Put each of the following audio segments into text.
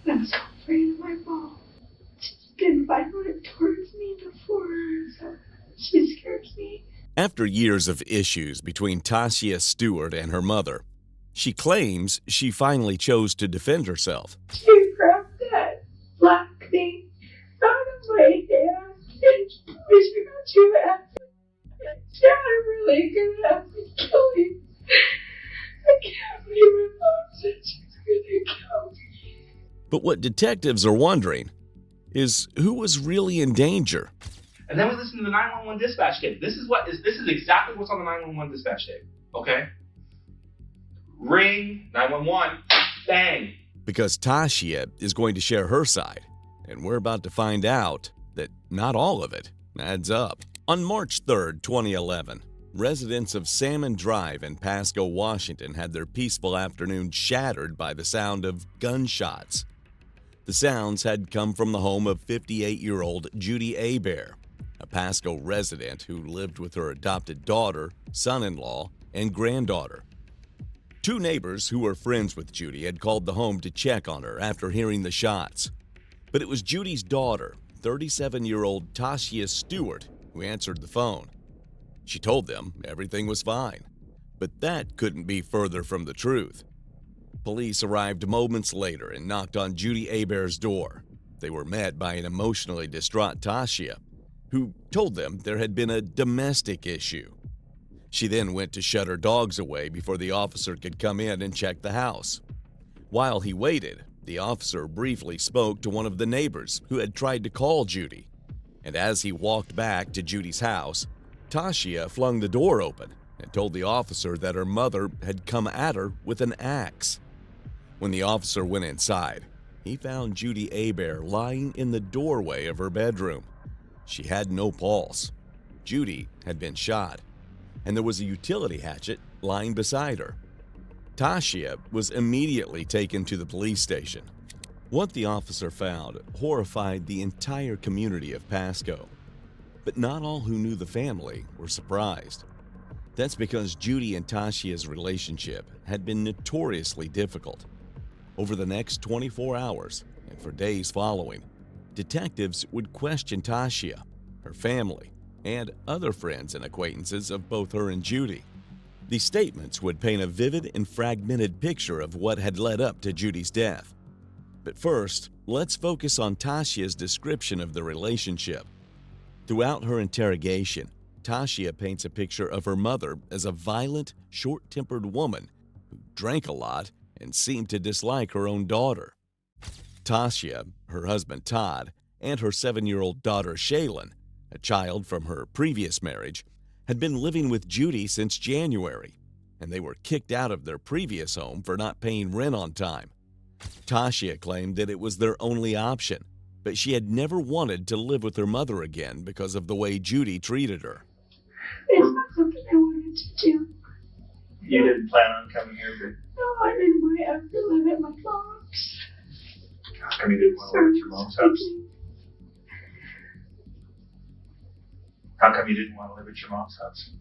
I'm so afraid of my mom. She's been violent towards me before, so she scares me. After years of issues between Tashia Stewart and her mother, she claims she finally chose to defend herself. She grabbed that black thing out of my hand and she got you at Dad, really gonna have to kill you. I can't believe my mom said she's gonna kill me. But what detectives are wondering is who was really in danger. And then we listen to the 911 dispatch tape. This is exactly what's on the 911 dispatch tape. Okay? Ring, 911, bang. Because Tashia is going to share her side, and we're about to find out that not all of it adds up. On March 3rd, 2011, residents of Salmon Drive in Pasco, Washington had their peaceful afternoon shattered by the sound of gunshots. The sounds had come from the home of 58-year-old Judy Hebert, a Pasco resident who lived with her adopted daughter, son-in-law, and granddaughter. Two neighbors who were friends with Judy had called the home to check on her after hearing the shots. But it was Judy's daughter, 37-year-old Tashia Stewart, who answered the phone. She told them everything was fine, but that couldn't be further from the truth. Police arrived moments later and knocked on Judy Hebert's door. They were met by an emotionally distraught Tashia, who told them there had been a domestic issue. She then went to shut her dogs away before the officer could come in and check the house. While he waited, the officer briefly spoke to one of the neighbors who had tried to call Judy. And as he walked back to Judy's house, Tashia flung the door open and told the officer that her mother had come at her with an axe. When the officer went inside, he found Judy Hebert lying in the doorway of her bedroom. She had no pulse. Judy had been shot, and there was a utility hatchet lying beside her. Tashia was immediately taken to the police station. What the officer found horrified the entire community of Pasco. But not all who knew the family were surprised. That's because Judy and Tashia's relationship had been notoriously difficult. Over the next 24 hours, and for days following, detectives would question Tashia, her family, and other friends and acquaintances of both her and Judy. These statements would paint a vivid and fragmented picture of what had led up to Judy's death. But first, let's focus on Tashia's description of the relationship. Throughout her interrogation, Tashia paints a picture of her mother as a violent, short-tempered woman who drank a lot and seemed to dislike her own daughter. Tashia, her husband Todd, and her 7-year-old daughter Shaylin, a child from her previous marriage, had been living with Judy since January, and they were kicked out of their previous home for not paying rent on time. Tashia claimed that it was their only option, but she had never wanted to live with her mother again because of the way Judy treated her. It's not something I wanted to do. You didn't plan on coming here, but No, I didn't want to ever live at my mom's. how come you didn't want to live at your mom's house? How come you didn't want to live at your mom's house?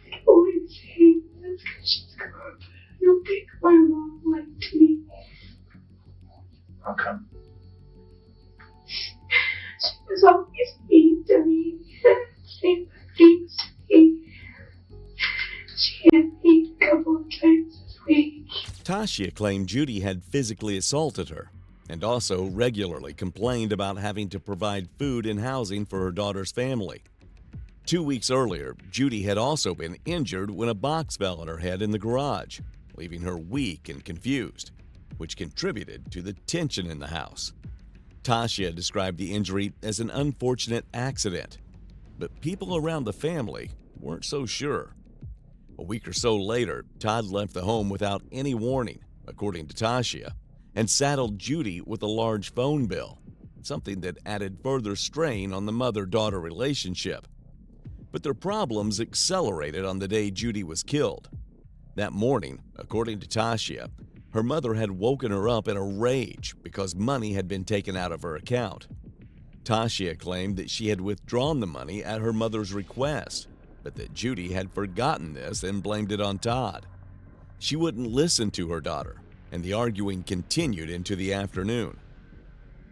People would say that's because she's gone. I don't think my mom liked me. How come? She was always mean to me, saying things to me. She hit me a couple of times this week. Tashia claimed Judy had physically assaulted her and also regularly complained about having to provide food and housing for her daughter's family. 2 weeks earlier, Judy had also been injured when a box fell on her head in the garage, leaving her weak and confused, which contributed to the tension in the house. Tashia described the injury as an unfortunate accident, but people around the family weren't so sure. A week or so later, Todd left the home without any warning, according to Tashia, and saddled Judy with a large phone bill, something that added further strain on the mother-daughter relationship. But their problems accelerated on the day Judy was killed. That morning, according to Tashia, her mother had woken her up in a rage because money had been taken out of her account. Tashia claimed that she had withdrawn the money at her mother's request, but that Judy had forgotten this and blamed it on Todd. She wouldn't listen to her daughter, and the arguing continued into the afternoon.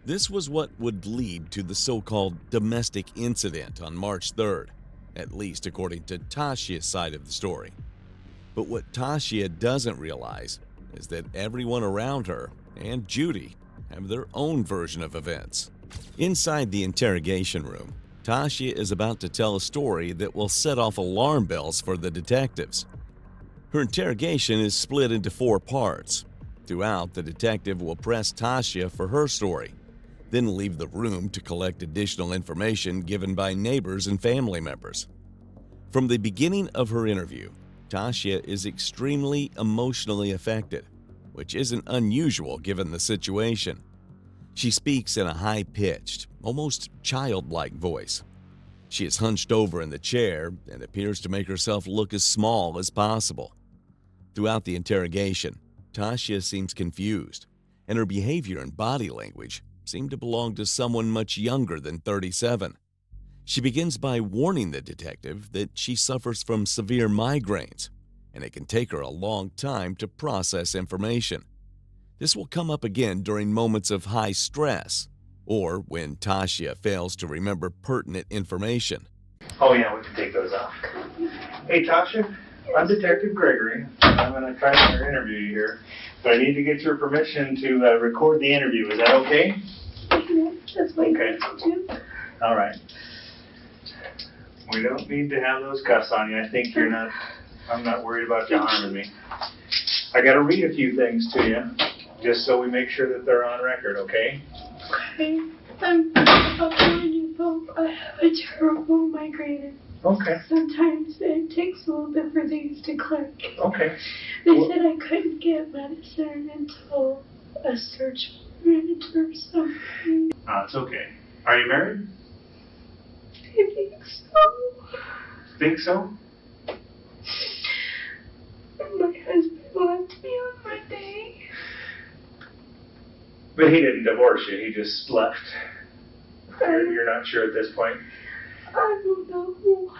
This was what would lead to the so-called domestic incident on March 3rd, at least according to Tashia's side of the story. But what Tashia doesn't realize is that everyone around her and Judy have their own version of events. Inside the interrogation room, Tashia is about to tell a story that will set off alarm bells for the detectives. Her interrogation is split into 4 parts. Throughout, the detective will press Tashia for her story, then leave the room to collect additional information given by neighbors and family members. From the beginning of her interview, Tashia is extremely emotionally affected, which isn't unusual given the situation. She speaks in a high-pitched, almost childlike voice. She is hunched over in the chair and appears to make herself look as small as possible. Throughout the interrogation, Tashia seems confused, and her behavior and body language seem to belong to someone much younger than 37. She begins by warning the detective that she suffers from severe migraines, and it can take her a long time to process information. This will come up again during moments of high stress, or when Tashia fails to remember pertinent information. Oh yeah, we can take those off. Hey Tasha, I'm Detective Gregory. I'm going to try to interview you here, but I need to get your permission to record the interview. Is that okay? Yeah, that's what you Okay. have to do. All right. We don't need to have those cuffs on you. I think I'm not worried about you harming me. I got to read a few things to you, just so we make sure that they're on record, okay? Okay. I'm telling you both, I have a terrible migraine. Okay. Sometimes it takes a little bit for things to click. Okay. They said I couldn't get medicine until a search warrant or something. It's okay. Are you married? I think so. Think so? My husband left me on Monday. But he didn't divorce you. He just left. I You're not sure at this point? don't know.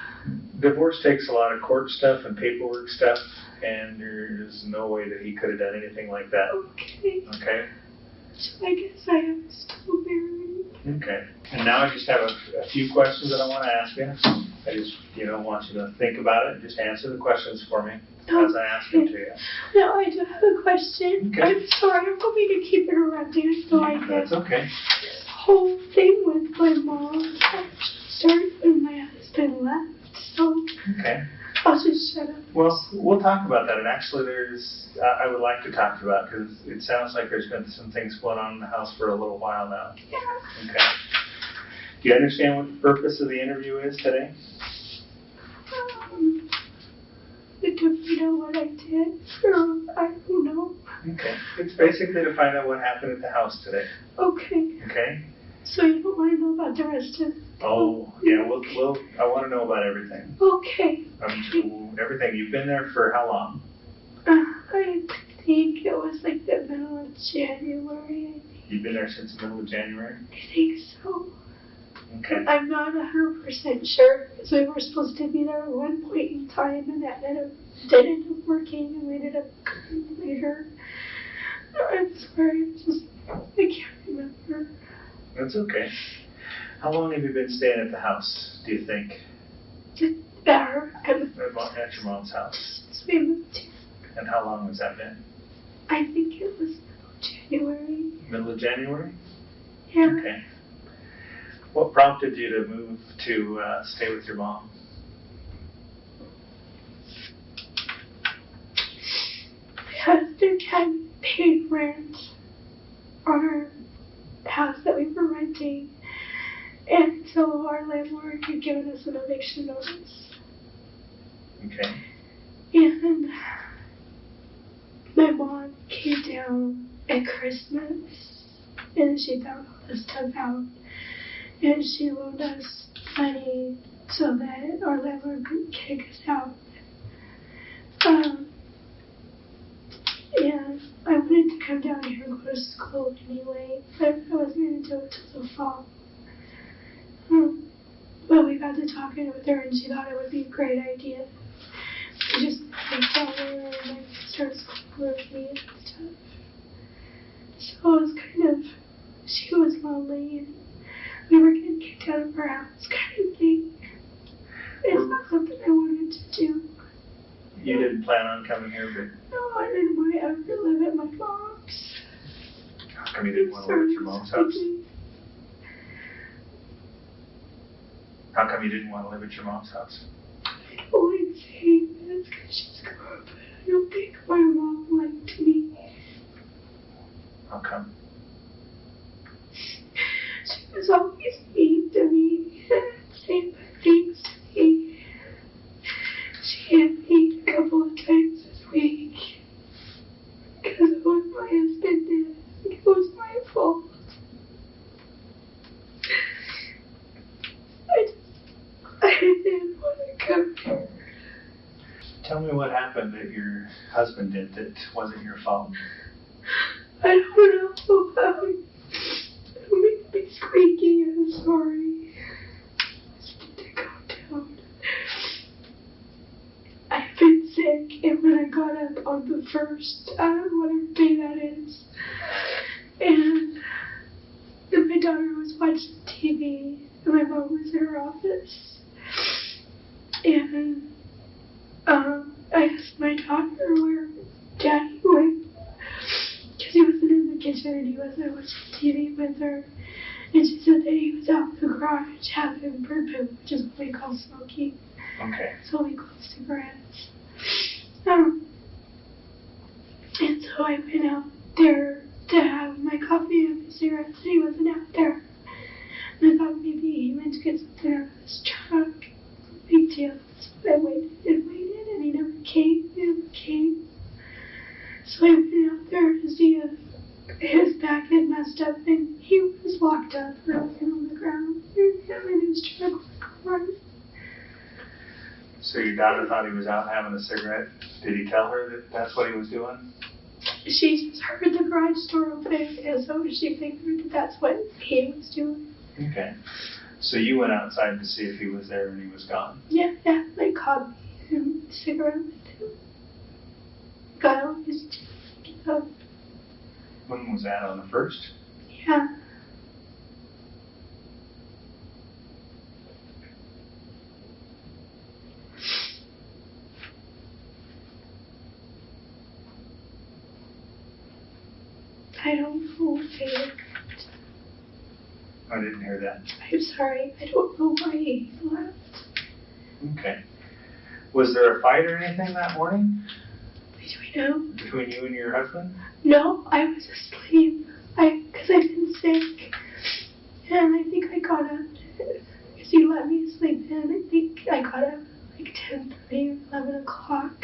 Divorce takes a lot of court stuff and paperwork stuff, and there's no way that he could have done anything like that. Okay. Okay? So I guess I am still married. Okay. And now I just have a few questions that I want to ask you. I just, want you to think about it and just answer the questions for me as I ask them to you. Now I do have a question. Okay. I'm sorry, I'm hoping to keep interrupting so I can. That's okay. This whole thing with my mom started when my husband left, so Okay. I'll just shut up. Well, we'll talk about that. And actually, I would like to talk about because it sounds like there's been some things going on in the house for a little while now. Yeah. Okay. Do you understand what the purpose of the interview is today? I don't know what I did, or I don't know. Okay. It's basically to find out what happened at the house today. Okay. Okay? So you don't want to know about the rest of it? Oh, yeah, I want to know about everything. Okay. Everything. You've been there for how long? I think it was like the middle of January. You've been there since the middle of January? I think so. Okay. I'm not 100% sure, because we were supposed to be there at one point in time, and that didn't end up working, and we ended up coming later. I'm sorry, I can't remember. That's okay. How long have you been staying at the house, do you think? Better. At your mom's house? Since we moved here. And how long has that been? I think it was January. Middle of January? Yeah. Okay. What prompted you to move to stay with your mom? My husband had paid rent on our house that we were renting, and so our landlord had given us an eviction notice. Okay. And my mom came down at Christmas, and she found all this stuff out. And she loaned us money so that our landlord could kick us out. And I wanted to come down here and go to school anyway, but I wasn't going to do it till the fall. But we got to talking with her, and she thought it would be a great idea. We just moved down there and I started school with me and stuff. So it was kind of, she was lonely. lonely, and we were getting kicked out of our house kind of thing. It's not something I wanted to do. You didn't plan on coming here, but... No, I didn't want to ever live at my mom's. How come you didn't want to live at your mom's house? How come you didn't want to live at your mom's house? I don't like saying this because she's gone, but I don't think my mom liked me. How come? She was always mean to me and saying bad things to me. She hit me a couple of times this week because of what my husband did. It was my fault. I didn't want to come here. Tell me what happened that your husband did that wasn't your fault. I don't know. Don't make me squeaky. I'm sorry. I just need to calm down. I've been sick, and when I got up on the 1st, whatever day that is, and my daughter was watching TV, and my mom was in her office. And I asked my daughter where Daddy went, because he wasn't in the kitchen and he wasn't watching TV with her. And she said that he was out in the garage having poo-poo, which is what we call smoking. Okay. So we call cigarettes. And so I went out there to have my coffee and my cigarettes, and he wasn't out there. And I thought maybe he went to get something out of his truck. Big deal. So I waited and waited, and he never came. So I went out there to see if his back had messed up, and he was locked up, broken on the ground, and him and his truck were gone. So your daughter thought he was out having a cigarette. Did he tell her that that's what he was doing? She just heard the garage door open, and so she figured that that's what he was doing. Okay. So you went outside to see if he was there and he was gone? Yeah, like coffee and cigarette with him. Got on his teeth. When was that, on the 1st? Yeah. I don't know, David. I didn't hear that. I'm sorry. I don't know why he left. Okay. Was there a fight or anything that morning? Between who? Between you and your husband? No, I was asleep. Because I've been sick. And I think I got up. Because he let me sleep in. I think I got up like 10:30 or 11 o'clock.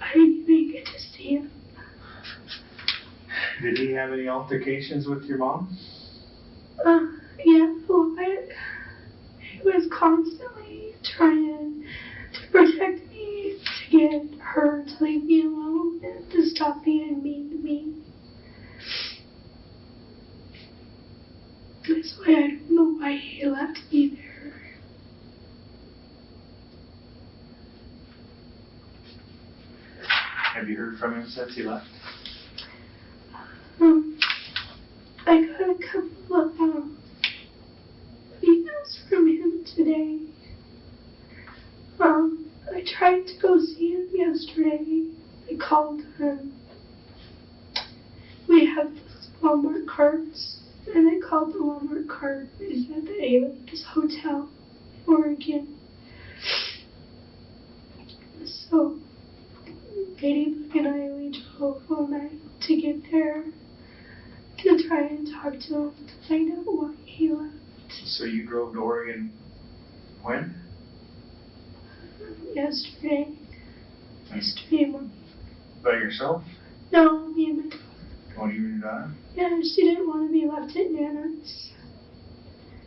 I didn't even get to see him. Did he have any altercations with your mom? Yeah, a lot. He was constantly trying to protect me, to get her to leave me alone, and to stop being mean to me. That's why I don't know why he left me there. Have you heard from him since he left? I got a couple of emails from him today. I tried to go see him yesterday. I called him. We have Walmart cards, and I called the Walmart card. They said that he was at his hotel in Oregon. So, Katie and I, we drove all night to get there to try and talk to him to find out why he left. So you drove to Oregon when? Yesterday morning. By yourself? No, me and my daughter. Oh, you and your daughter? Yeah, she didn't want to be left at Nana's.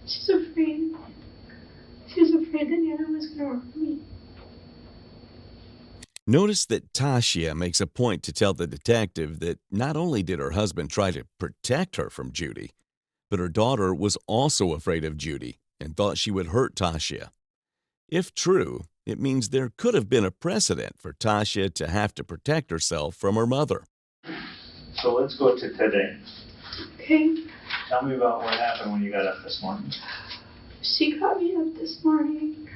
She's afraid. She was afraid that Nana was going to harm me. Notice that Tashia makes a point to tell the detective that not only did her husband try to protect her from Judy, but her daughter was also afraid of Judy and thought she would hurt Tashia. If true, it means there could have been a precedent for Tashia to have to protect herself from her mother. So let's go to today. Okay. Tell me about what happened when you got up this morning. She got me up this morning.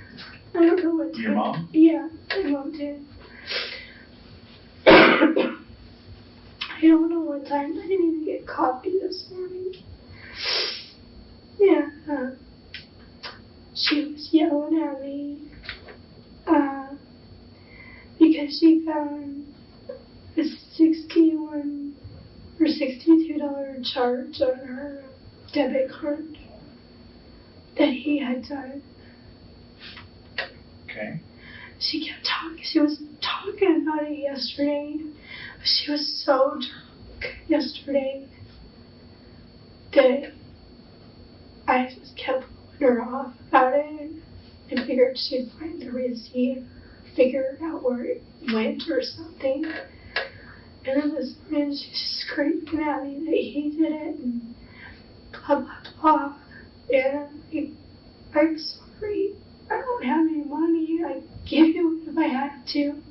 I don't know what time. Your mom? Yeah, my mom did. I don't know what time. I didn't even get coffee this morning. Yeah, she was yelling at me because she found a $61 or $62 charge on her debit card that he had done. Okay. She kept talking. She was talking about it yesterday. She was so drunk yesterday that I just kept blowing her off about it. I figured she'd find the receipt, figure out where it went or something. And then this morning she's screaming at me that he did it and blah, blah, blah. And I'm sorry. I don't have any money. I'd give you it if I had to.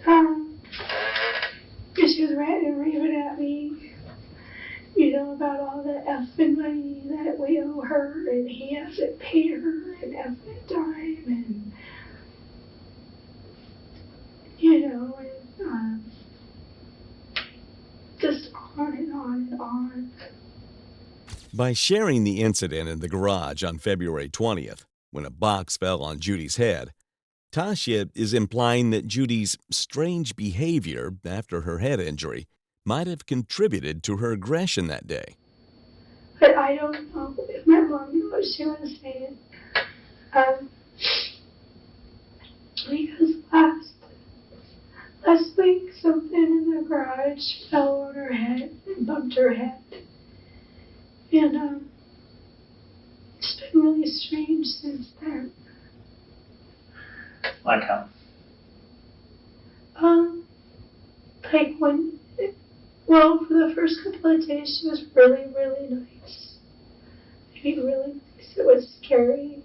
And she was ranting and raving at me, you know, about all the effing money that we owe her, and he hasn't paid her an effing dime, and, you know, and just on and on and on. By sharing the incident in the garage on February 20th, when a box fell on Judy's head, Tashia is implying that Judy's strange behavior after her head injury might have contributed to her aggression that day. But I don't know if my mom knew what she was saying. Because last week something in the garage fell on her head and bumped her head. And it's been really strange since then. Like how? Like well, for the first couple of days she was really, really nice. I mean, really nice. It was scary.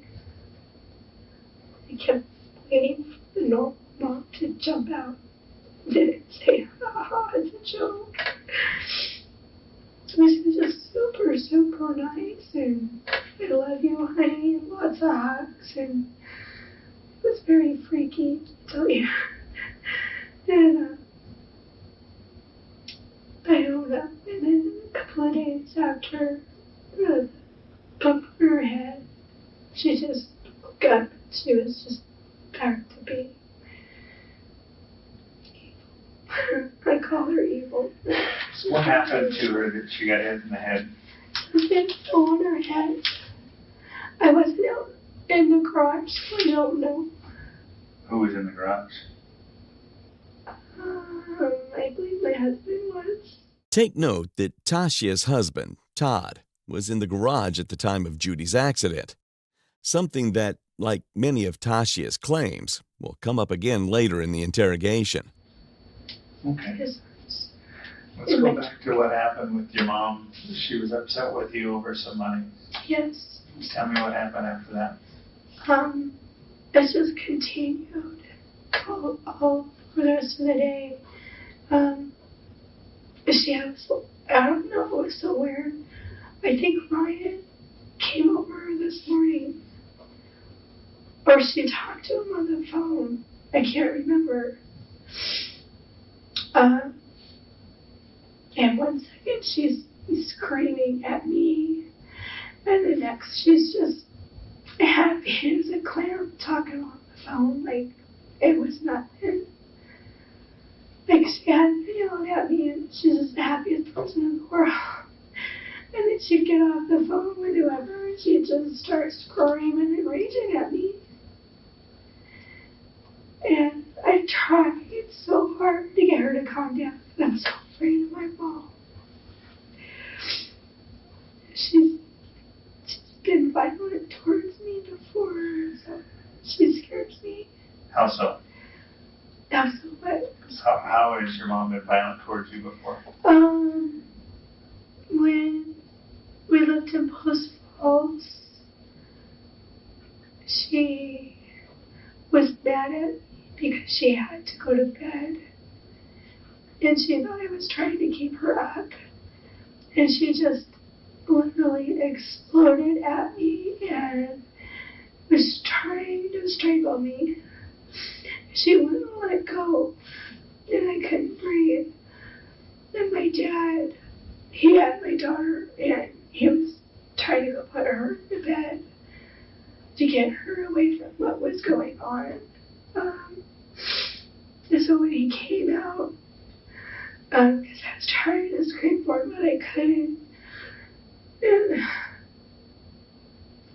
I kept waiting for the normal mom to jump out. Didn't say, ha ha, it's a joke. She was just super, super nice, and I love you, honey, and lots of hugs, and it was very freaky, to tell you. And I don't know. And then a couple of days after the bump on her head, she just woke up. She was just back to being evil. I call her evil. So what happened to her that she got hit in the head? Something fell on her head. I wasn't out in the garage, so I don't know. Who was in the garage? I believe my husband was. Take note that Tashia's husband, Todd, was in the garage at the time of Judy's accident, something that, like many of Tashia's claims, will come up again later in the interrogation. Okay. Let's go back to what happened with your mom. She was upset with you over some money. Yes. Tell me what happened after that. It just continued all for the rest of the day. I don't know, it was so weird. I think Ryan came over this morning, or she talked to him on the phone. I can't remember. And one second she's screaming at me, and the next she's just happy as a clam talking on the phone like it was nothing. Like she hadn't been yelling at me, and she's just the happiest person in the world. And then she'd get off the phone with whoever, and she'd just start screaming and raging at me. And I tried so hard to get her to calm down, but I'm so afraid of my mom. She's been violent towards me before, so she scares me. How so? How so what? How has your mom been violent towards you before? When we lived in Post Falls, she was mad at me because she had to go to bed. And she thought I was trying to keep her up. And she just literally exploded at me and was trying to strangle me. She wouldn't let go, and I couldn't breathe. And my dad, he had my daughter, and he was trying to go put her to bed to get her away from what was going on. And so when he came out, because I was trying to scream for him, but I couldn't, and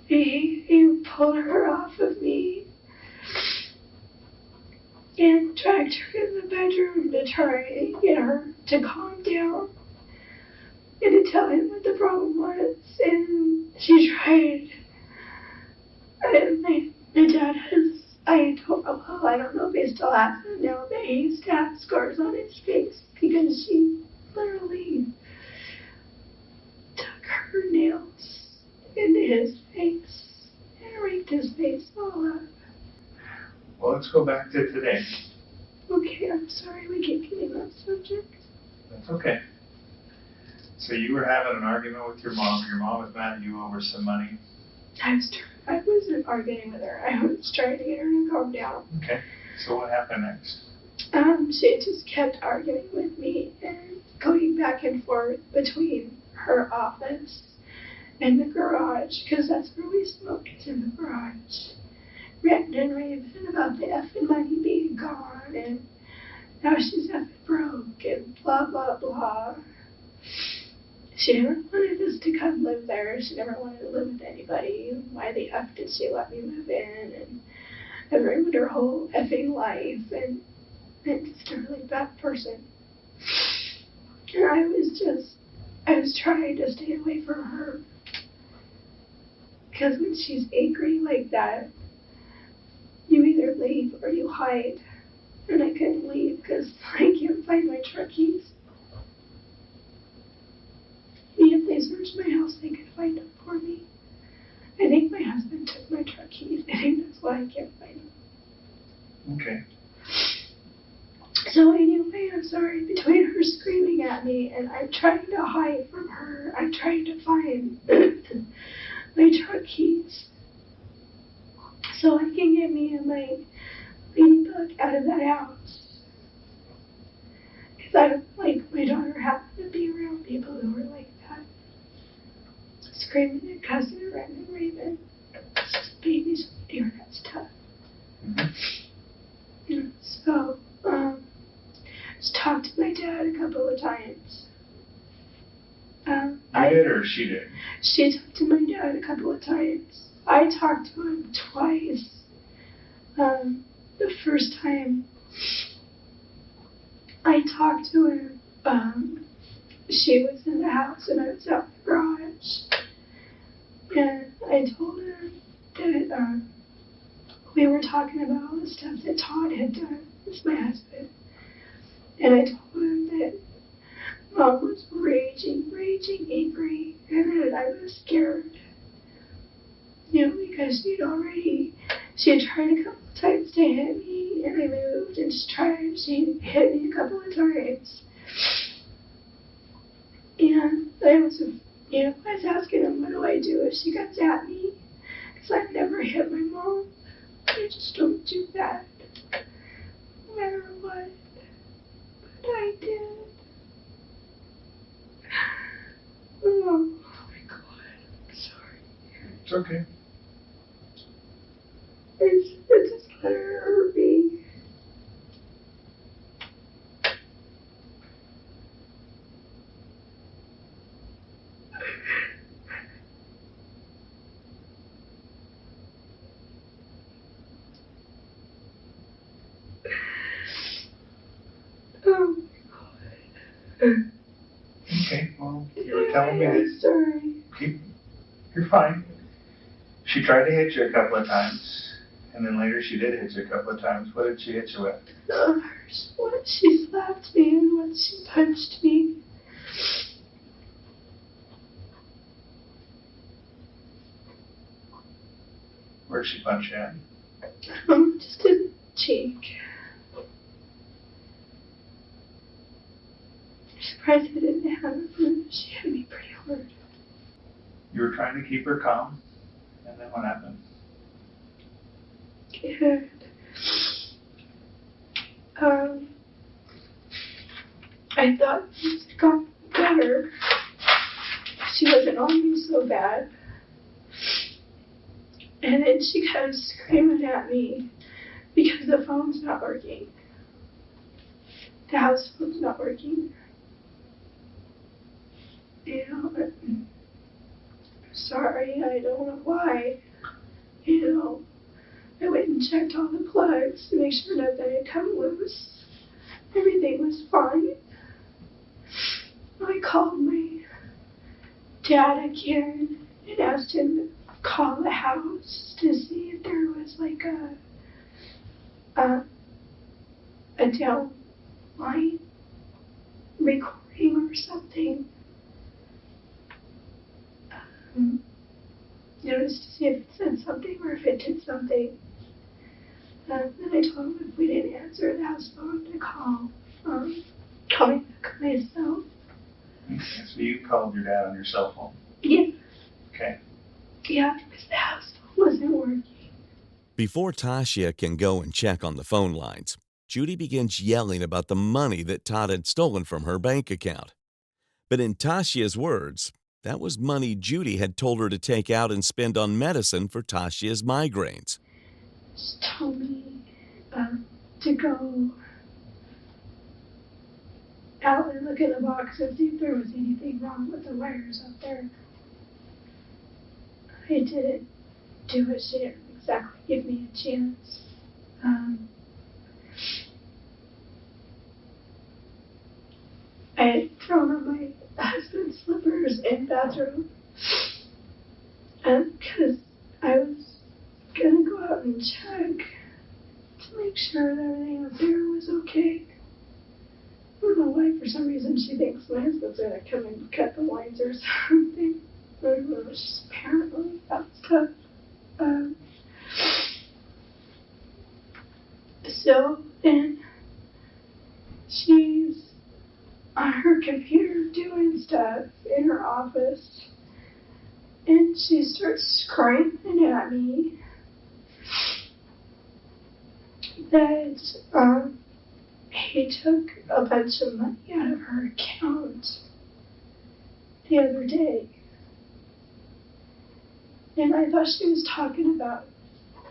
he pulled her off of me and dragged her in the bedroom to try and get her to calm down and to tell him what the problem was. And she tried. And my dad has, I don't know if he still has it now, but he used to have scars on his face because she literally took her nails into his face and raked his face all up. Well, let's go back to today. Okay, I'm sorry we keep getting off subject. That's okay. So you were having an argument with your mom. Your mom was mad at you over some money. I wasn't arguing with her. I was trying to get her to calm down. Okay. So what happened next? She just kept arguing with me and going back and forth between her office and the garage, because that's where we smoked, is in the garage. Ranting and raving about the effing money being gone, and now she's effing broke, and blah, blah, blah. She never wanted us to come live there. She never wanted to live with anybody. Why the F did she let me move in? And I've ruined her whole effing life, and just a really bad person. And I was trying to stay away from her. Because when she's angry like that, you either leave or you hide. And I couldn't leave because I can't find my truck keys. If they searched my house, they could find them for me. I think my husband took my truck keys. I think that's why I can't find them. Okay. So anyway, I'm sorry, between her screaming at me and I'm trying to hide from her, I'm trying to find my truck keys so I can get me and my ladybug out of that house. Because I don't like my daughter having to be around people who are like that. Screaming and cussing and ranting and raving. It's just babies doing that stuff. Mm-hmm. So, just talked to my dad a couple of times. I did or she did? She talked to my dad a couple of times. I talked to him twice. The first time I talked to him, she was in the house and I was out in the garage. And I told her that we were talking about all the stuff that Todd had done. It's my husband. And I told him that Mom was raging angry, and that I was scared. Because she had tried a couple of times to hit me, and I moved, and she hit me a couple of times. And I was asking him, what do I do if she comes at me? Because I've never hit my mom. I just don't do that, no matter what. But I did. Oh my God, I'm sorry. It's okay. It just let her hurt me. Oh my God. Okay, well, you were telling me that. Sorry. You're fine. She tried to hit you a couple of times, and then later she did hit you a couple of times. What did she hit you with? Once she slapped me and once she punched me. Where'd she punch you at? Just in the cheek. I'm surprised I didn't have it. She hit me pretty hard. You were trying to keep her calm, and then what happened? And, I thought things had gotten better. She wasn't on me so bad. And then she kept screaming at me because the phone's not working. The house phone's not working. You know, I'm sorry, I don't know why. You know, I went and checked all the plugs to make sure nothing had come loose. Everything was fine. I called my dad again and asked him to call the house to see if there was like a downline recording or something. Noticed to see if it said something or if it did something. Then I told him if we didn't answer the house phone to call me back myself. Okay, so you called your dad on your cell phone? Yeah. Okay. Yeah, because the house phone wasn't working. Before Tashia can go and check on the phone lines, Judy begins yelling about the money that Todd had stolen from her bank account. But in Tashia's words, that was money Judy had told her to take out and spend on medicine for Tashia's migraines. She told me to go out and look in the box and see if there was anything wrong with the wires up there. I didn't do it. She didn't exactly give me a chance. I had thrown on my husband's slippers in the bathroom because I was going to go out and check to make sure that everything up there was okay. I don't know why, for some reason, she thinks my husband's going to come and cut the lines or something. I don't know, it's just apparently that stuff. So then she's on her computer doing stuff in her office, and she starts screaming at me that he took a bunch of money out of her account the other day. And I thought she was talking about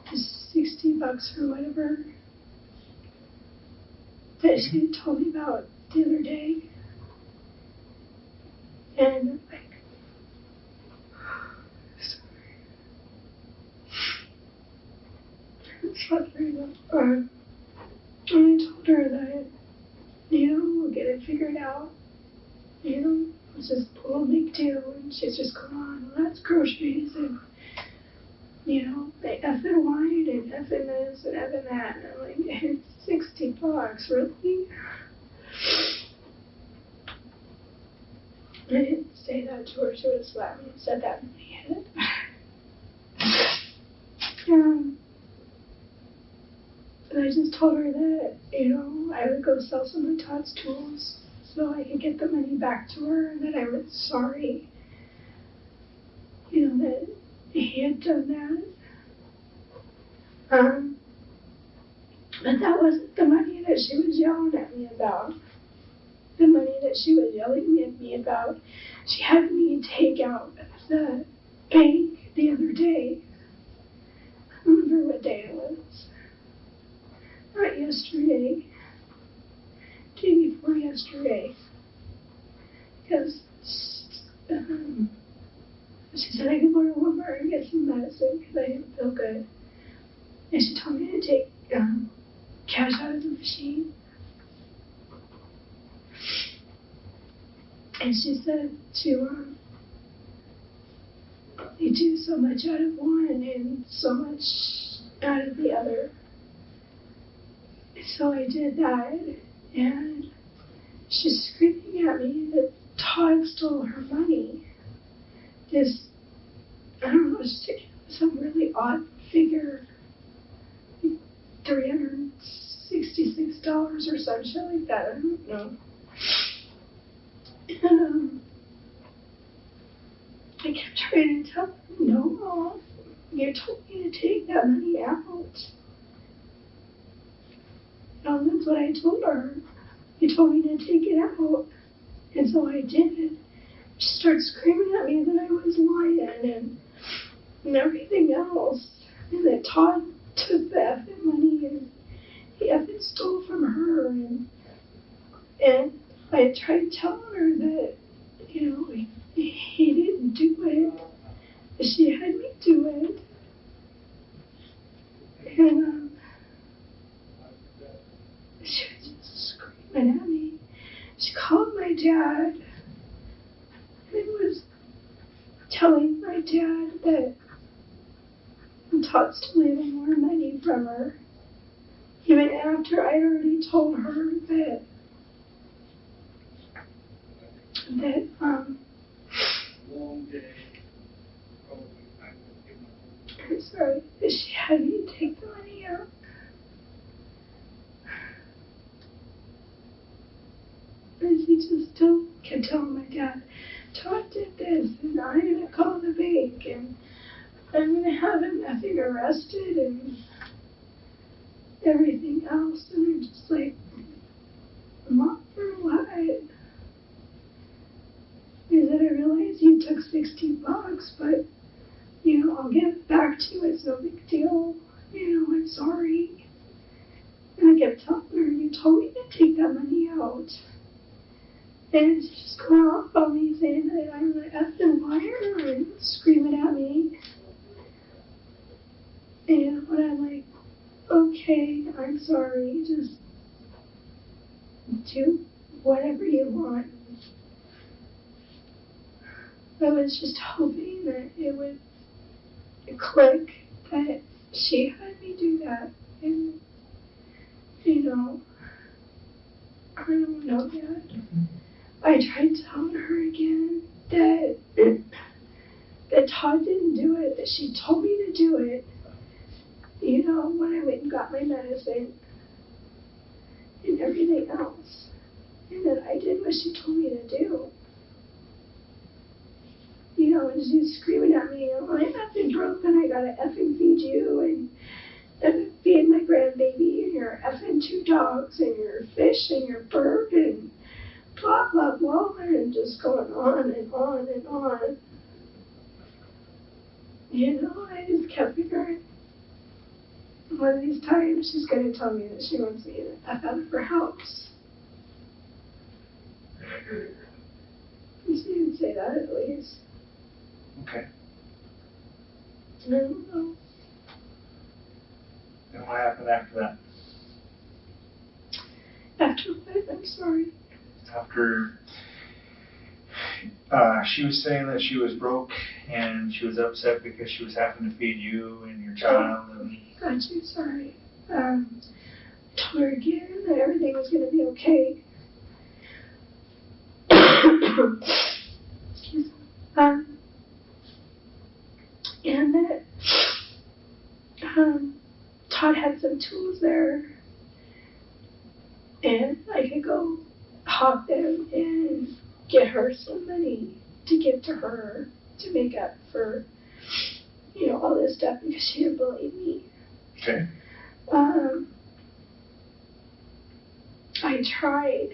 the $60 or whatever that she told me about the other day. And I'm like, sorry. It's not very well. And I told her that, we'll get it figured out. It's just a little big deal. And she's just going on, well, that's groceries and, they effing wine and effing this and effing that. And I'm like, it's $60, really? I didn't say that to her. She would have slapped me and said that in my head. And I just told her that, I would go sell some of Todd's tools so I could get the money back to her, and that I was sorry, that he had done that. But that wasn't the money that she was yelling at me about. The money that she was yelling at me about, she had me take out of the bank the other day. I don't remember what day it was. Not yesterday. Day before yesterday. Because she said I could go to Walmart and get some medicine because I didn't feel good. And she told me to take cash out of the machine. And she said to you do so much out of one and so much out of the other. So I did that, and she's screaming at me that Todd stole her money. I don't know, some really odd figure, $366 or some shit like that, I don't know. And I kept trying to tell her, no, Mom, you told me to take that money out. That's what I told her. You told me to take it out. And so I did. She started screaming at me that I was lying and everything else. And that Todd took the effing money and he effing stole from her. And I tried telling her that, he didn't do it. She had me do it. And she was just screaming at me. She called my dad and was telling my dad that Todd's still even more money from her. Even after I'd already told her that I'm sorry, that she had me take the money out. And she just still kept telling my dad, Todd did this, and I'm gonna call the bank, and I'm gonna have him effing arrested, and everything else. And I'm just like, Mom, for what? Is that I realize you took $60, but I'll give it back to you. It's no big deal. I'm sorry. And I kept telling her, you told me to take that money out. And she's just going off on me, saying that I'm an effing liar and screaming at me. And when I'm like, okay, I'm sorry, just do whatever you want. I was just hoping that it would click that she had me do that. And, I don't know yet. I tried telling her again that Todd didn't do it, that she told me to do it. When I went and got my medicine and everything else. And that I did what she told me to do. And she's screaming at me, I'm effing broke and I gotta effing feed you and feed my grandbaby and your effing 2 dogs and your fish and your bird and blah, blah, blah, and just going on and on and on. I just kept figuring, one of these times she's going to tell me that she wants me to F out of her house. She didn't say that at least. Okay. I don't know. And what happened after that? After what? I'm sorry. After she was saying that she was broke and she was upset because she was having to feed you and your child. And Got you, sorry. I told her again that everything was going to be okay. Excuse me. And that Todd had some tools there, and I could go hawk them and get her some money to give to her to make up for, all this stuff because she didn't believe me. okay. I tried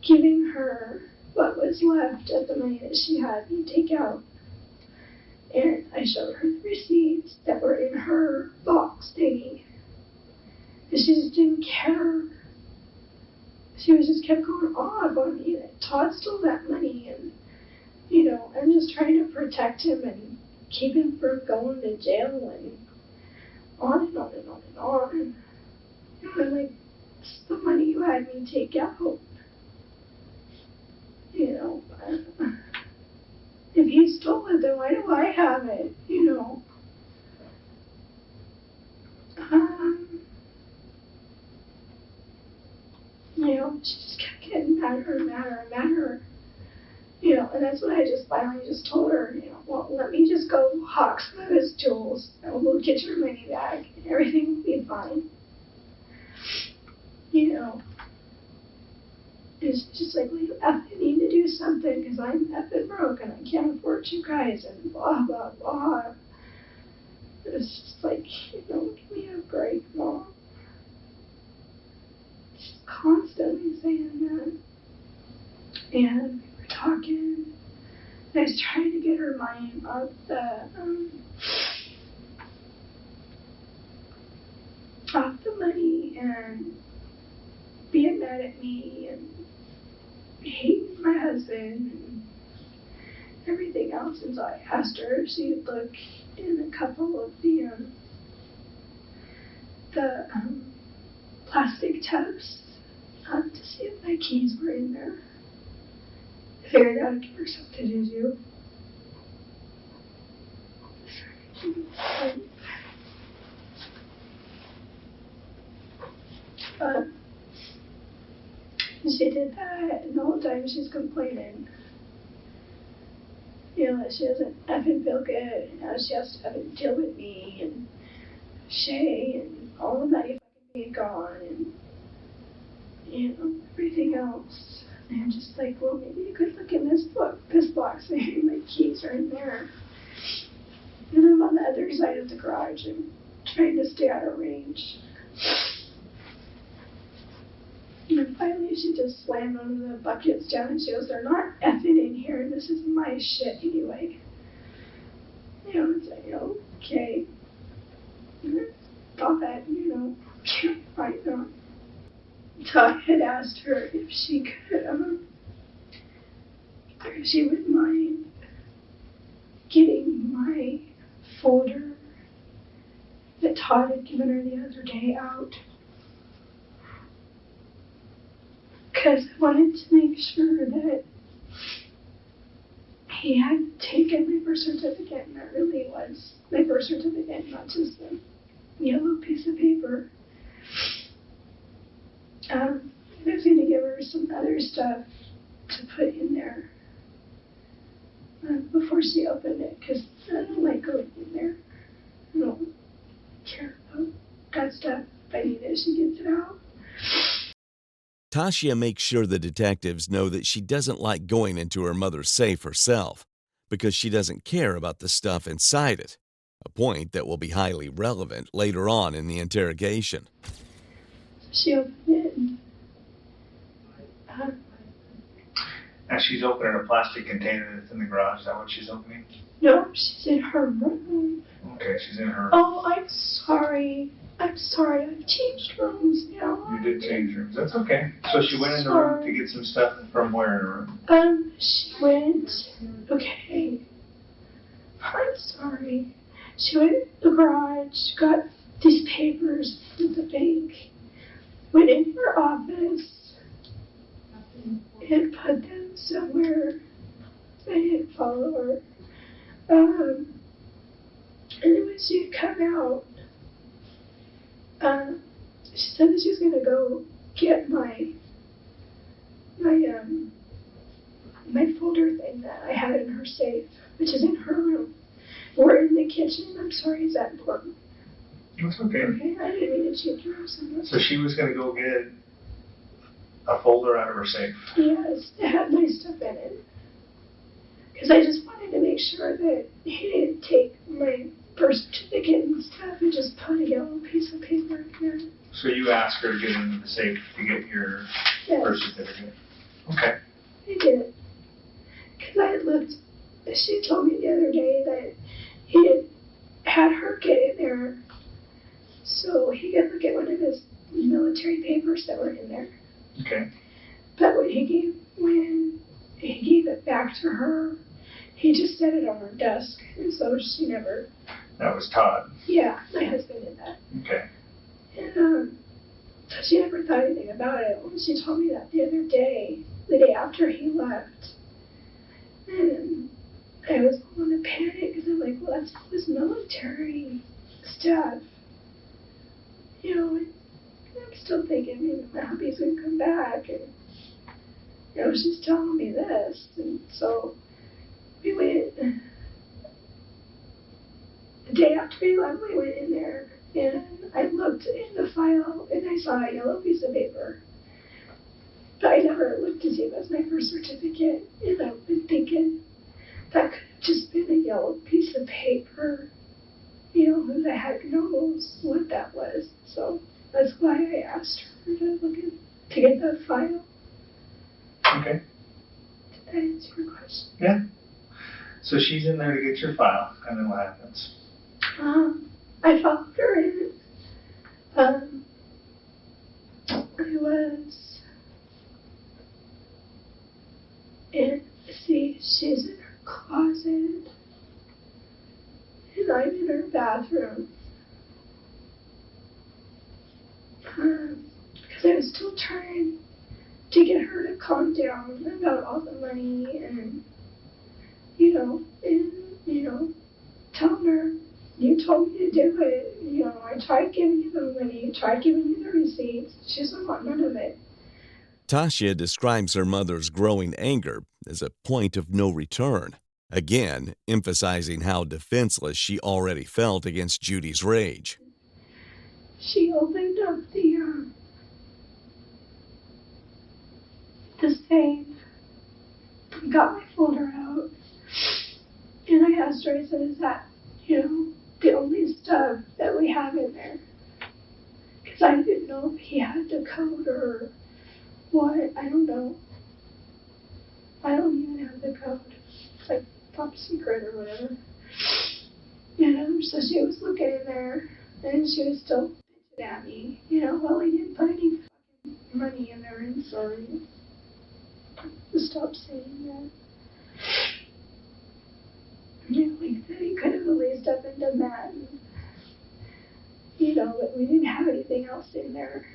giving her what was left of the money that she had me take out. And I showed her the receipts that were in her box thingy. And she just didn't care. She was just kept going off on me that Todd stole that money and, I'm just trying to protect him and keep him from going to jail and on and on and on and on. And I'm like, this is the money you had me take out. If he stole it, then why do I have it? She just kept getting madder and madder and madder. And that's when I just finally just told her, well, let me just go hawk some of his tools and we'll get your money back and everything will be fine. it's just like, well, you effing need to do something because I'm effing broke and I can't afford you guys and blah, blah, blah. It's just like, give me a break, Mom. She's constantly saying that. And we were talking. I was trying to get her mind off the money and being mad at me and hating my husband and everything else. And so I asked her if she would look in a couple of the plastic tubs to see if my keys were in there. I figured that would give her something to do. She did that, and the whole time she's complaining. That she doesn't effing feel good, and now she has to effing deal with me, and Shay, and all the money fucking being gone, and, everything else. And I'm just like, well, maybe you could look in this box, maybe my keys are in there. And I'm on the other side of the garage and trying to stay out of range. And then finally she just slammed one of the buckets down and she goes, they're not effing in here, this is my shit anyway. It's like, okay. And I thought that, can't find them. So I had asked her if she could, if she wouldn't mind getting my folder that Todd had given her the other day out. Because I wanted to make sure that he had taken my birth certificate, and that really was my birth certificate, not just a yellow piece of paper. I was going to give her some other stuff to put in there before she opened it, because I don't like going in there. I don't care about that stuff. If I need it, she gets it out. Tashia makes sure the detectives know that she doesn't like going into her mother's safe herself because she doesn't care about the stuff inside it, a point that will be highly relevant later on in the interrogation. She opened it and Now she's opening a plastic container that's in the garage. Is that what she's opening? no, she's in her room. Okay, she's in her. Oh, I'm sorry. I've changed rooms now. You did change rooms. That's okay. So she went in the room to get some stuff from where in the room? She went, okay. I'm sorry. She went to the garage, got these papers from the bank, went in her office, and put them somewhere. I didn't follow her. And then when she had come out, she said that she was going to go get my folder thing that I had in her safe, which is in her room. We're in the kitchen. I'm sorry, is that important? That's okay. Okay, I didn't mean to change rooms. So she was going to go get a folder out of her safe? Yes, it had my stuff in it. Because I just wanted to make sure that he didn't take my birth certificate and stuff and just put a yellow piece of paper in there. So you asked her to get into the safe to get your birth certificate? Okay. I did. Because I had looked, she told me the other day that he had her get in there so he could look at one of his military papers that were in there. Okay. But when he gave it back to her, he just set it on her desk, and so she never. That was Todd. Yeah, my husband did that. Okay. And so she never thought anything about it. Well, she told me that the other day, the day after he left, and I was going to panic because I'm like, well, that's all his military stuff. And I'm still thinking maybe my hubby's going to come back, and she's telling me this, and so we went. The day after he left, we went in there, and I looked in the file, and I saw a yellow piece of paper. I never looked to see if it was my birth certificate, and I've been thinking that could have just been a yellow piece of paper. You know, who the heck knows what that was? So that's why I asked her to to get that file. Okay. Did that answer your question? Yeah. So she's in there to get your file, and then what happens? I followed her in. I was in, she's in her closet, and I'm in her bathroom. Because I was still trying to get her to calm down about all the money and, telling her, you told me to do it. I tried giving you the money, tried giving you the receipts. She doesn't want none of it. Tashia describes her mother's growing anger as a point of no return, again emphasizing how defenseless she already felt against Judy's rage. She opened up the safe, got my folder out, and I asked her, I said, is that, the only stuff that we have in there? Because I didn't know if he had the code or what. I don't know. I don't even have the code. It's like top secret or whatever. So she was looking in there, and she was still bitching at me. Well, he didn't put any fucking money in there, I'm sorry. Stop saying that. Like that he could have at least up and done that. And, but we didn't have anything else in there.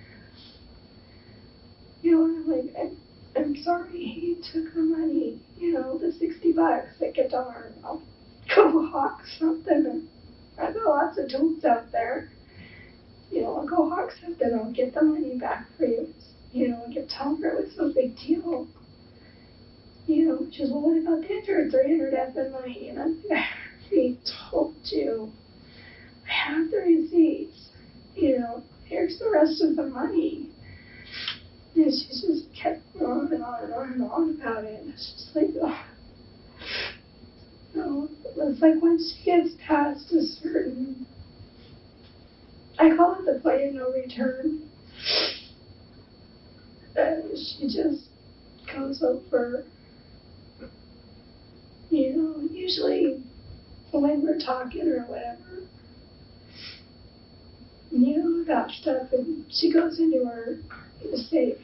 And I'm like, I'm sorry he took the money, the $60. Like, darn, I'll go hawk something. I've got lots of tools out there. I'll go hawk something. I'll get the money back for you. I kept telling her it was no big deal. She was, well, what about the other 300 effing money? And I'm like, I already told you. I have the receipts. Here's the rest of the money. And she just kept on and on and on and on about it. And it's just like, it's like once she gets past a certain, I call it the point of no return. And she just goes over, usually when we're talking or whatever, about stuff, and she goes into her safe,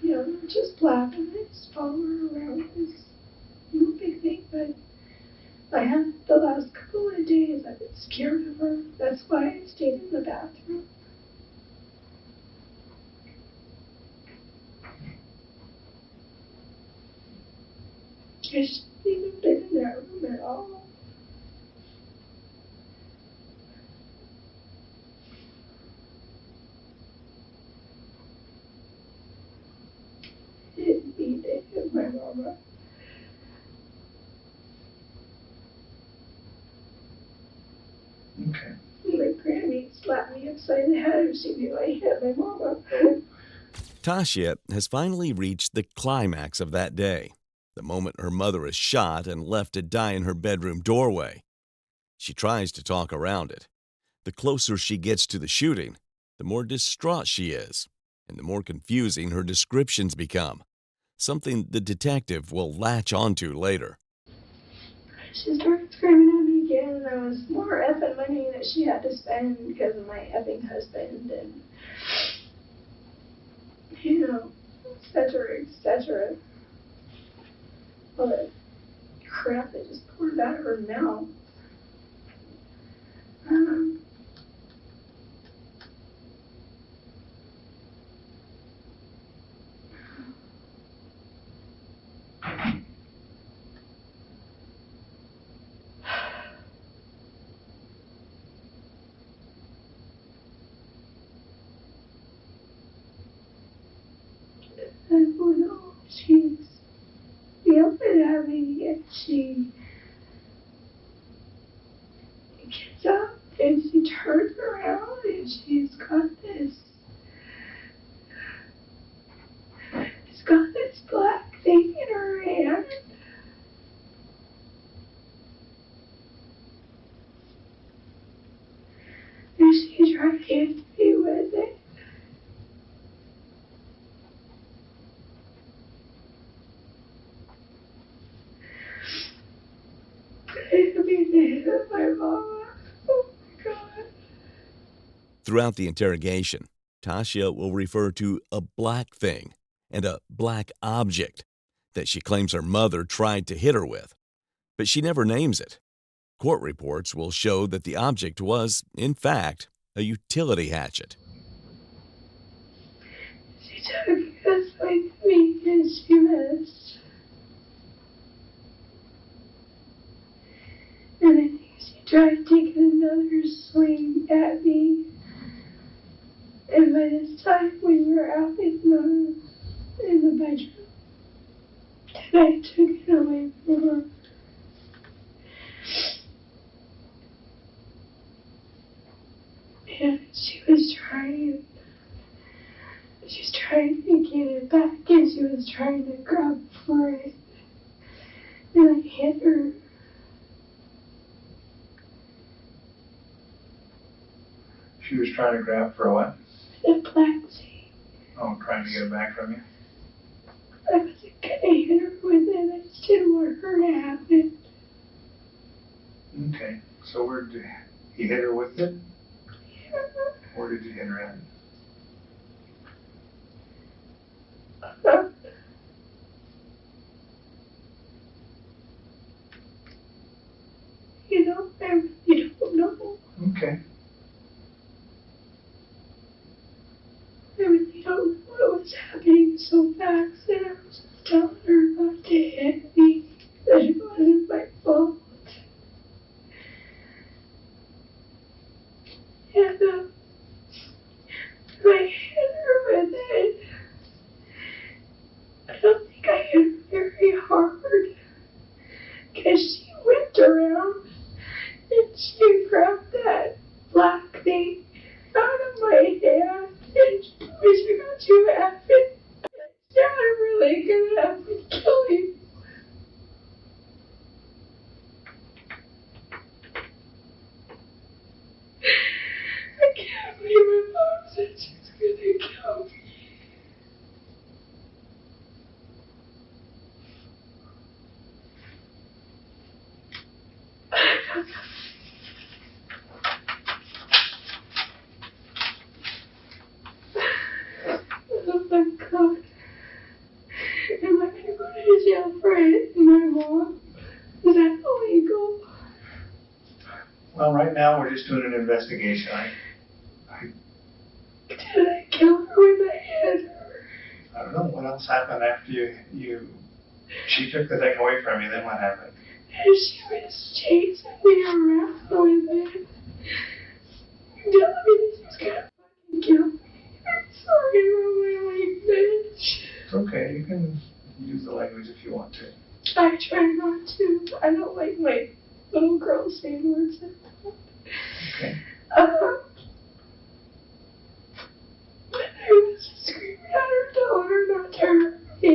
just laughing. I just follow her around. It's no big thing, but I have the last couple of days I've been scared of her. That's why I stayed in the bathroom. I shouldn't even been in that room at all. Didn't mean to hit my mama. Okay. My Grammy slapped me upside the head if she knew I hit my mama. Tashia has finally reached the climax of that day, the moment her mother is shot and left to die in her bedroom doorway. She tries to talk around it. The closer she gets to the shooting, the more distraught she is, and the more confusing her descriptions become, something the detective will latch onto later. She started screaming at me again, and there was more effing money that she had to spend because of my effing husband, and, et cetera, et cetera. All that crap that just poured out of her mouth. I don't know. She's yelling at me, and she gets up and she turns around and she's got this got this black thing in her hand. And she tried to hit me with it. I didn't mean to hit my mama. Oh my God. Throughout the interrogation, Tashia will refer to a black thing and a black object that she claims her mother tried to hit her with, but she never names it. Court reports will show that the object was, in fact, a utility hatchet. She took a swing at me and she missed. And I think she tried taking another swing at me. And by this time we were out in the bedroom. And I took it away from her. And she was trying to get it back, and she was trying to grab for it. And I hit her. She was trying to grab for what? The black thing. Oh, trying to get it back from you? I wasn't gonna hit her with it. I just didn't want her to have it. Okay. So where did he hit her with it? Yeah. Where did you hit her at? You know, I really don't know. Okay. I really don't know what was happening so fast, and I was just telling her not to hit me, that it wasn't my fault. And I hit her with it. I don't think I hit her very hard, because she whipped around and she grabbed that black thing out of my hand and she got too happy. It sounded really good. I would kill you. I can't believe my mom said she's gonna kill me. Oh my God. Am I gonna go to jail for hitting my mom? Is that illegal? Well, right now we're just doing an investigation. Did I kill her when I hit her? I don't know what else happened after she took the thing away from you. Then what happened? And she was chasing me around with it. Telling me that she was gonna fucking kill me. I'm sorry about my language. It's okay. You can use the language if you want to. I try not to. I don't like my little girl saying words like that. Okay. But I was just screaming at her, telling her not to hurt me.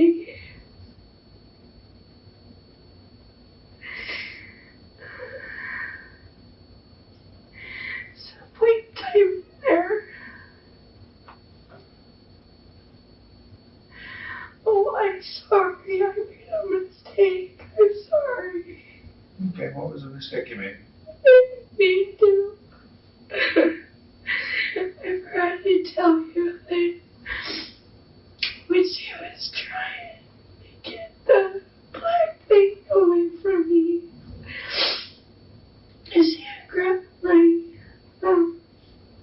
Some point in time there. Oh, I'm sorry. I made a mistake. I'm sorry. Okay. What was the mistake you made? I didn't mean to. I forgot to tell you that when she was trying to get the black thing away from me, and she had grabbed my thing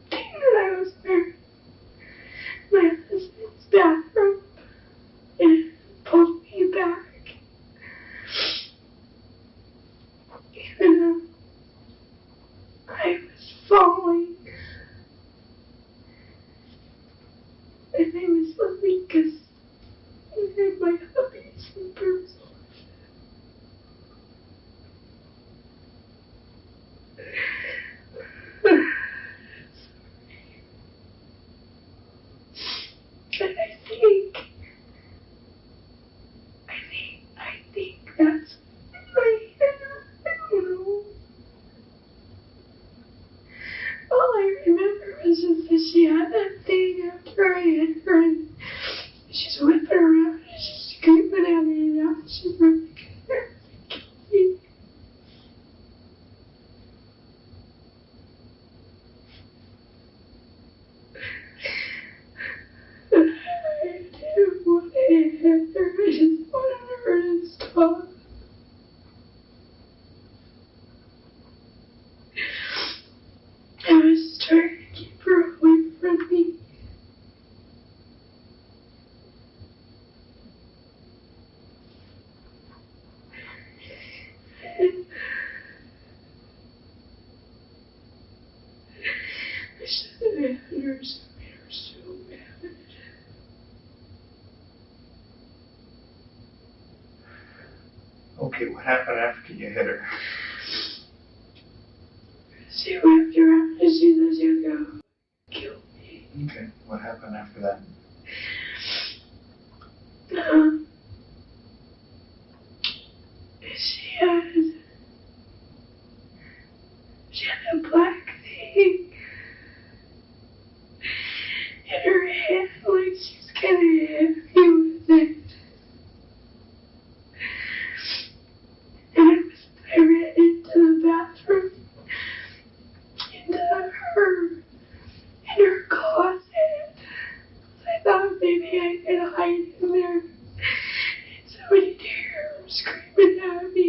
that I was wearing, my husband's bathroom, and pulled me back. And I was falling. And I was laughing because I had my hubby's slippers on. And I think she had that thing after I hit her, and she's whipping around, and she's screaming at me, and now she's really gonna kill me. I didn't want to hit her, I just wanted her to stop. I was just trying to keep her away from me. I shouldn't have hit her, so I made her so mad. Okay, what happened after you hit her? She whipped around and she said she was gonna kill me. Okay, what happened after that? She had a black thing in her hand, like she's gonna hit me with it. And I ran into the bathroom, in her closet. I thought maybe I could hide in there. Somebody could hear her screaming at me.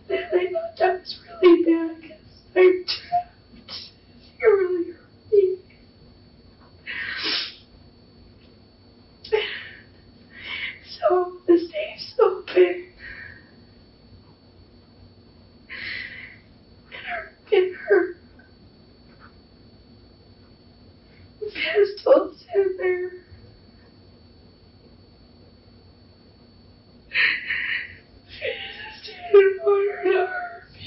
But then I thought that was really bad because I'm trapped. It really hurt me. So the safe's open. And her pistol's in there. I just didn't want her to hurt me.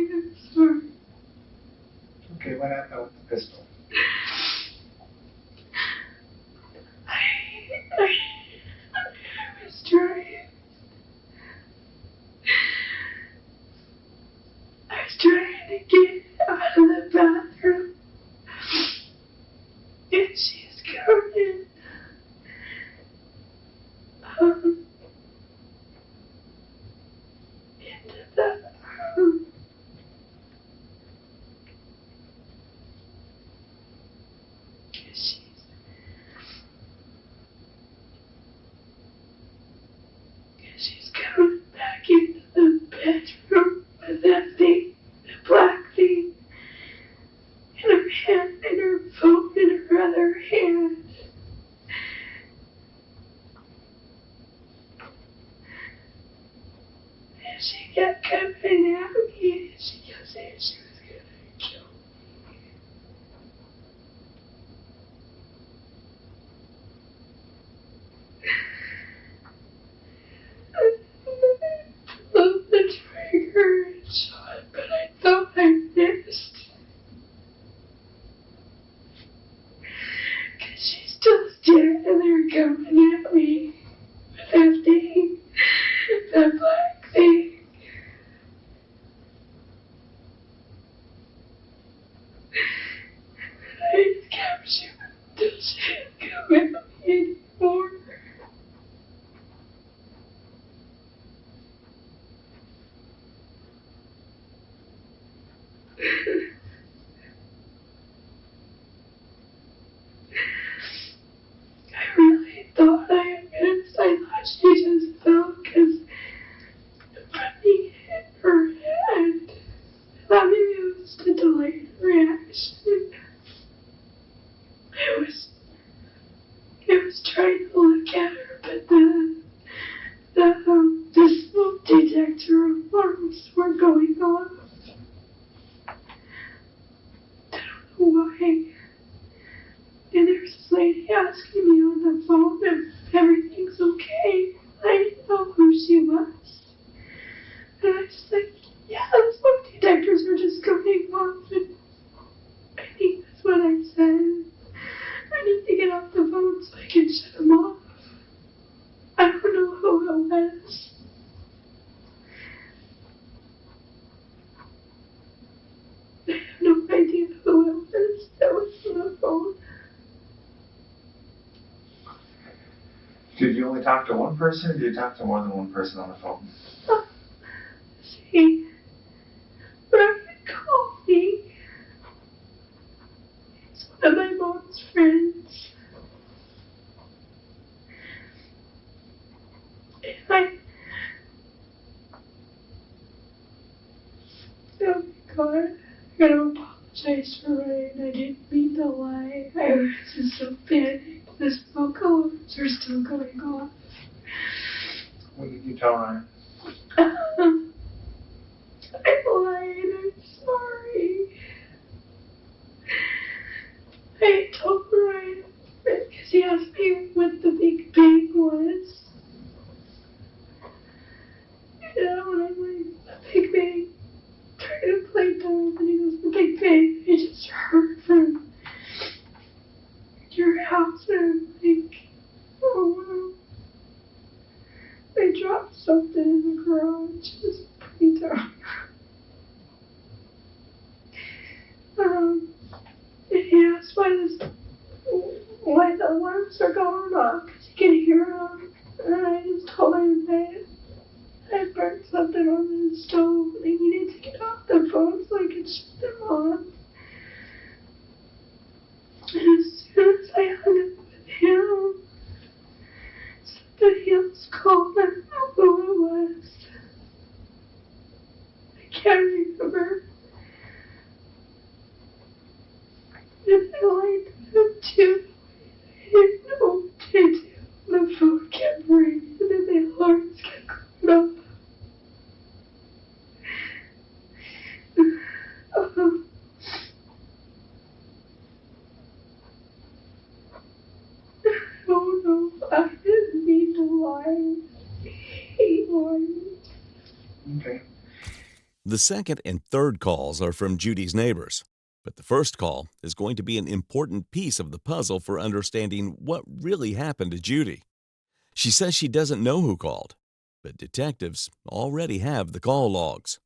I'm sorry. Okay, what happened with the pistol? I was trying to get out of the bathroom, and she's coming. Into the she's coming back into the bedroom with that thing, the black thing, in her hand, and her phone in her other hand. And she kept coming at me, and she kept saying she was gonna kill me. I pulled the trigger and shot, but I thought I missed. Because she's still standing there coming at me with that thing, that black thing. I just kept shooting until she didn't come at me anymore. I really thought I missed. I thought she just fell because something hit her head. I thought maybe it was a delayed reaction. I was trying to look at her, but the smoke detector alarms were going off. I don't know why. And there's this lady asking me on the phone if everything's okay. I didn't know who she was. And I was like, yeah, the smoke detectors were just going off. And only talk to one person, or did you talk to more than one person on the phone? See, when I call me, it's one of my mom's friends. And oh my God, I gotta apologize for Ryan. I didn't mean to lie. I was just so panicked. The smoke alarms are still going off. What did you tell Ryan? I lied. I'm sorry. I told Ryan because he asked me what the Big Bang was. When I'm like, the Big Bang, trying to play dumb, and he goes, the Big Bang, I just heard from your house, and I'm like, oh, I dropped something in the garage, just pretty dumb. And he asked why the alarms are going off, because he can hear them, and I just told him that I burnt something on the stove and I needed to get off the phone so I could shut them off. And as soon as I hung up with him, somebody else called. I don't know who it was. I can't remember. And I lied to him too. I didn't know what to do. The phone kept ringing and then the alarms kept going off. Oh no, I didn't mean to lie. I hate lying. Okay. The second and third calls are from Judy's neighbors, but the first call is going to be an important piece of the puzzle for understanding what really happened to Judy. She says she doesn't know who called, but detectives already have the call logs.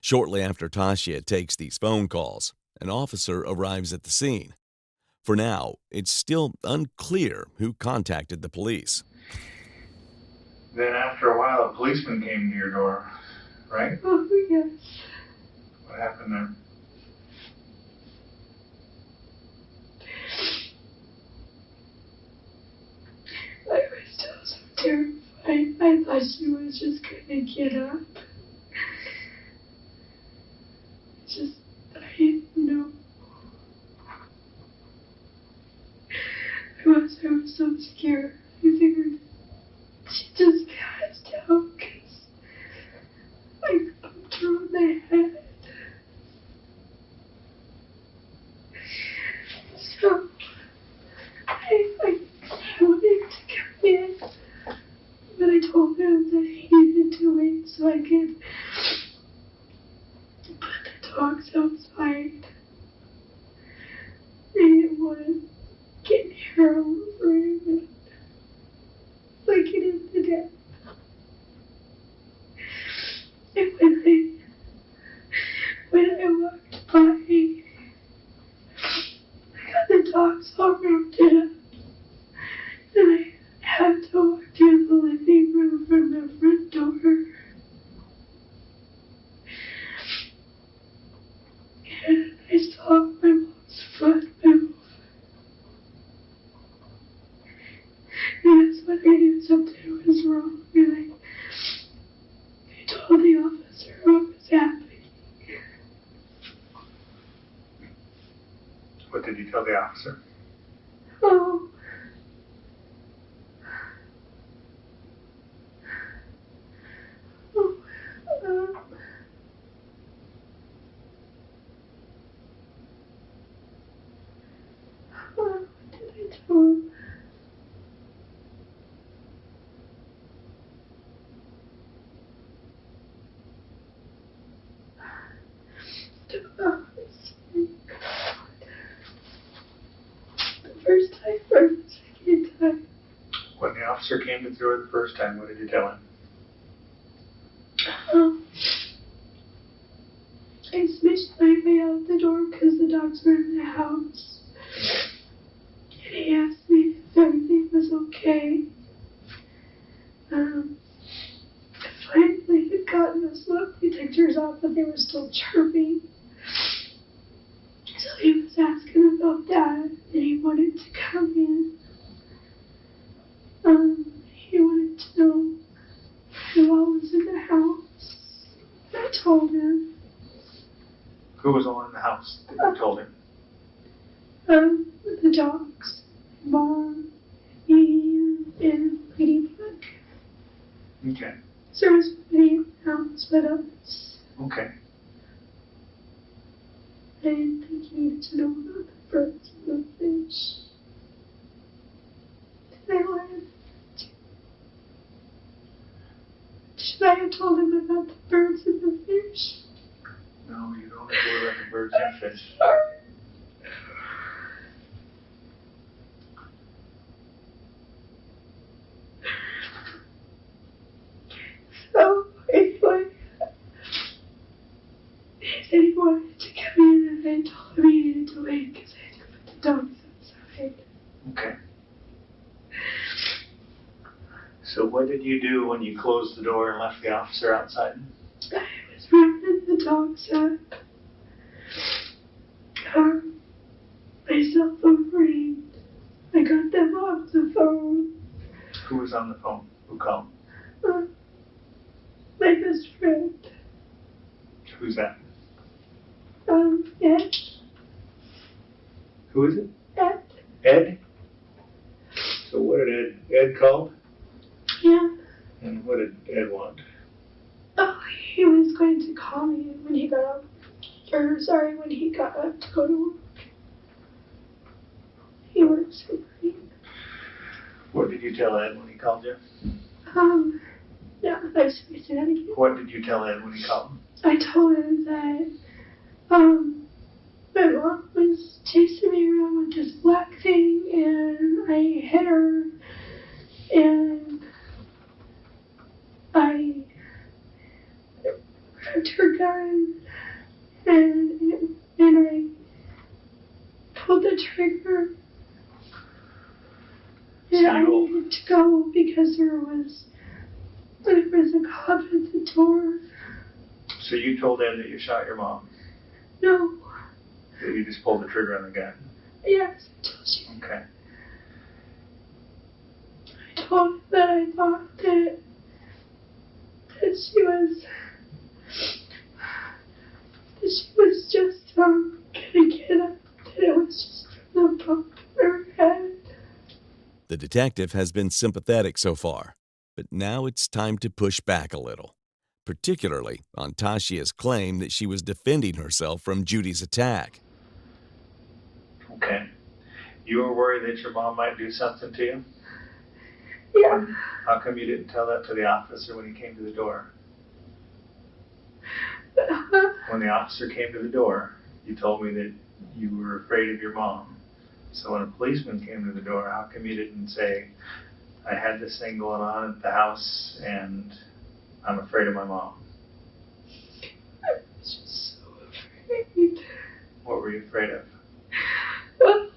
Shortly after Tashia takes these phone calls, an officer arrives at the scene. For now, it's still unclear who contacted the police. Then after a while, a policeman came to your door, right? Oh, yes. What happened there? I was still so terrified. I thought she was just gonna get up. I didn't know. I was so scared. I figured she just passed out because I bumped her on the head. So I wanted to come in, but I told him that he needed to wait so I could put the dogs outside. I didn't want to get near him for him, like it is today. And when I walked by, I got the dogs all rounded up, and I had to walk through the living room from the front door. And I saw my mom's foot move. And that's when I knew something was wrong, and I told the officer what was happening. What did you tell the officer? Oh. What did I tell him? The first time or the second time? When the officer came to the door the first time, what did you tell him? I smashed my way out the door because the dogs were in the house. And he asked me if everything was okay. the smoke detectors off, but they were still chirping. So he was asking about that, and he wanted to come in. He wanted to know who all was in the house. I told him. Who was all in the house that you told him? The dogs, Mom, me, and Ladybug. Okay. So there was nobody in the house but us. Okay. I didn't think you needed to know about the birds and the fish. Did I lie? Should I have told him about the birds and the fish? No, you don't have to worry about the birds and fish. Sorry. So, anyway, he said he wanted to come in, and I told him he needed to wait because I had to put the dogs outside. Okay. So what did you do when you closed the door and left the officer outside? I was rounding the dogs up. My cell phone rang. I got them off the phone. Who was on the phone? Who called? My best friend. Who's that? Ed. Who is it? Ed. Ed? So what did Ed called? Yeah. And what did Ed want? Oh, he was going to call me when he got up. When he got up to go to work. He works for me. What did you tell Ed when he called you? Yeah, I was going to say that again. What did you tell Ed when he called? I told him that, my mom was chasing me around with this black thing, and I hit her, and I grabbed her gun, and I pulled the trigger, and I needed to go because there was a cop at the door. So you told Ed that you shot your mom? No. That you just pulled the trigger on the gun? Yes, I told you. Okay. I told him that I thought that she was just gonna get up, that it was just from the bump in her head. The detective has been sympathetic so far, but now it's time to push back a little, particularly on Tashia's claim that she was defending herself from Judy's attack. Okay. You were worried that your mom might do something to you? Yeah. How come you didn't tell that to the officer when he came to the door? When the officer came to the door, you told me that you were afraid of your mom. So when a policeman came to the door, how come you didn't say, I had this thing going on at the house and I'm afraid of my mom? I was just so afraid. What were you afraid of? Well,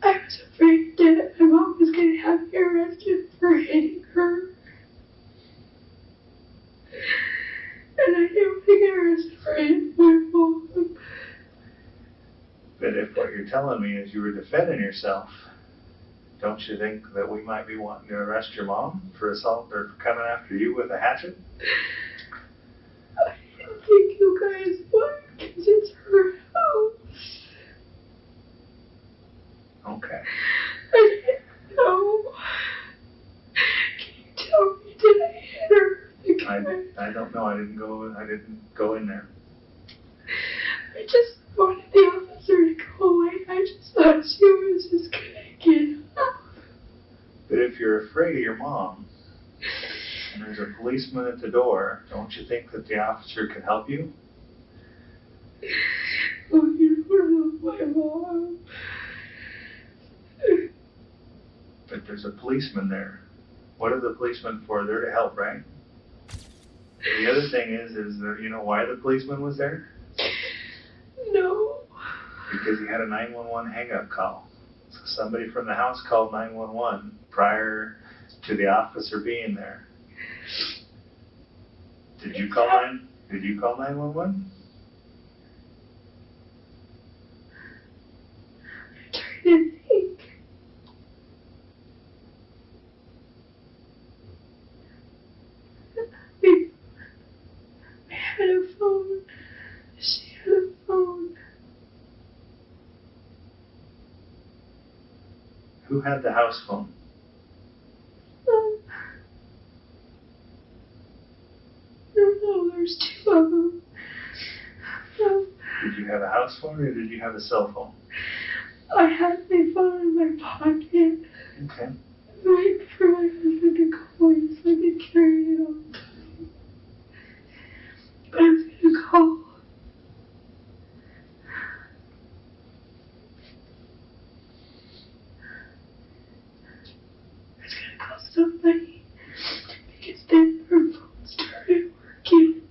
I was afraid that my mom was going to have me arrested for hitting her. And I didn't want to get arrested for hitting my mom. But if what you're telling me is you were defending yourself, don't you think that we might be wanting to arrest your mom for assault or for coming after you with a hatchet? I didn't think you guys would, because it's her house. Okay. I didn't know. Can you tell me, did I hit her? I don't know. I didn't go in there. I just wanted the officer to go away. I just thought she was just gonna get up. But if you're afraid of your mom and there's a policeman at the door, don't you think that the officer can help you? Oh, you don't know my mom. But there's a policeman there. What are the policemen for? They're to help, right? The other thing is there, you know why the policeman was there? No. Because he had a 911 hang-up call. So somebody from the house called 911 prior to the officer being there. Did you call 911? I'm trying to think. I had a phone. She had a phone. Who had the house phone? I don't know, there's two of them. Did you have a house phone or did you have a cell phone? I had my phone in my pocket. Okay. Waiting for my husband to call me so I could carry it all the time. But I was gonna call. I was gonna call somebody because then her phone started working.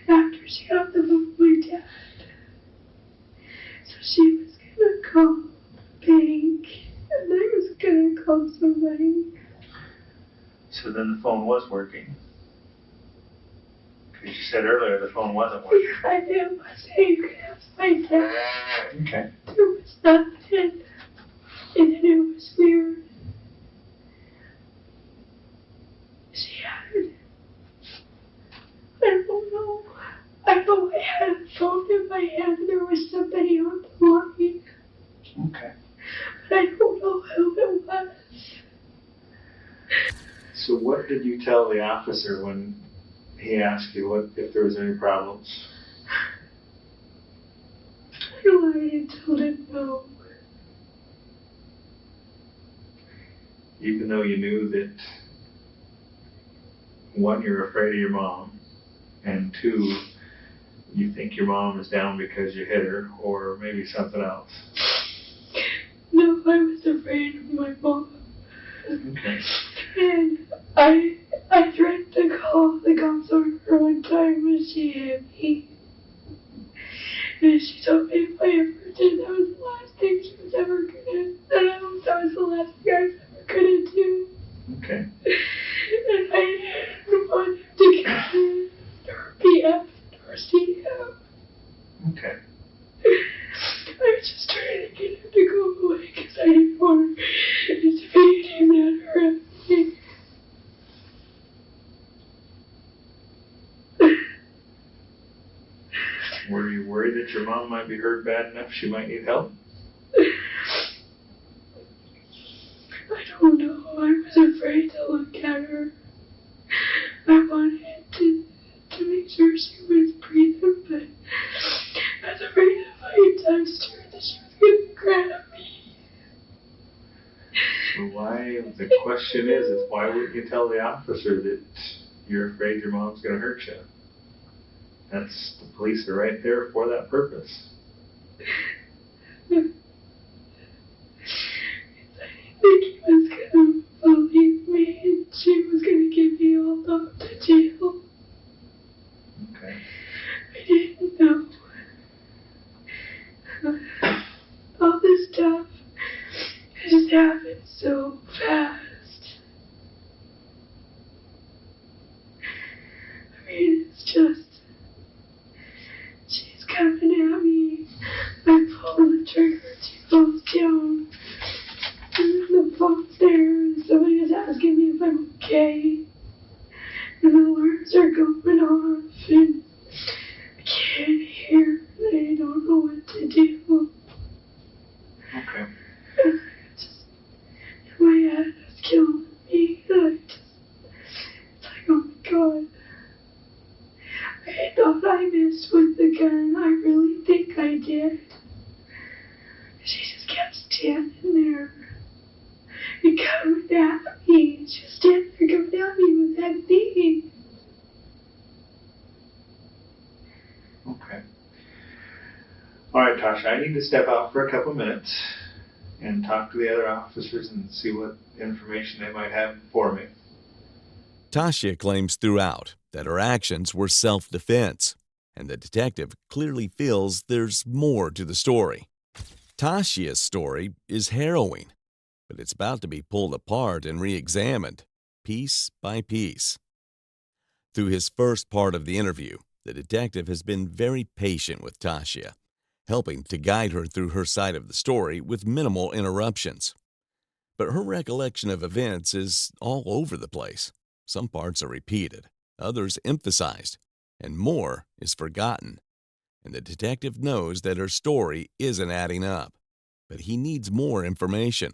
After she got the phone with my dad. So she was gonna call the bank and I was gonna call somebody. So then the phone was working. Because you said earlier the phone wasn't working. I knew I said you could ask my dad. Okay. There was nothing. And then it was weird. She had, I don't know. I know I had a phone in my hand and there was somebody on the line. Okay. But I don't know who it was. So what did you tell the officer when he asked you if there was any problems? I lied and told him no. Even though you knew that, one, you're afraid of your mom, and two, you think your mom is down because you hit her, or maybe something else. No, I was afraid of my mom. Okay. And I threatened to call the cops on her one time when she hit me. And she told me if I ever did, that was the last thing she was ever gonna, that was the last thing I was ever gonna do. Okay. And I didn't want him to get in, or BF, or see him. Okay. I was just trying to get him to go away because I didn't want his feeding him at her. Were you worried that your mom might be hurt bad enough she might need help? I don't know. I was afraid to look at her. I wanted to make sure she was breathing, but I was afraid if I touched her that she was going to grab me. So the question is why wouldn't you tell the officer that you're afraid your mom's going to hurt you? The police are right there for that purpose. I didn't think he was going to believe me and she was going to get me all off to jail. Okay. I didn't know. All this stuff just happened so fast. I mean, it's just, she's coming at me. I pull the trigger, she falls down. And then the phone's there, and somebody is asking me if I'm okay. And the alarms are going off, and I can't hear, and I don't know what to do. Okay. Just, in my head, it's killing me. It's like, oh my God. I thought I missed with the gun. I really think I did. She just kept standing there and coming at me. She was standing there coming at me with that thing. Okay. All right, Tasha, I need to step out for a couple minutes and talk to the other officers and see what information they might have for me. Tashia claims throughout that her actions were self-defense, and the detective clearly feels there's more to the story. Tashia's story is harrowing, but it's about to be pulled apart and re-examined piece by piece. Through his first part of the interview, the detective has been very patient with Tashia, helping to guide her through her side of the story with minimal interruptions. But her recollection of events is all over the place. Some parts are repeated, others emphasized, and more is forgotten. And the detective knows that her story isn't adding up, but he needs more information.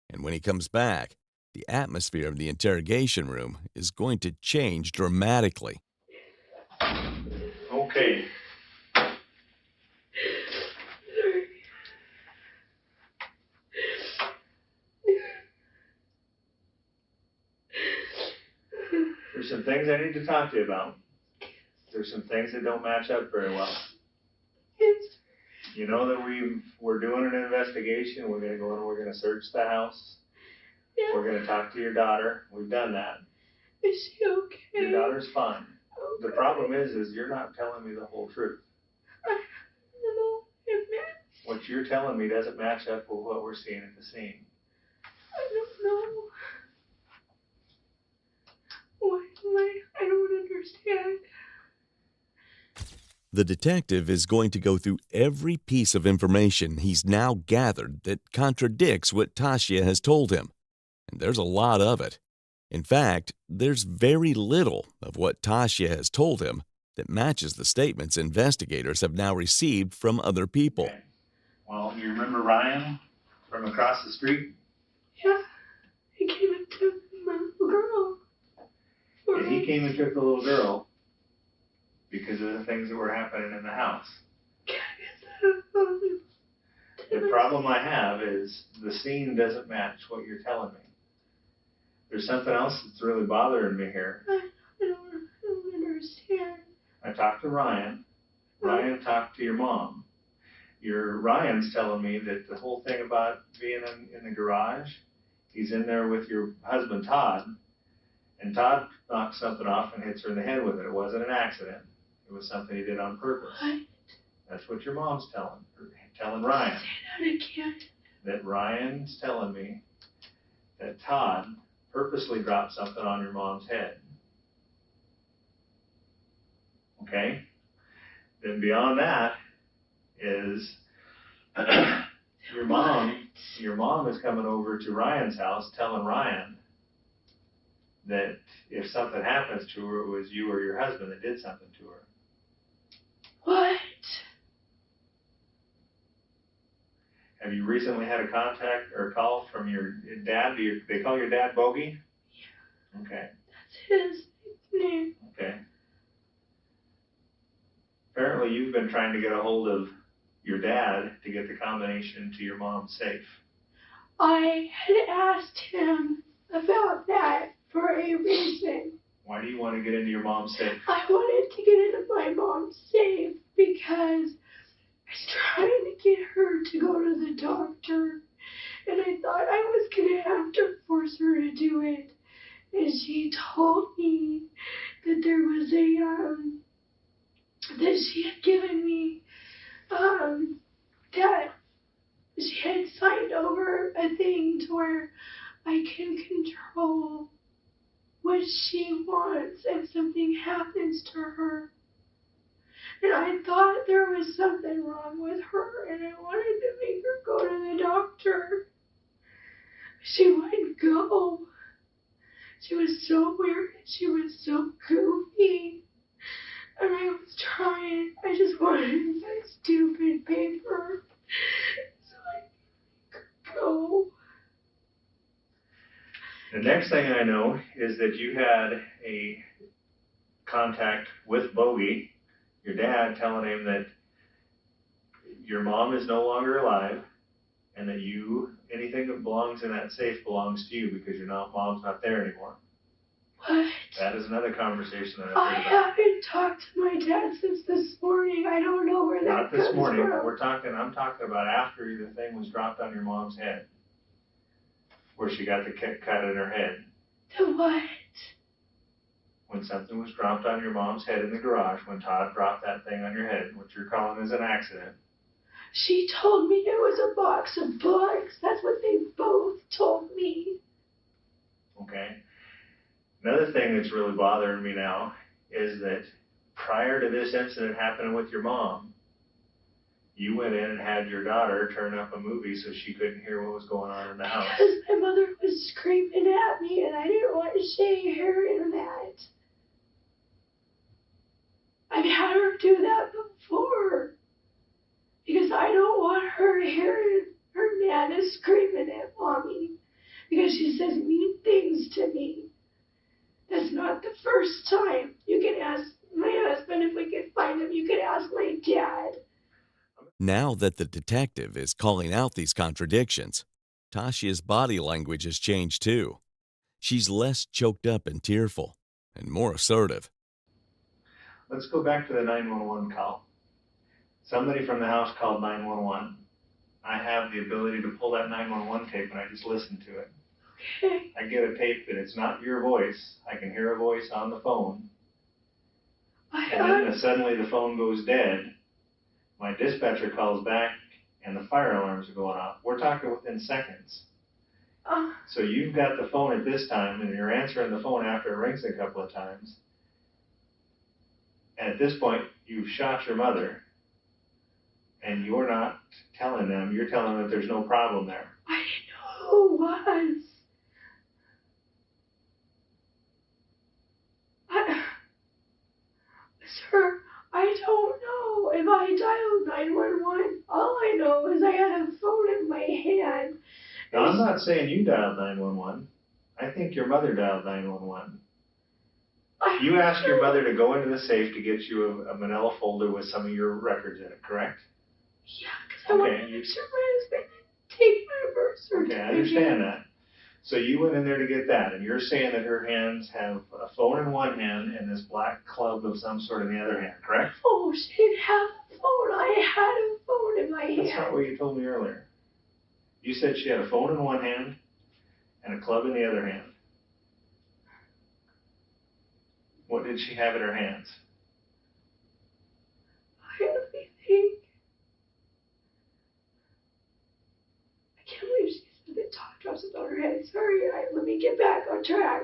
And when he comes back, the atmosphere of the interrogation room is going to change dramatically. Okay. There's some things I need to talk to you about. There's some things that don't match up very well. Yes. You know that we're doing an investigation. We're going to go in and we're going to search the house. Yeah. We're going to talk to your daughter. We've done that. Is she okay? Your daughter's fine. Okay. The problem is you're not telling me the whole truth. I don't know if that's... What you're telling me doesn't match up with what we're seeing at the scene. I don't know. I don't understand. The detective is going to go through every piece of information he's now gathered that contradicts what Tashia has told him. And there's a lot of it. In fact, there's very little of what Tashia has told him that matches the statements investigators have now received from other people. Okay. Well, you remember Ryan from across the street? Yeah. He came and took my little girl. Yeah, he came and took the little girl because of the things that were happening in the house. The problem I have is the scene doesn't match what you're telling me. There's something else that's really bothering me here. I don't understand. I talked to Ryan. Ryan talked to your mom. Ryan's telling me that the whole thing about being in the garage, he's in there with your husband, Todd, and Todd knocks something off and hits her in the head with it. It wasn't an accident. It was something he did on purpose. What? That's what your mom's telling Ryan. Say that again. That Ryan's telling me that Todd purposely dropped something on your mom's head. Okay? Then beyond that is your mom is coming over to Ryan's house telling Ryan that if something happens to her, it was you or your husband that did something to her. What? Have you recently had a contact or a call from your dad? They call your dad Bogey? Yeah. Okay. That's his name. Okay. Apparently you've been trying to get a hold of your dad to get the combination to your mom's safe. I had asked him about that for a reason. Why do you want to get into your mom's safe? I wanted to get into my mom's safe because I was trying to get her to go to the doctor, and I thought I was going to have to force her to do it. And she told me that there was that she had given me, that she had signed over a thing to where I can control what she wants if something happens to her. And I thought there was something wrong with her, and I wanted to make her go to the doctor. She wouldn't go. She was so weird. She was so goofy. And I was trying. I just wanted that stupid paper so I could go. The next thing I know is that you had a contact with Bogey, your dad, telling him that your mom is no longer alive and that anything that belongs in that safe belongs to you because your mom's not there anymore. What? That is another conversation that I've I heard about. haven't talked to my dad since this morning. I don't know where that Not this comes morning. from. I'm talking about after the thing was dropped on your mom's head, where she got the cut in her head. The what? When something was dropped on your mom's head in the garage, when Todd dropped that thing on your head, what you're calling is an accident. She told me it was a box of books. That's what they both told me. Okay. Another thing that's really bothering me now is that prior to this incident happening with your mom, you went in and had your daughter turn up a movie so she couldn't hear what was going on in the house. Because my mother was screaming at me and I didn't want to say hearing that. I've had her do that before. Because I don't want her hearing her Nana screaming at Mommy. Because she says mean things to me. That's not the first time. You can ask my husband if we can find him. You can ask my dad. Now that the detective is calling out these contradictions, Tashia's body language has changed too. She's less choked up and tearful, and more assertive. Let's go back to the 911 call. Somebody from the house called 911. I have the ability to pull that 911 tape and I just listen to it. Okay. I get a tape that it's not your voice. I can hear a voice on the phone. And then suddenly the phone goes dead. My dispatcher calls back and the fire alarms are going off. We're talking within seconds. So you've got the phone at this time and you're answering the phone after it rings a couple of times. And at this point, you've shot your mother and you're not telling them. You're telling them that there's no problem there. I didn't know who it was. Sir, I don't know if I dialed 911. All I know is I had a phone in my hand. Now, I'm not saying you dialed 911. I think your mother dialed 911. You asked your mother to go into the safe to get you a manila folder with some of your records in it, correct? Yeah, because I wanted to make sure my husband didn't take my birth certificate. Okay, I understand that. So you went in there to get that, and you're saying that her hands have a phone in one hand and this black club of some sort in the other hand, correct? Oh, she didn't have a phone. I had a phone in my hand. That's not what you told me earlier. You said she had a phone in one hand and a club in the other hand. What did she have in her hands? I only think. I can't believe she said that talk drops on her head. Sorry, let me get back on track.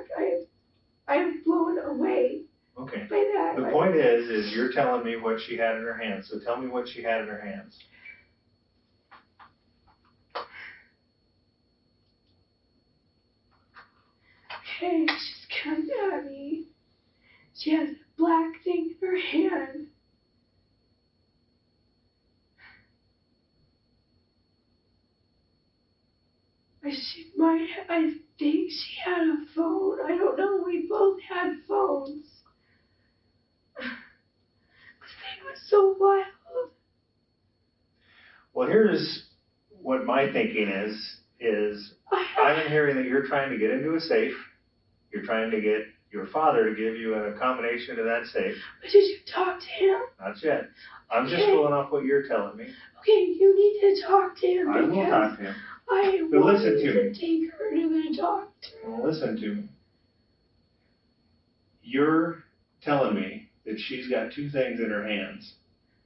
I'm blown away. Okay. By that. The point is you're telling me what she had in her hands. So tell me what she had in her hands. Okay, she's coming at me. She has a black thing in her hand. I think she had a phone. I don't know. We both had phones. This thing was so wild. Well, here's what my thinking is I'm hearing that you're trying to get into a safe. You're trying to get your father to give you a combination to that safe. But did you talk to him? Not yet. I'm just going off what you're telling me. Okay, you need to talk to him. I will talk to him. I But want listen to me. take her to the doctor. Well, listen to me. You're telling me that she's got two things in her hands.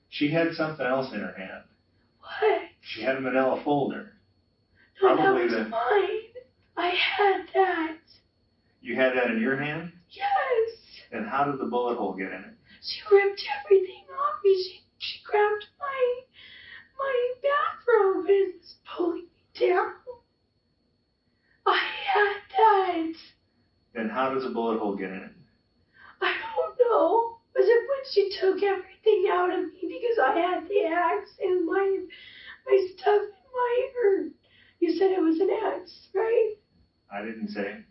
She had something else in her hand. What? She had a manila folder. No, Probably that was mine. I had that. You had that in your hand? Yes. And how did the bullet hole get in it? She ripped everything off me. She grabbed my bathrobe and was pulling me down. I had that. Then how does a bullet hole get in it? I don't know. Was it when she took everything out of me because I had the axe and my stuff in my you said it was an axe, right? I didn't say.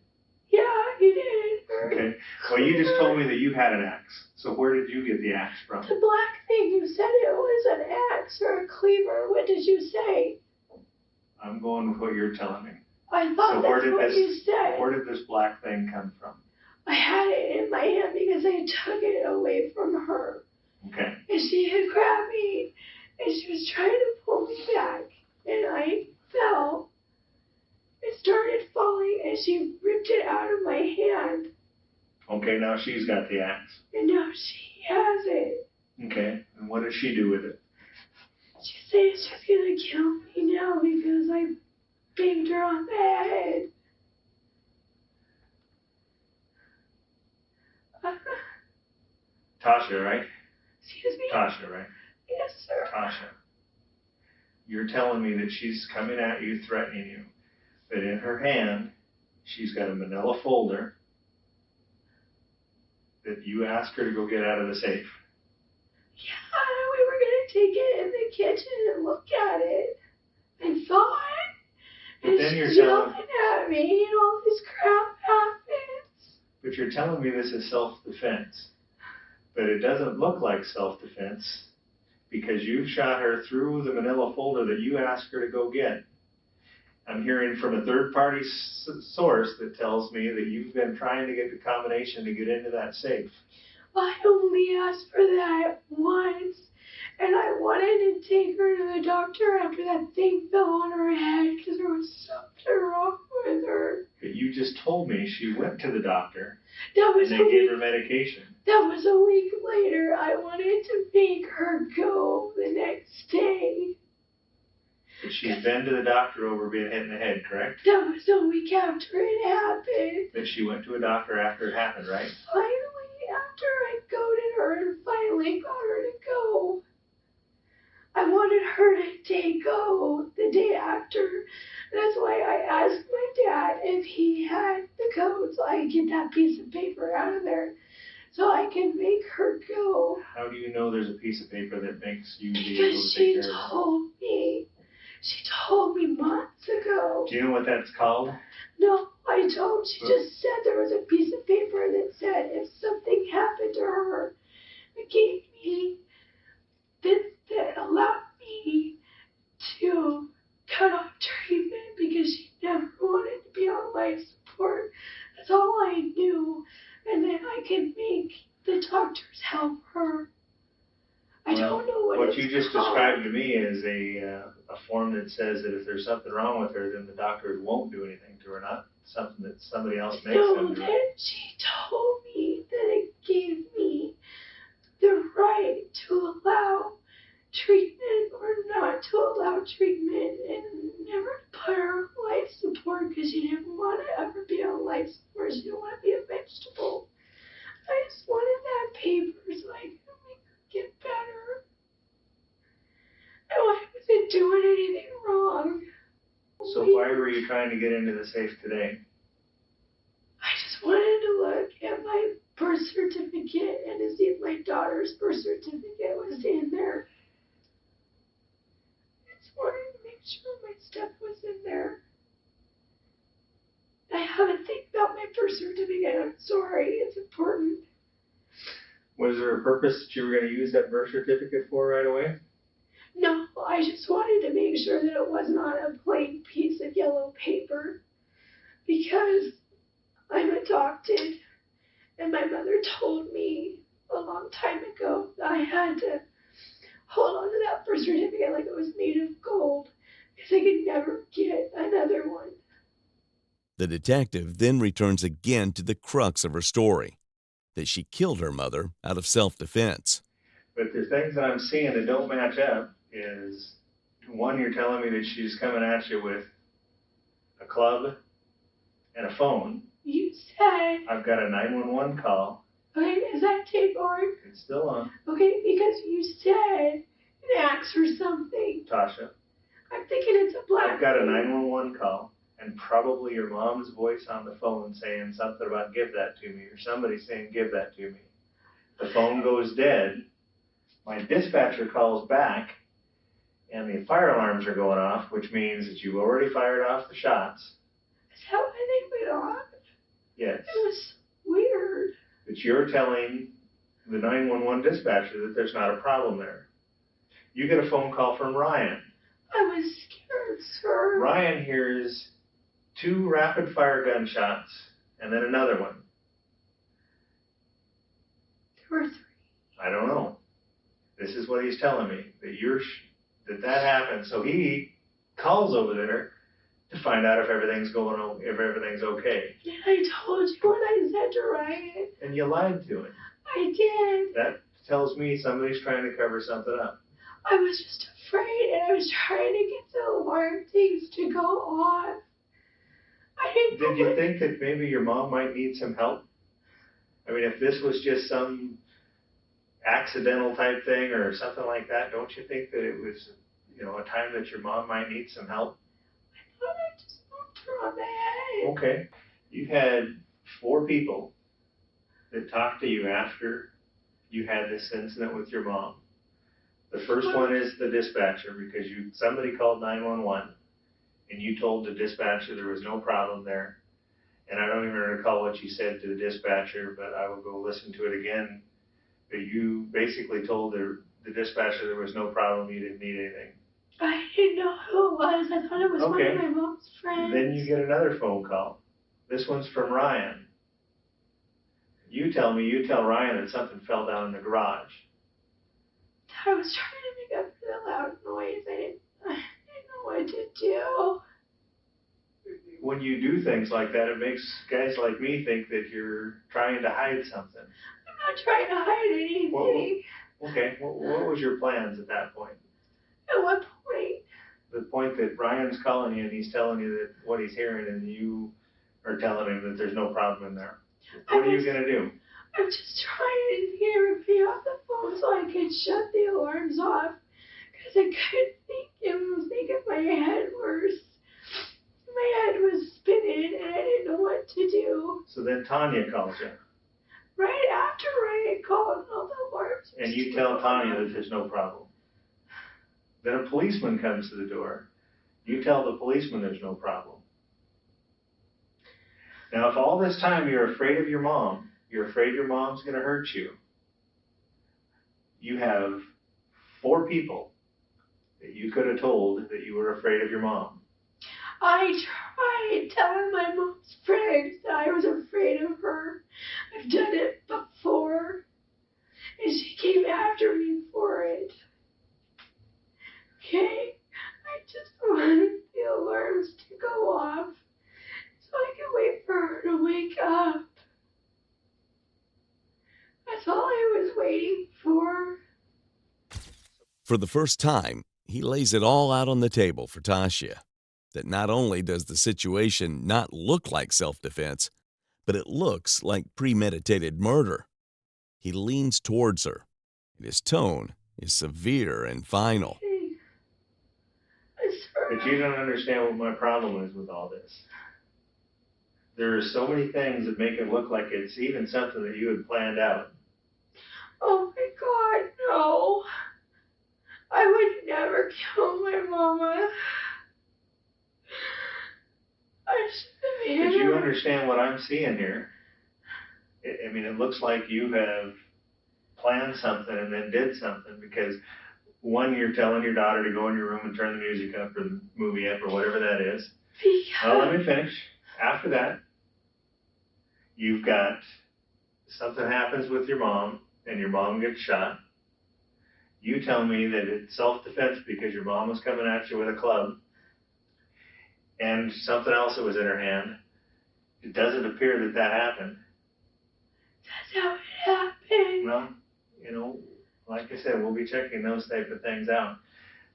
Yeah, you did. Okay. Well, you just told me that you had an axe. So where did you get the axe from? The black thing, you said it was an axe or a cleaver. What did you say? I'm going with what you're telling me. I thought that's what you said. Where did this black thing come from? I had it in my hand because I took it away from her. Okay. And she had grabbed me and she was trying to pull me back. And I fell. It started falling and she ripped it out of my hand. Okay, now she's got the axe. And now she has it. Okay, and what does she do with it? She says she's gonna kill me now because I banged her on the head. Tasha, right? Excuse me? Tasha, right? Yes, sir. Tasha. You're telling me that she's coming at you, threatening you, that in her hand, she's got a manila folder that you asked her to go get out of the safe. Yeah, we were going to take it in the kitchen and look at it. I saw it. But And then you're she's telling, yelling at me and all this crap happens. but you're telling me this is self-defense. But it doesn't look like self-defense because you've shot her through the manila folder that you asked her to go get. I'm hearing from a third-party source that tells me that you've been trying to get the combination to get into that safe. I only asked for that once, and I wanted to take her to the doctor after that thing fell on her head because there was something wrong with her. But you just told me she went to the doctor That was and they gave her medication. That was a week later. I wanted to make her go the next day. But she's been to the doctor over being hit in the head, correct? That was a week after it happened. That she went to a doctor after it happened, right? Finally, after I goaded her and finally got her to go. I wanted her to go the day after. That's why I asked my dad if he had the code so I could get that piece of paper out of there so I can make her go. How do you know there's a piece of paper that makes you be able Because to take she care of it? told me. She told me months ago. Do you know what that's called? No, I don't. She just said there was a piece of paper that said if something happened to her, it gave me, that allowed me to cut off treatment because she never wanted to be on life support. That's all I knew. And then I could make the doctors help her. I don't know what you just called. described to me is a form that says that if there's something wrong with her, then the doctors won't do anything to her, not something that somebody else makes them do. That she told me that it gave me the right to allow treatment or not to allow treatment and never to put her on life support because she didn't want to ever be on life support. She didn't want to be a vegetable. I just wanted that paper so I could make her get better. And I wasn't doing anything wrong. So why were you trying to get into the safe today? I just wanted to look at my birth certificate and to see if my daughter's birth certificate was in there. I just wanted to make sure my stuff was in there. I haven't think about my birth certificate. I'm sorry. It's important. Was there a purpose that you were going to use that birth certificate for right away? No, I just wanted to make sure that it was not a plain piece of yellow paper because I'm adopted and my mother told me a long time ago that I had to hold on to that birth certificate like it was made of gold because I could never get another one. The detective then returns again to the crux of her story, that she killed her mother out of self-defense. But the things that I'm seeing that don't match up is, one, you're telling me that she's coming at you with a club and a phone. You said... I've got a 911 call. Okay, is that tape on? It's still on. Okay, because you said it asks for something. Tasha. I'm thinking it's a black I've got a thing. 911 call and probably your mom's voice on the phone saying something about give that to me or somebody saying give that to me. The phone goes dead. My dispatcher calls back and the fire alarms are going off, which means that you've already fired off the shots. Is that why they went off? Yes. It was weird. But you're telling the 911 dispatcher that there's not a problem there. You get a phone call from Ryan. I was scared, sir. Ryan hears 2 rapid fire gunshots and then another one. There were 3. I don't know. This is what he's telling me, that that happened. So he calls over there to find out if everything's okay. And I told you what I said to Ryan. And you lied to him. I did. That tells me somebody's trying to cover something up. I was just afraid, and I was trying to get the alarm things to go off. Did you think that maybe your mom might need some help? I mean, if this was just some accidental type thing or something like that? Don't you think that it was, a time that your mom might need some help? I thought I just knocked her on the head. Okay. You had 4 people that talked to you after you had this incident with your mom. The first one is the dispatcher, because somebody called 911 and you told the dispatcher there was no problem there. And I don't even recall what you said to the dispatcher, but I will go listen to it again. But you basically told the dispatcher there was no problem, you didn't need anything. I didn't know who it was. I thought it was one of my mom's friends. Then you get another phone call. This one's from Ryan. You tell Ryan that something fell down in the garage. I was trying to make up for the loud noise. I didn't know what to do. When you do things like that, it makes guys like me think that you're trying to hide something. I'm not trying to hide anything. Okay, what was your plans at that point? At what point? The point that Ryan's calling you and he's telling you that what he's hearing, and you are telling him that there's no problem in there. What are you going to do? I'm just trying to get everybody off the phone so I could shut the alarms off. Because I couldn't think. It was making my head worse. My head was spinning and I didn't know what to do. So then Tanya calls you. Right after Ryan called and all the alarms. And you tell Tanya that there's no problem. Then a policeman comes to the door. You tell the policeman there's no problem. Now, if all this time you're afraid of your mom, you're afraid your mom's going to hurt you, you have 4 people that you could have told that you were afraid of your mom. I tried telling my mom's friends that I was afraid of her. I've done it before. And she came after me for it. Okay? I just wanted the alarms to go off so I could wait for her to wake up. That's all I was waiting for. For the first time, he lays it all out on the table for Tashia. That not only does the situation not look like self-defense, but it looks like premeditated murder. He leans towards her, and his tone is severe and final. But you don't understand what my problem is with all this. There are so many things that make it look like it's even something that you had planned out. Oh my God, no. I would never kill my mama. I should have. But you understand what I'm seeing here. I mean, it looks like you have planned something and then did something, because one, you're telling your daughter to go in your room and turn the music up or the movie up or whatever that is. Now let me finish. After that, you've got something happens with your mom and your mom gets shot. You tell me that it's self-defense because your mom was coming at you with a club and something else that was in her hand. It doesn't appear that that happened. That's how it happened. Well, like I said, we'll be checking those type of things out.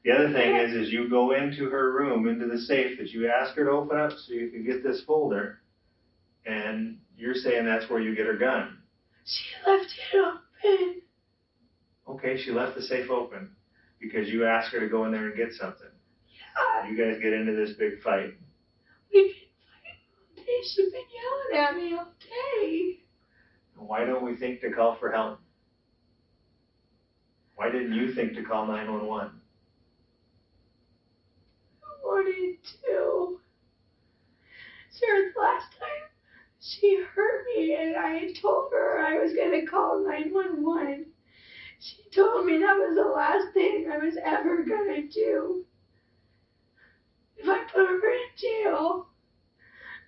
The other thing is you go into her room, into the safe that you asked her to open up so you can get this folder, and you're saying that's where you get her gun. She left it open. Okay, she left the safe open because you asked her to go in there and get something. Yeah. You guys get into this big fight. We've been fighting all day. She's been yelling at me all day. Why don't we think to call for help? Why didn't you think to call 911? I wanted to. Sir, last time she hurt me and I had told her I was going to call 911. She told me that was the last thing I was ever going to do. If I put her in jail,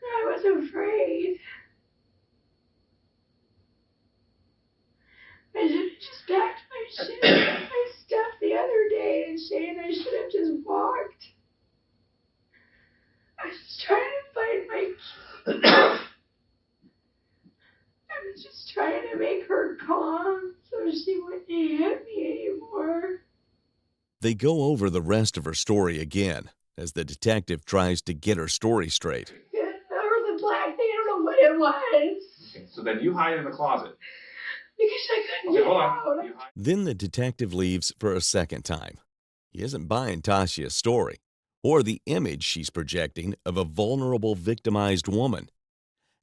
I was afraid. I should have just packed my stuff the other day and Shane, I should have just walked. I was trying to find my key. I was just trying to make her calm so she wouldn't hit me anymore. They go over the rest of her story again as the detective tries to get her story straight. Or the black thing, I don't know what it was. Okay, so then you hide in the closet. Because I couldn't Okay, hold on. Then the detective leaves for a second time. He isn't buying Tashia's story or the image she's projecting of a vulnerable, victimized woman.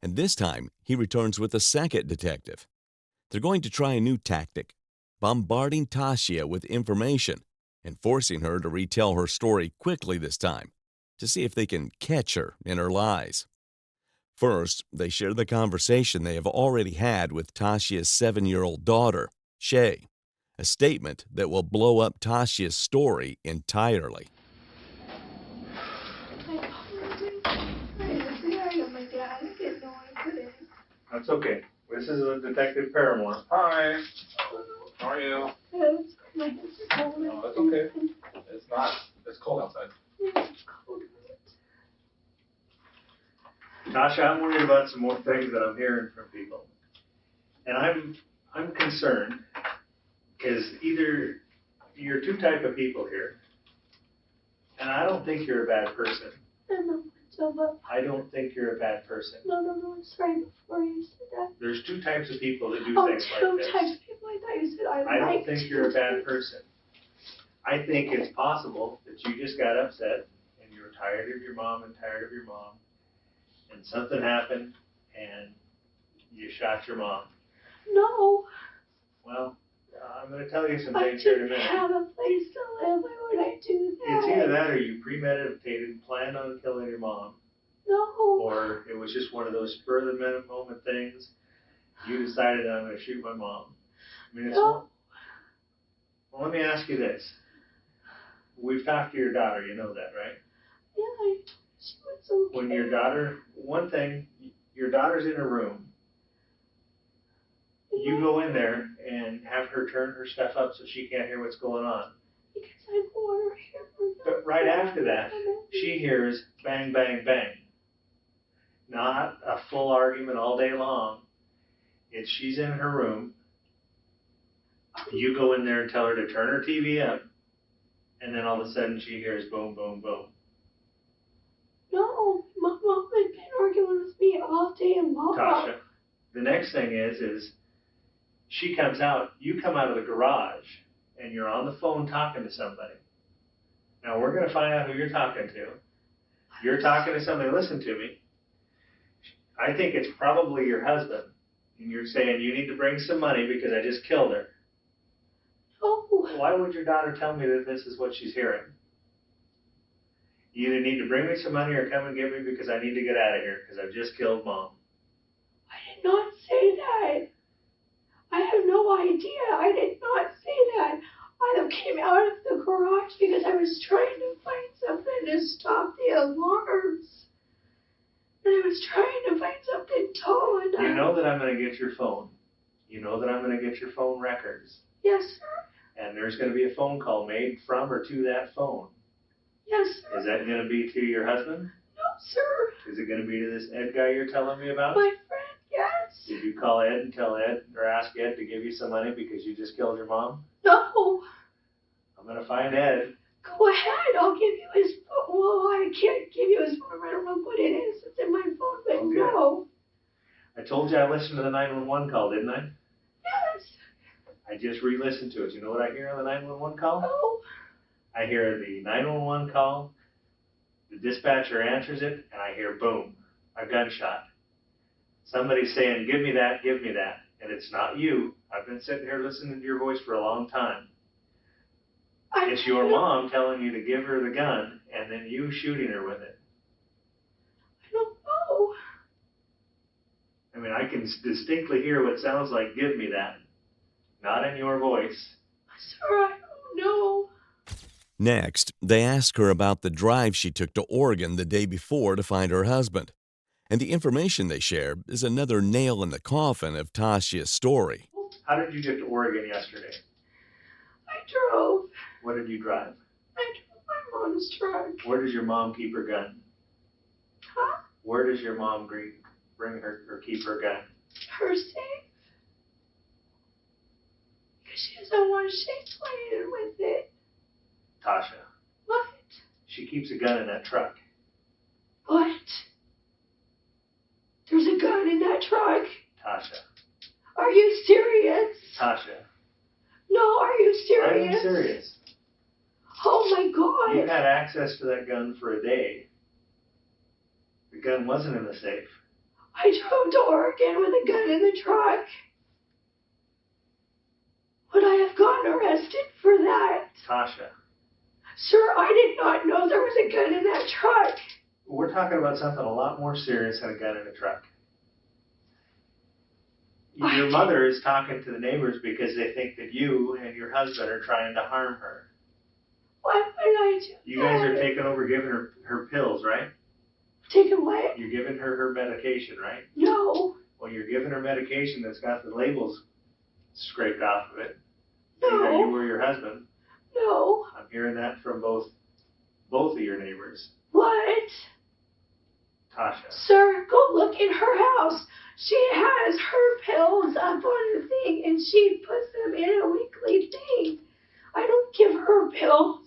And this time, he returns with a second detective. They're going to try a new tactic, bombarding Tashia with information and forcing her to retell her story quickly this time to see if they can catch her in her lies. First, they share the conversation they have already had with Tashia's 7-year-old daughter, Shay, a statement that will blow up Tashia's story entirely. That's okay. This is a Detective Paramore. Hi. How are you? No, that's okay. It's not. It's cold outside. Tasha, I'm worried about some more things that I'm hearing from people. And I'm concerned because either you're two type of people here, and I don't think you're a bad person. I don't think you're a bad person. No, I'm sorry before you said that. There's two types of people that do things like Two this. types of people. I thought you said I don't think you're a bad person. I think it's possible that you just got upset and you were tired of your mom and and something happened and you shot your mom. No. Well, I'm going to tell you some things here in a minute. I didn't have a place to live. Why would I do that? It's either that or you premeditated, planned on killing your mom. No. Or it was just one of those spur of the moment things. You decided I'm going to shoot my mom. I mean, it's No. Well, let me ask you this. We've talked to your daughter, you know that, right? Yeah, she was okay. When your daughter, one thing, your daughter's in her room. You go in there and have her turn her stuff up so she can't hear what's going on. Because I don't want her to hear. But right after that, she hears bang, bang, bang. Not a full argument all day long. She's in her room. You go in there and tell her to turn her TV up. And then all of a sudden she hears boom, boom, boom. No, my mom had been arguing with me all day long. Tasha, the next thing is she comes out, you come out of the garage, and you're on the phone talking to somebody. Now we're going to find out who you're talking to. You're talking to somebody, listen to me. I think it's probably your husband. And you're saying you need to bring some money because I just killed her. No. Why would your daughter tell me that this is what she's hearing? You either need to bring me some money or come and get me because I need to get out of here because I've just killed mom. I did not say that. I have no idea. I did not say that. I came out of the garage because I was trying to find something to stop the alarms. And I was trying to find something tall and You know that I'm going to get your phone. You know that I'm going to get your phone records. Yes, sir. And there's going to be a phone call made from or to that phone. Yes, sir. Is that going to be to your husband? No, sir. Is it going to be to this Ed guy you're telling me about? My friend, yes. Did you call Ed and tell Ed or ask Ed to give you some money because you just killed your mom? No. I'm going to find Ed. Go ahead. I'll give you his phone. Well, I can't give you his phone. I don't know what it is. It's in my phone, but Okay. no. I told you I listened to the 911 call, didn't I? Yes. I just re-listened to it. You know what I hear on the 911 call? No. I hear the 911 call, the dispatcher answers it, and I hear boom, a gunshot. Somebody's saying, give me that, and it's not you. I've been sitting here listening to your voice for a long time. It's your mom telling you to give her the gun, and then you shooting her with it. I don't know. I mean, I can distinctly hear what sounds like, give me that. Not in your voice. Sir, I don't know. Next, they ask her about the drive she took to Oregon the day before to find her husband. And the information they share is another nail in the coffin of Tashia's story. How did you get to Oregon yesterday? I drove. What did you drive? I drove my mom's truck. Where does your mom keep her gun? Huh? Where does your mom bring her or keep her gun? Her safe. Because she doesn't want Shay playing with it. Tasha. What? She keeps a gun in that truck. What? There's a gun in that truck? Tasha. Are you serious? Tasha. being serious. Oh my God. You had access to that gun for a day. The gun wasn't in the safe. I drove to Oregon with a gun in the truck. Would I have gotten arrested for that? Tasha. Sir, I did not know there was a gun in that truck. We're talking about something a lot more serious than a gun in a truck. Your mother is talking to the neighbors because they think that you and your husband are trying to harm her. Why would I do You guys are taking over giving her pills, right? Taking what? You're giving her medication, right? No. Well, you're giving her medication that's got the labels scraped off of it. No. Either you or your husband. No. I'm hearing that from both of your neighbors. What? Tasha. Sir, go look in her house. She has her pills up on the thing and she puts them in a weekly thing. I don't give her pills.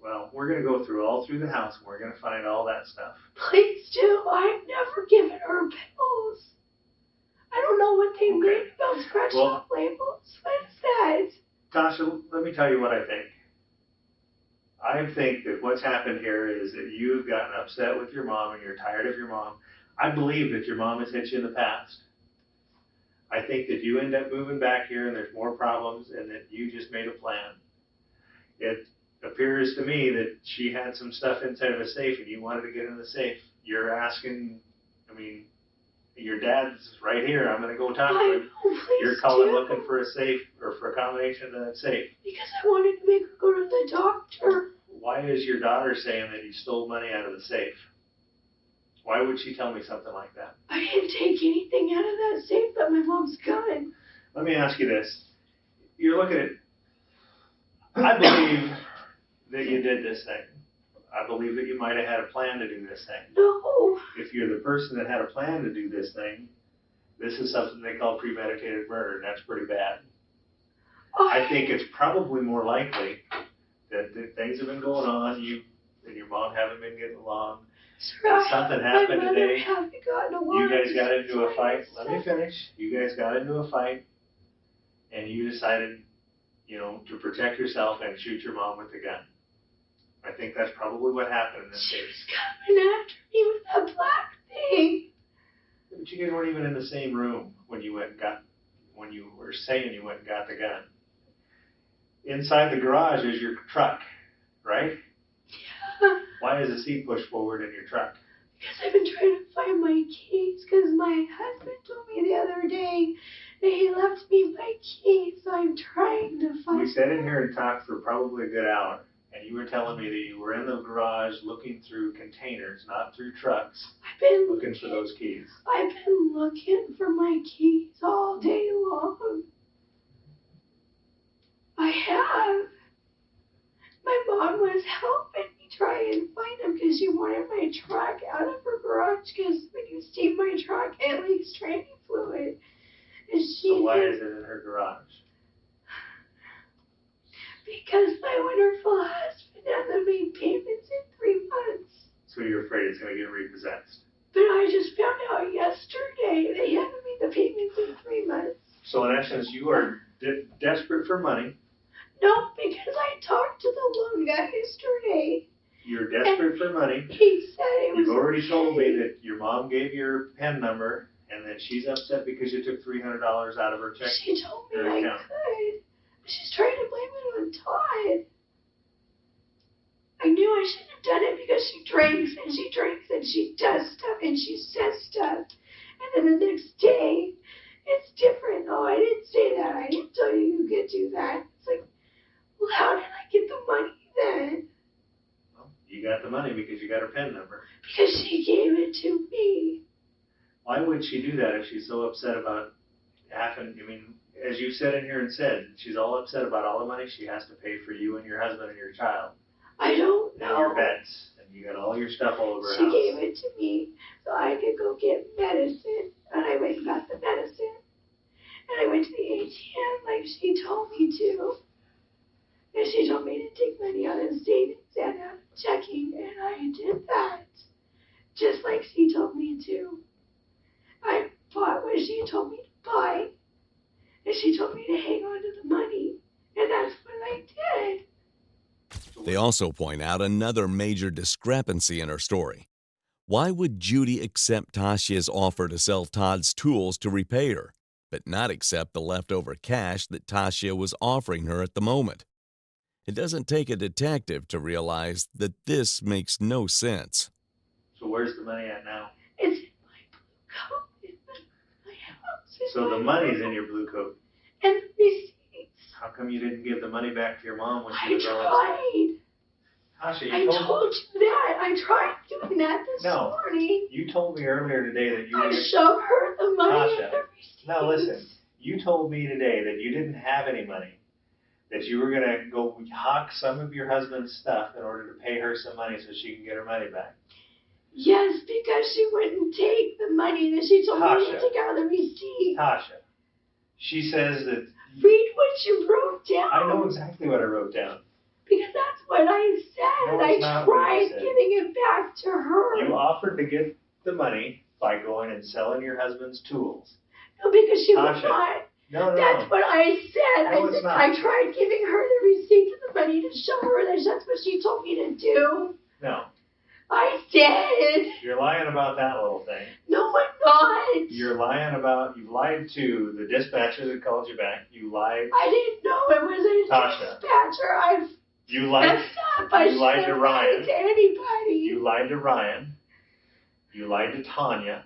Well, we're going to go all through the house and we're going to find all that stuff. Please do. I've never given her pills. I don't know what they mean about scratch off labels. What is that? Tasha, let me tell you what I think. I think that what's happened here is that you've gotten upset with your mom and you're tired of your mom. I believe that your mom has hit you in the past. I think that you end up moving back here and there's more problems and that you just made a plan. It appears to me that she had some stuff inside of a safe and you wanted to get in the safe. You're asking, your dad's right here. I'm going to go talk to him. You're calling looking for a safe or for a combination of that safe. Because I wanted to make her go to the doctor. Why is your daughter saying that you stole money out of the safe? Why would she tell me something like that? I didn't take anything out of that safe but my mom's gun. Let me ask you this. You're looking at, I believe that you did this thing. I believe that you might have had a plan to do this thing. No. If you're the person that had a plan to do this thing, this is something they call premeditated murder, and that's pretty bad. I think it's probably more likely that things have been going on, you and your mom haven't been getting along. Sir, something happened today. You guys got into a fight. Let me finish. You guys got into a fight, and you decided, to protect yourself and shoot your mom with the gun. I think that's probably what happened in this case. She was coming after me with that black thing. But you guys weren't even in the same room when you were saying you went and got the gun. Inside the garage is your truck, right? Yeah. Why is the seat pushed forward in your truck? Because I've been trying to find my keys, because my husband told me the other day that he left me my keys, so I'm trying to find them. We sat in here and talked for probably a good hour, and you were telling me that you were in the garage looking through containers, not through trucks, looking for those keys. I've been looking for my keys all day long. I have. My mom was helping me try and find them because she wanted my truck out of her garage because when you steam my truck, it leaks training fluid. And so why is it in her garage? Because my wonderful husband hasn't made payments in 3 months. So you're afraid it's going to get repossessed? But I just found out yesterday they haven't made the payments in 3 months. So in essence, you are desperate for money. No, because I talked to the loan guy yesterday. You're desperate for money. He said it was. You've already told me that your mom gave your PIN number and that she's upset because you took $300 out of her check. She told me I could. She's trying to blame it on Todd. I knew I shouldn't have done it because she drinks and she does stuff and she says stuff. And then the next day, it's different. Oh, I didn't say that. I didn't tell you you could do that. It's like, well, how did I get the money then? Well, you got the money because you got her PIN number. Because she gave it to me. Why would she do that if she's so upset about as you said in here and said, she's all upset about all the money she has to pay for you and your husband and your child. I don't know. And your pets. And you got all your stuff all over her house. She gave it to me so I could go get medicine. And I went and got the medicine. And I went to the ATM like she told me to. And she told me to take money out of savings and out of checking. And I did that. Just like she told me to. I bought what she told me to buy. And she told me to hang on to the money. They also point out another major discrepancy in her story. Why would Judy accept Tashia's offer to sell Todd's tools to repay her, but not accept the leftover cash that Tashia was offering her at the moment? It doesn't take a detective to realize that this makes no sense. So where's the money at now? It's in my blue coat. It's in my house. So the money's in your blue coat. And the receipts. How come you didn't give the money back to your mom when she I was all upset? tried. Tasha, I told you that. I tried doing that this morning. You told me earlier today that you were... I showed her the money Tasha, and the receipts. now listen. You told me today that you didn't have any money, that you were going to go hawk some of your husband's stuff in order to pay her some money so she can get her money back. Yes, because she wouldn't take the money that she told me to take out of the receipt. Tasha, she says that... Read what you wrote down. I know exactly what I wrote down. Because that's what I said. No, it's I not what tried you said. giving it back to her. You offered to get the money by going and selling your husband's tools. No, because she would Tasha, not. No. That's what I said. No, it's not. I tried giving her the receipt and the money to show her that that's what she told me to do. No. I did. You're lying about that little thing. No, I'm not. You've lied to the dispatcher that called you back. You lied. I didn't know it was a Tasha. dispatcher. You lied. Messed up. I You lied to shouldn't Ryan. lie to anybody. You lied to Ryan. You lied to Tanya.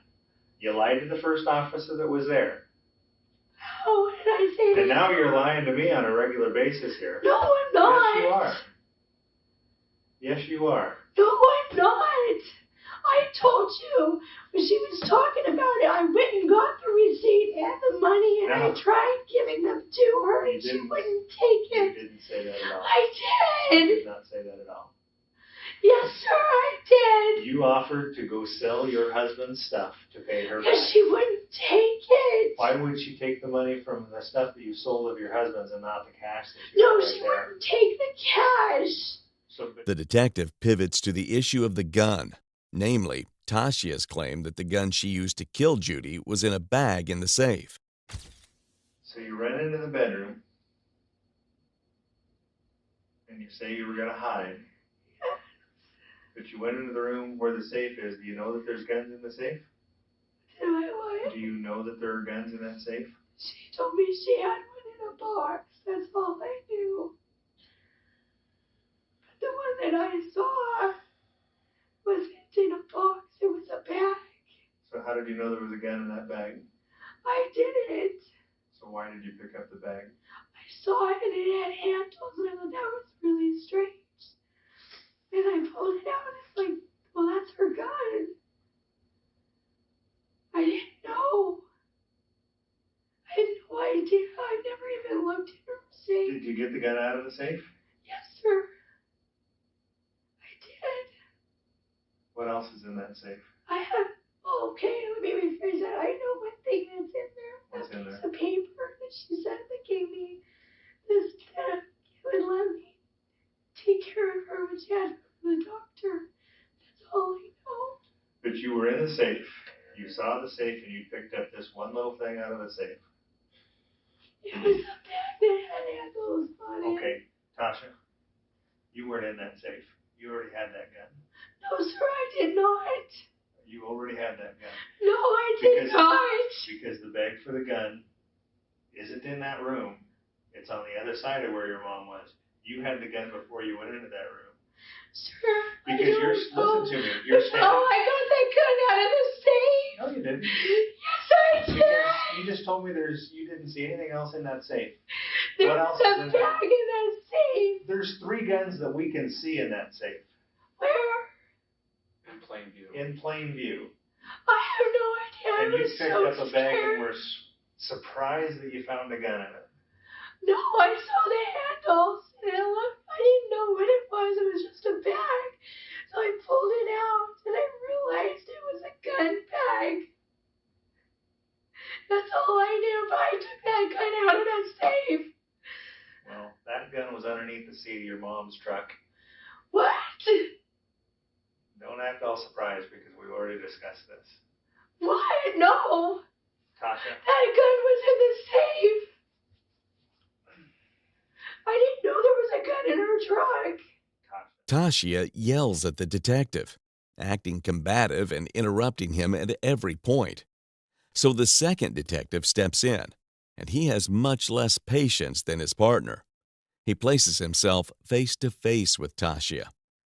You lied to the first officer that was there. How did I say that? And now you're lying to me on a regular basis here. No, I'm not. Yes, you are. Yes, you are. No, I'm not. I told you when she was talking about it, I went and got the receipt and the money, and No. I tried giving them to her, You and she didn't. wouldn't take You it. didn't say that at all. I You did. did not say that at all. Yes, sir, I did. You offered to go sell your husband's stuff to pay her back. Because she wouldn't take it. Why would she take the money from the stuff that you sold of your husband's and not the cash that you No, got she right there? wouldn't take the cash. So, The detective pivots to the issue of the gun, namely, Tashia's claim that the gun she used to kill Judy was in a bag in the safe. so you ran into the bedroom, and you say you were going to hide, but you went into the room where the safe is. Do you know that there's guns in the safe? Did I what? Do you know that there are guns in that safe? She told me she had one in a box. That's all I knew. But the one that I saw wasn't in a box. It was a bag. So how did you know there was a gun in that bag? I didn't. So why did you pick up the bag? I saw it and it had handles, and I thought that was really strange. And I pulled it out, and it's like, well, that's her gun. I didn't know. I had no idea. I never even looked in her safe. Did you get the gun out of the safe? Yes, sir. I did. What else is in that safe? I have, let me rephrase that. I know one thing that's in there. What's in there? A piece of paper that she said that gave me this, that would let me take care of her when she had to go to the doctor. That's all I know. But you were in the safe. You saw the safe and you picked up this one little thing out of the safe. It was a bag that had handles on it. Okay, Tasha, you weren't in that safe. You already had that gun. No, sir, I did not. You already had that gun. No, I did not. Because the bag for the gun isn't in that room. It's on the other side of where your mom was. You had the gun before you went into that room. Sir, Because listen to me. You're standing. Oh, I got that gun out of the safe. No, you didn't. Yes, I did. Because you just told me you didn't see anything else in that safe. There's What else a is in there? bag in that safe. There's 3 guns that we can see in that safe. Where? In plain view. In plain view. I have no idea. And you picked up a bag and scared. were surprised that you found a gun in it. No, I saw the handles and I didn't know what it was. It was just a bag. So I pulled it out and I realized it was a gun bag. That's all I knew, but I took that gun out of that safe. Well, that gun was underneath the seat of your mom's truck. What? Don't act all surprised because we've already discussed this. What? No. Tasha, That gun was in the safe. I didn't know there was a gun in her truck. Tashia yells at the detective, acting combative and interrupting him at every point. So the second detective steps in, and he has much less patience than his partner. He places himself face to face with Tashia,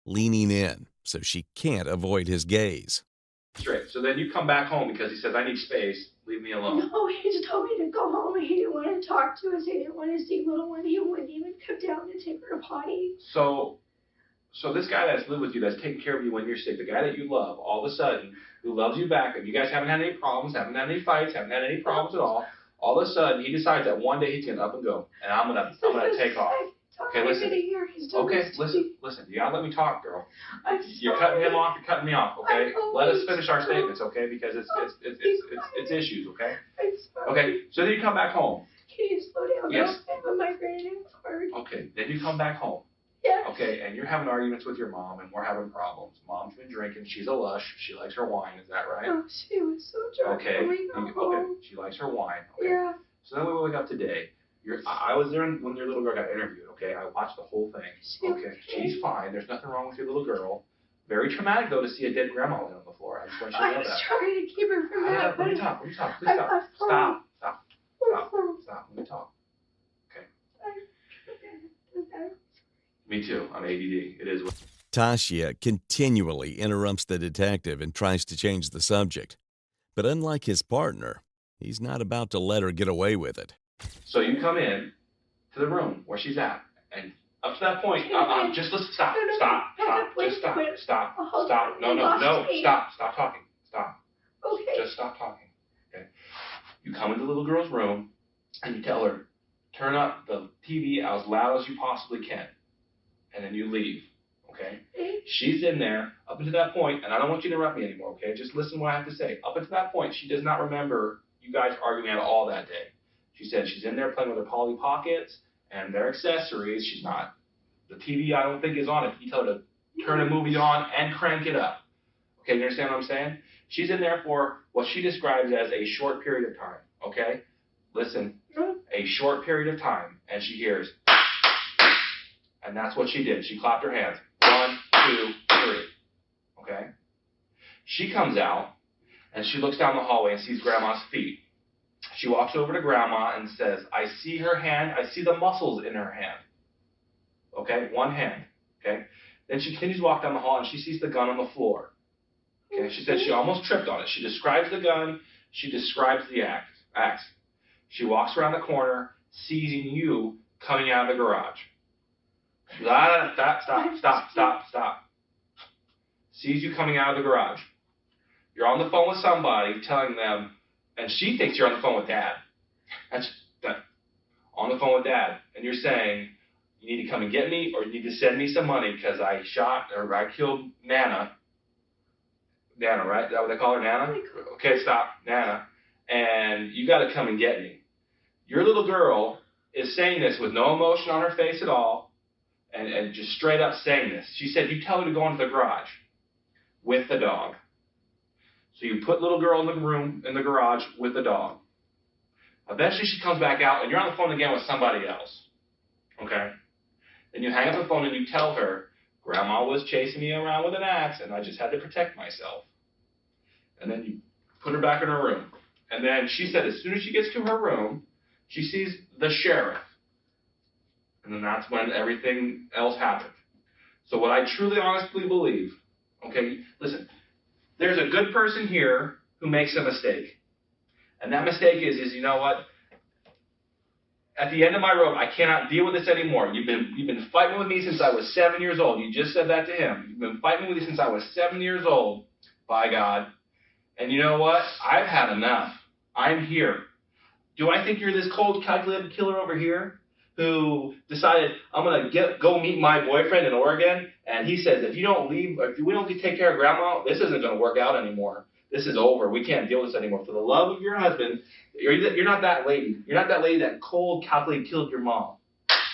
leaning in so she can't avoid his gaze. Straight. So then you come back home because he says, I need space. Leave me alone. No, he just told me to go home. He didn't want to talk to us. He didn't want to see little one. He wouldn't even come down and take her to potty. So this guy that's lived with you, that's taking care of you when you're sick, the guy that you love, all of a sudden, who loves you back, and you guys haven't had any problems, haven't had any fights, haven't had any problems at all of a sudden, he decides that one day he's going to up and go, and I'm gonna take off. Okay, listen. Okay, listen. You gotta let me talk, girl. You're cutting him off. You're cutting me off. Okay. Let us finish our statements, okay? Because it's issues, okay? Okay. So then you come back home. Can you slow down? Yes. I have a migraine. It's hard. Okay. Then you come back home. Yeah. Okay. And you're having arguments with your mom, and we're having problems. Mom's been drinking. She's a lush. She likes her wine. Is that right? Oh, she was so drunk. Okay. Okay. She likes her wine. Okay. Yeah. So then we wake up today. I was there when your little girl got interviewed, okay? I watched the whole thing. Okay, she's fine. There's nothing wrong with your little girl. Very traumatic, though, to see a dead grandma laying on the floor. I just want you to know that. I was trying to keep her from that. Let me talk. Please stop. Stop. Let me talk. Okay. Me too. I'm ADD. It is. Tashia continually interrupts the detective and tries to change the subject. But unlike his partner, he's not about to let her get away with it. So you come in to the room where she's at, and up to that point, just listen. Stop. No. Stop talking. Stop. Okay. Just stop talking. Okay. You come into the little girl's room, and you tell her, turn up the TV as loud as you possibly can, and then you leave. Okay. She's in there up until that point, and I don't want you to interrupt me anymore. Okay. Just listen to what I have to say. Up until that point, she does not remember you guys arguing at all that day. She said she's in there playing with her Polly Pockets and their accessories. She's not. The TV, I don't think, is on if you tell her to turn a movie on and crank it up. Okay, you understand what I'm saying? She's in there for what she describes as a short period of time. Okay? Listen, a short period of time. And she hears, and that's what she did. She clapped her hands. 1, 2, 3. Okay? She comes out, and she looks down the hallway and sees Grandma's feet. She walks over to Grandma and says, I see her hand. I see the muscles in her hand. Okay? One hand. Okay? Then she continues to walk down the hall and she sees the gun on the floor. Okay? She said she almost tripped on it. She describes the gun. She describes the axe. She walks around the corner, seeing you coming out of the garage. Stop. Sees you coming out of the garage. You're on the phone with somebody telling them, and she thinks you're on the phone with Dad. On the phone with Dad. And you're saying, you need to come and get me, or you need to send me some money because I killed Nana. Nana, right? Is that what they call her, Nana? Okay, stop. Nana. And you got to come and get me. Your little girl is saying this with no emotion on her face at all, and just straight up saying this. She said, you tell her to go into the garage with the dog. So you put little girl in the room, in the garage with the dog. Eventually she comes back out and you're on the phone again with somebody else. Okay? Then you hang up the phone and you tell her, Grandma was chasing me around with an axe and I just had to protect myself. And then you put her back in her room. And then she said as soon as she gets to her room, she sees the sheriff. And then that's when everything else happened. So what I truly honestly believe, okay, listen, there's a good person here who makes a mistake. And that mistake is you know what? At the end of my rope, I cannot deal with this anymore. You've been fighting with me since I was 7 years old. You just said that to him. You've been fighting with me since I was 7 years old, by God. And you know what? I've had enough. I'm here. Do I think you're this cold, calculated killer over here who decided I'm going to go meet my boyfriend in Oregon, and he says, if you don't leave, if we don't take care of Grandma, this isn't going to work out anymore. This is over. We can't deal with this anymore. For the love of your husband, you're not that lady. You're not that lady that cold, calculated killed your mom.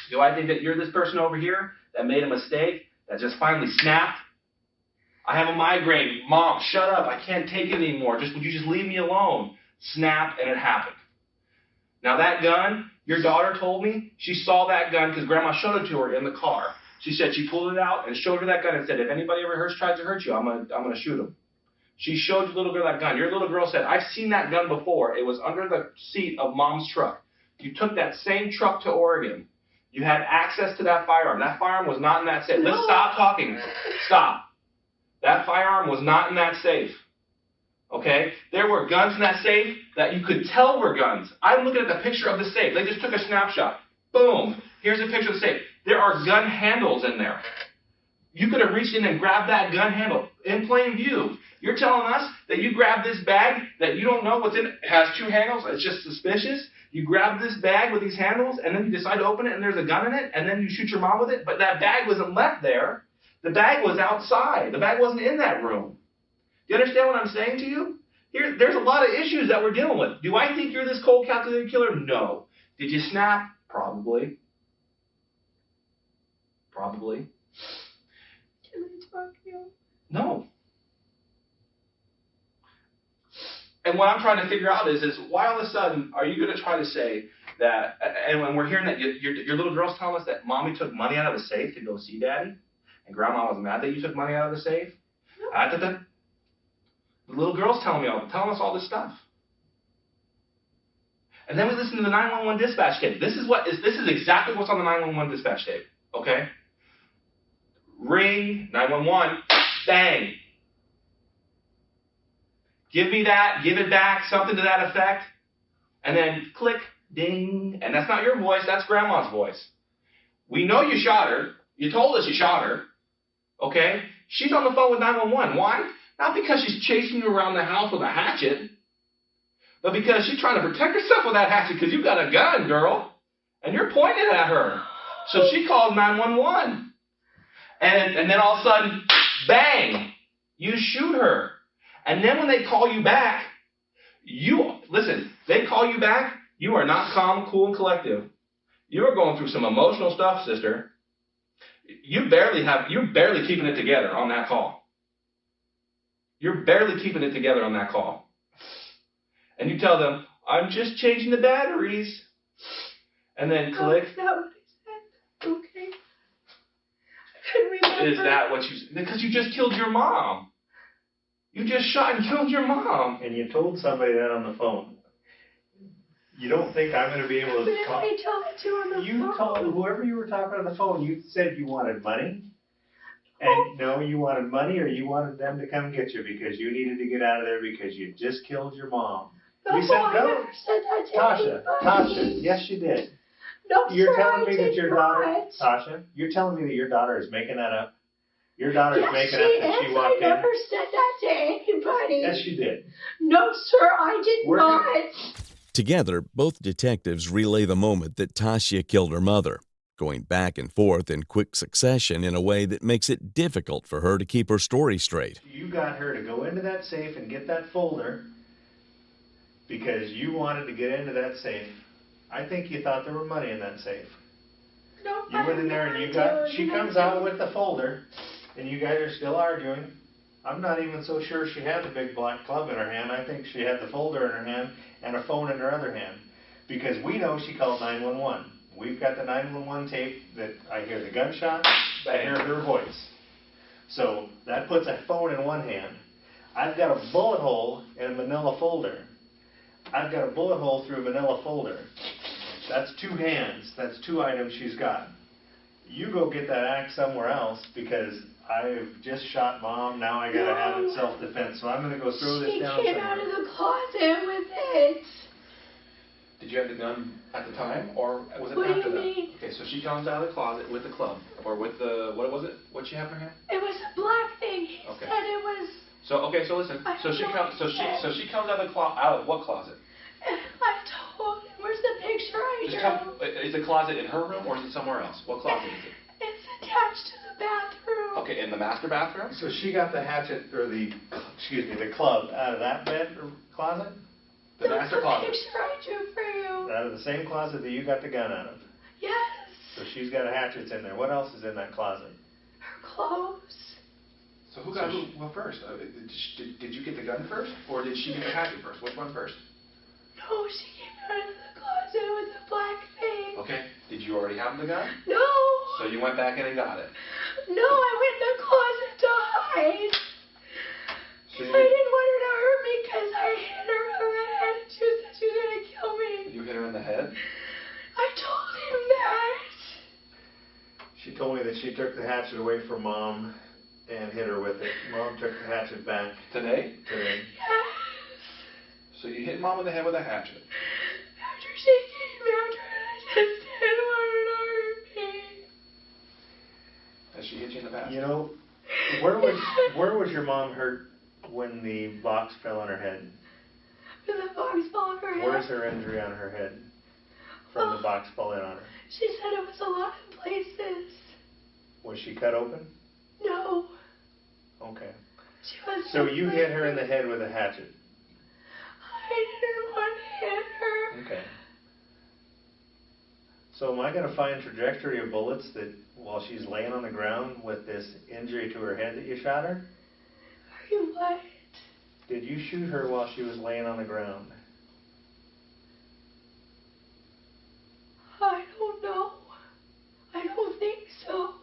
Do I think that you're this person over here that made a mistake, that just finally snapped? I have a migraine. Mom, shut up. I can't take it anymore. Would you just leave me alone? Snap, and it happened. Now that gun, your daughter told me she saw that gun because Grandma showed it to her in the car. She said she pulled it out and showed her that gun and said, if anybody ever tries to hurt you, I'm gonna shoot him. She showed your little girl that gun. Your little girl said, I've seen that gun before. It was under the seat of Mom's truck. You took that same truck to Oregon. You had access to that firearm. That firearm was not in that safe. No. Let's stop talking. Stop. That firearm was not in that safe. Okay? There were guns in that safe that you could tell were guns. I'm looking at the picture of the safe. They just took a snapshot. Boom. Here's a picture of the safe. There are gun handles in there. You could have reached in and grabbed that gun handle in plain view. You're telling us that you grabbed this bag that you don't know what's in it. It has 2 handles. It's just suspicious. You grab this bag with these handles, and then you decide to open it, and there's a gun in it, and then you shoot your mom with it. But that bag wasn't left there. The bag was outside. The bag wasn't in that room. Do you understand what I'm saying to you? There's a lot of issues that we're dealing with. Do I think you're this cold, calculated killer? No. Did you snap? Probably. Probably. Can I talk to you? No. And what I'm trying to figure out is why all of a sudden are you going to try to say that, and when we're hearing that your little girl's telling us that mommy took money out of the safe to go see daddy, and grandma was mad that you took money out of the safe? No. The little girl's telling us all this stuff. And then we listen to the 911 dispatch tape. This is exactly what's on the 911 dispatch tape. Okay? Ring, 911, bang. Give me that, give it back, something to that effect. And then click, ding. And that's not your voice, that's grandma's voice. We know you shot her. You told us you shot her. Okay? She's on the phone with 911. Why? Not because she's chasing you around the house with a hatchet, but because she's trying to protect herself with that hatchet because you've got a gun, girl. And you're pointing at her. So she calls 911. And then all of a sudden, bang, you shoot her. And then when they call you back, they call you back, you are not calm, cool, and collective. You are going through some emotional stuff, sister. You're barely keeping it together on that call. You're barely keeping it together on that call. And you tell them, I'm just changing the batteries. And then click. Is that what I said? Okay. I couldn't remember. Is that what you said? Because you just killed your mom. You just shot and killed your mom. And you told somebody that on the phone. You don't think I'm going to be able to talk? Who did I tell that to on the phone? You told whoever you were talking on the phone, you said you wanted money. And no, you wanted money or you wanted them to come get you because you needed to get out of there because you just killed your mom. No, You said I no. never said that to Tasha, yes you did. No, You're sir, telling me that your daughter, not. Tasha, you're telling me that your daughter is making that up? Your daughter's Yes, making she up that is. she walked I in? never said that to anybody. Yes, you did. No, sir, I did not. Together, both detectives relay the moment that Tashia killed her mother, going back and forth in quick succession in a way that makes it difficult for her to keep her story straight. You got her to go into that safe and get that folder because you wanted to get into that safe. I think you thought there were money in that safe. No, You went in there and she comes out with the folder and you guys are still arguing. I'm not even so sure she had the big black club in her hand. I think she had the folder in her hand and a phone in her other hand because we know she called 911. We've got the 911 tape that I hear the gunshot, I hear her voice. So that puts a phone in one hand. I've got a bullet hole in a manila folder. I've got a bullet hole through a manila folder. That's 2 hands. That's 2 items she's got. You go get that axe somewhere else because I've just shot mom. Now I gotta have it self-defense. So I'm gonna go throw this down She came out of the closet with it. Did you have the gun at the time, or was it What after do you that? mean? Okay, so she comes out of the closet with the club, or with the, what was it? What'd she have in her hand? It was a black thing. He Okay. said it was. So listen. So she comes out of the closet. Out of what closet? I told him. Where's the picture I drew? Is the closet in her room or is it somewhere else? What closet is it? It's attached to the bathroom. Okay, in the master bathroom? So she got the hatchet, or the club out of that bed or closet? The master closet. That's the picture I drew for you. Out of the same closet that you got the gun out of? Yes. So she's got hatchets in there. What else is in that closet? Her clothes. So who got who first? Did you get the gun first, or did she get the hatchet first? Which one first? No, she came out of the closet with the black thing. Okay. Did you already have the gun? No. So you went back in and got it? No, I went in the closet to hide. So I didn't want her to hurt me because I hit her on the head and she said she was going to kill me. You hit her in the head? I told him that. She told me that she took the hatchet away from Mom and hit her with it. Mom took the hatchet back. Today? Today. Yes. So you hit Mom in the head with a hatchet? After she came after it, I just didn't want her to hurt me. Has she hit you in the past? You know, where was your mom hurt when the box fell on her head? When the box fell on her head. Where's her injury on her head from the box falling on her? She said it was a lot of places. Was she cut open? No. Okay. She was. So you hit her in the head with a hatchet? I didn't want to hit her. Okay. So am I going to find trajectory of bullets that while she's laying on the ground with this injury to her head that you shot her? Are you what? Did you shoot her while she was laying on the ground? I don't know. I don't think so.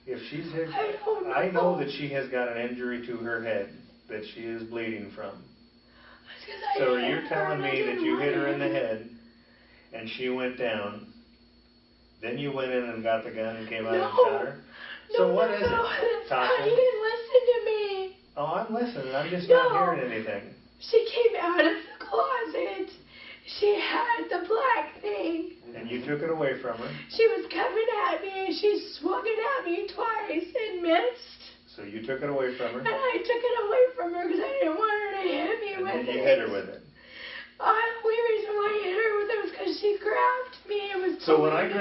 If she's hit, I don't know. I know that she has got an injury to her head that she is bleeding from. So you're telling me that you hit her in the head and she went down, then you went in and got the gun and came out and shot her? So what is it, Tasha? You didn't listen to me. Oh, I'm listening. I'm just not hearing anything. She came out of the closet. She had the black thing. And you took it away from her. She was coming at me and she swung it at me twice and missed. So you took it away from her. And I took it away from her because I didn't want her to hit me with it. And then you hit her with it. The only reason why I hit her with it was because she grabbed me and was So when I get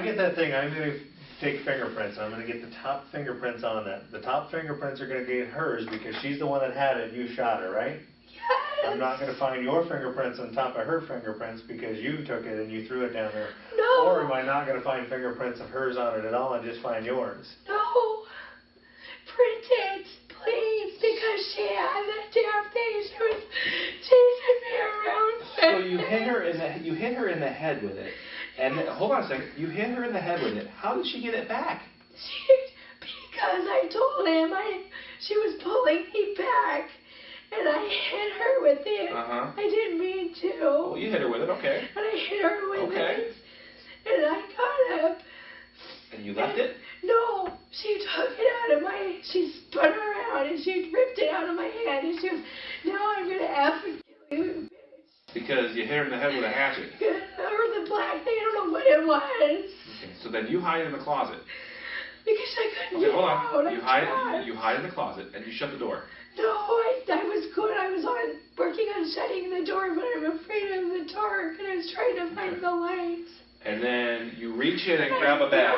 get that thing, I'm going to take fingerprints. I'm going to get the top fingerprints on that. The top fingerprints are going to get hers because she's the one that had it and you shot her, right? Yes. I'm not going to find your fingerprints on top of her fingerprints because you took it and you threw it down there. No. Or am I not going to find fingerprints of hers on it at all and just find yours? No. Print it, please, because she had that damn thing. She was chasing me around. So you hit her in the head with it. And then, hold on a second. You hit her in the head with it. How did she get it back? Because I told him she was pulling me back. And I hit her with it. Uh-huh. I didn't mean to. Well, you hit her with it, okay. And I hit her with it. And I got up. And you left it? No. She took it out of she spun around and she ripped it out of my hand. And she was, now I'm going to effing kill you, bitch. Because you hit her in the head with a hatchet. Or the black thing, I don't know what it was. Okay, so then you hide in the closet. Because I couldn't get hold out. on. You hide in the closet and you shut the door. No, I was good. I was working on shutting the door, but I'm afraid of the dark, and I was trying to find the light. And then you reach in and grab a bag.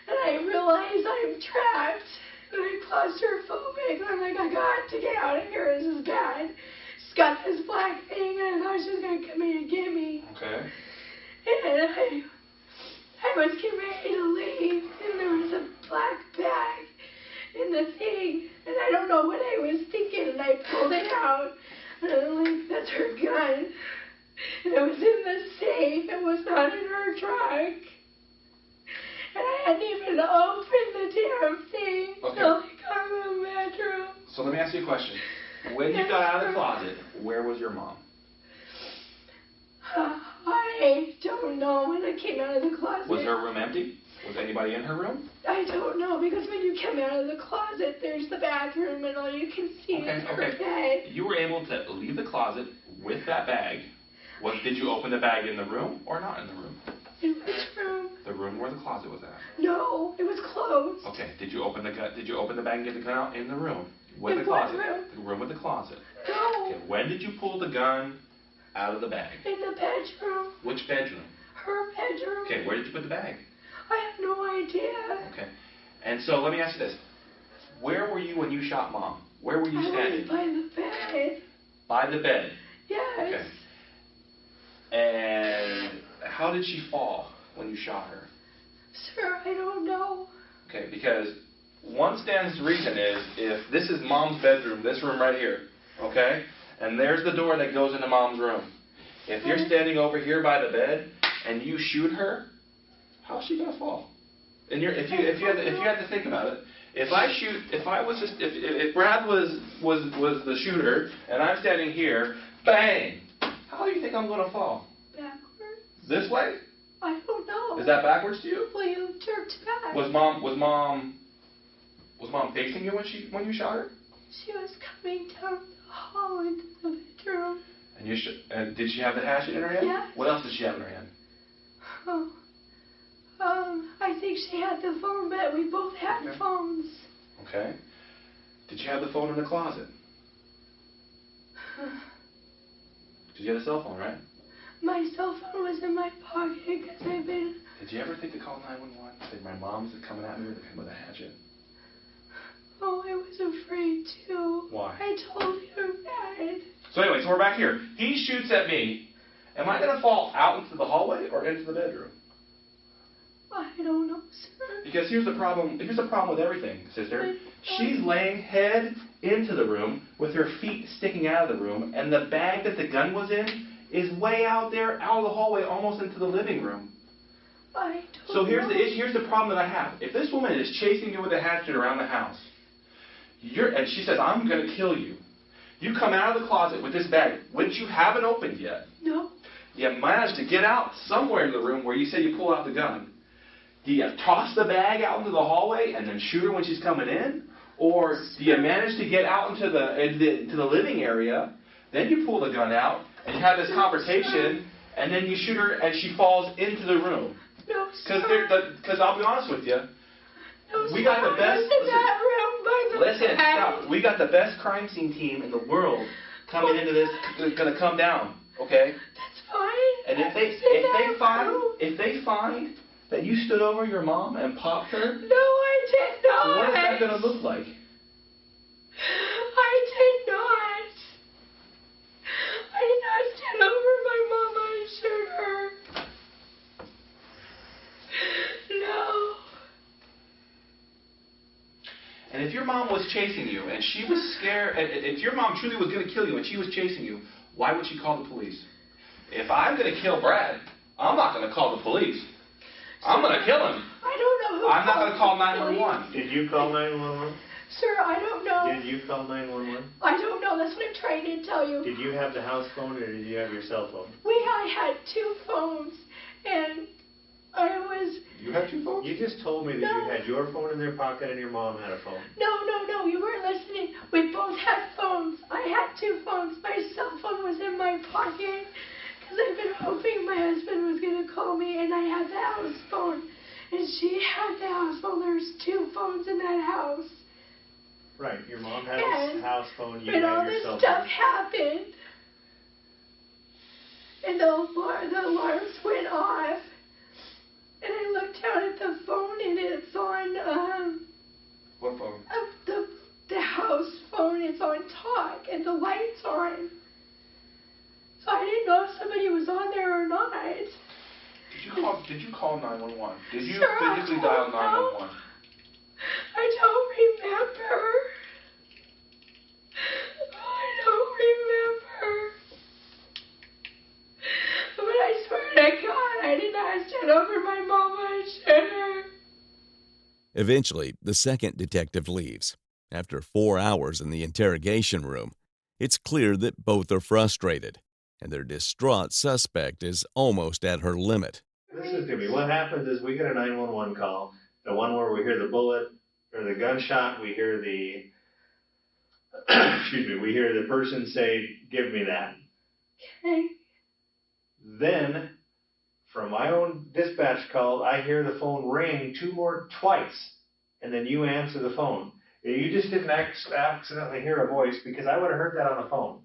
And I realize I'm trapped, and I'm claustrophobic, and I'm like, I got to get out of here. This is bad. She's got this black thing, and I thought she was going to come in and get me. Okay. And I was getting ready to leave, and there was a black bag in the thing, and I don't know what I was thinking, and I pulled it out, and I'm like, that's her gun, and it was in the safe, it was not in her trunk, and I hadn't even opened the damn thing until I got in the bedroom. So let me ask you a question. When you got out of the closet, where was your mom? I don't know. When I came out of the closet. Was her room empty? Was anybody in her room? I don't know, because when you come out of the closet, there's the bathroom, and all you can see is her bed. You were able to leave the closet with that bag. Did you open the bag in the room or not in the room? In which room? The room where the closet was at. No, it was closed. Okay. Did you open the bag and get the gun out in the room with In the closet? what room? The room with the closet. No. Okay. When did you pull the gun out of the bag? In the bedroom. Which bedroom? Her bedroom. Okay. Where did you put the bag? I have no idea. Okay. And so let me ask you this. Where were you when you shot Mom? Where were you standing? I was by the bed. By the bed? Yes. Okay. And how did she fall when you shot her? Sir, I don't know. Okay, because one stands to reason is if this is Mom's bedroom, this room right here, okay, and there's the door that goes into Mom's room. If you're standing over here by the bed and you shoot her, How's she gonna fall? And if you had to think about it, if Brad was the shooter and I'm standing here, bang! How do you think I'm gonna fall? Backwards. This way? I don't know. Is that backwards to you? Well, you jerked back. Was mom facing you when you shot her? She was coming down the hall into the bedroom. And did she have the hatchet in her hand? Yes. What else did she have in her hand? Oh. I think she had the phone, but we both had phones. Okay. Did you have the phone in the closet? Did you have a cell phone, right? My cell phone was in my pocket because I've been... Did you ever think to call 911? Say, my mom's coming at me with a hatchet. Oh, I was afraid too. Why? I told him that. So anyway, so we're back here. He shoots at me. Am I going to fall out into the hallway or into the bedroom? I don't know, sir. Because here's the problem. Here's the problem with everything, sister. She's laying head into the room with her feet sticking out of the room, and the bag that the gun was in is way out there, out of the hallway, almost into the living room. So here's the problem that I have. If this woman is chasing you with a hatchet around the house, and she says, "I'm going to kill you," you come out of the closet with this bag, which you haven't opened yet. No. You managed to get out somewhere in the room where you say you pull out the gun. Do you toss the bag out into the hallway and then shoot her when she's coming in? Or do you manage to get out into the living area, then you pull the gun out, and you have this conversation, and then you shoot her and she falls into the room? No, sir. Because I'll be honest with you, no, we got the best... in that room by the Listen, stop. We got the best crime scene team in the world coming into this, going to come down, okay? That's fine. And if they find that you stood over your mom and popped her? No, I did not. What is that going to look like? I did not. I did not stand over my mama and shoot her. No. And if your mom was chasing you and she was scared, and if your mom truly was going to kill you and she was chasing you, why would she call the police? If I'm going to kill Brad, I'm not going to call the police. I'm going to kill him. I don't know who. I'm not going to call 911. Did you call 911? Sir, I don't know. Did you call 911? I don't know. That's what I'm trying to tell you. Did you have the house phone or did you have your cell phone? I had two phones, and I was... You had two phones? You just told me that you had your phone in their pocket and your mom had a phone. No, you weren't listening. We both had phones. I had two phones. My cell phone was in my pocket. Because I've been hoping my husband was going to call me, and I had the house phone. And she had the house phone. There's two phones in that house. Right, your mom had a house phone, you had all your this cell stuff phone. happened. And the alarms went off. And I looked down at the phone, and it's on, What phone? the house phone. It's on talk, and the light's on. So I didn't know if somebody was on there or not. Did you call 911? Did you Sure, physically dial 911? I don't remember. I don't remember. But I swear to God, I did not stand over my mama and shoot her. Eventually, the second detective leaves. After 4 hours in the interrogation room, it's clear that both are frustrated, and their distraught suspect is almost at her limit. Listen to me. What happens is we get a 911 call, the one where we hear the bullet or the gunshot, we hear the, we hear the person say, "Give me that." Okay. Then, from my own dispatch call, I hear the phone ring twice, and then you answer the phone. You just didn't accidentally hear a voice, because I would have heard that on the phone.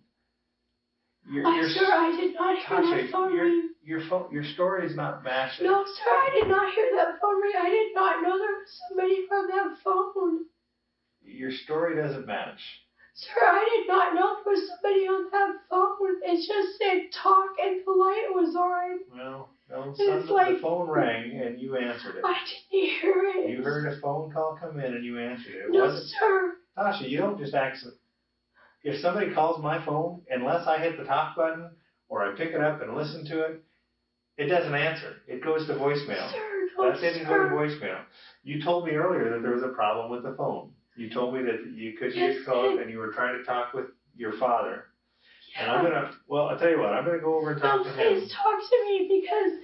I'm sure I did not hear Tasha, that phone ring. Your story is not matching. No, sir, I did not hear that phone ring. I did not know there was somebody from that phone. Your story doesn't match. Sir, I did not know there was somebody on that phone. It just said talk and the light was on. Well, no, the phone rang and you answered it. I didn't hear it. You heard a phone call come in and you answered it. No, sir. Tasha, you don't just accident. If somebody calls my phone, unless I hit the talk button or I pick it up and listen to it, It doesn't answer. It goes to voicemail. Sir, no, That didn't go to voicemail. You told me earlier that there was a problem with the phone. You told me that you couldn't get called and you were trying to talk with your father. Yeah. And I'm gonna, well, I'll tell you what, I'm gonna go over and talk to him. Please talk to me because...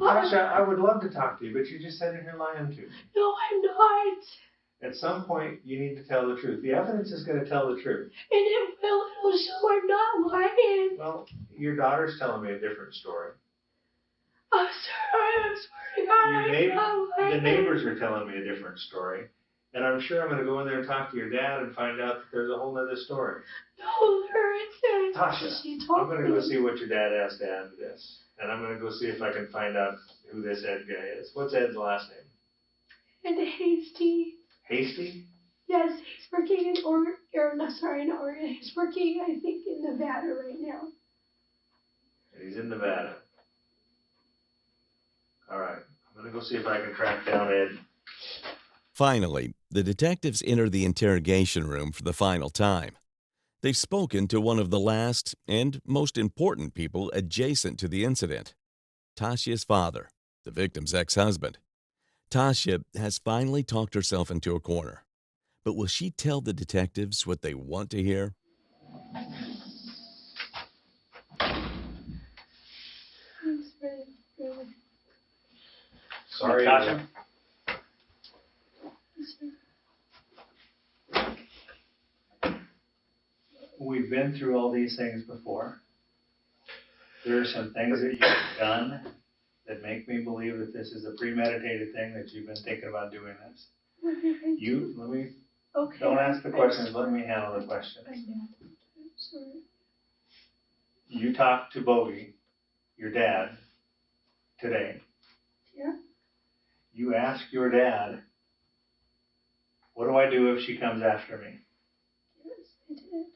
Tasha, I would love to talk to you, but you just sitting here lying to me. No, I'm not. At some point, you need to tell the truth. The evidence is going to tell the truth. And it'll show I'm not lying. Well, your daughter's telling me a different story. I'm sorry, I swear to God, I'm not lying. The neighbors are telling me a different story. And I'm sure I'm going to go in there and talk to your dad and find out that there's a whole other story. No, there isn't. Tasha, I'm going to go see what your dad has to add to this. And I'm going to go see if I can find out who this Ed guy is. What's Ed's last name? And Hasty. Hasty? Yes, he's working in Oregon. He's working, I think, in Nevada right now. He's in Nevada. All right. I'm going to go see if I can track down Ed. Finally, the detectives enter the interrogation room for the final time. They've spoken to one of the last and most important people adjacent to the incident, Tashia's father, the victim's ex-husband. Tashia has finally talked herself into a corner. But will she tell the detectives what they want to hear? Sorry, Tasha. We've been through all these things before. There are some things that you've done that make me believe that this is a premeditated thing, that you've been thinking about doing this. Okay. Don't ask the questions, let me handle the questions. I'm sorry. You talked to Bogey, your dad, today. Yeah. You asked your dad, what do I do if she comes after me? Yes, I did.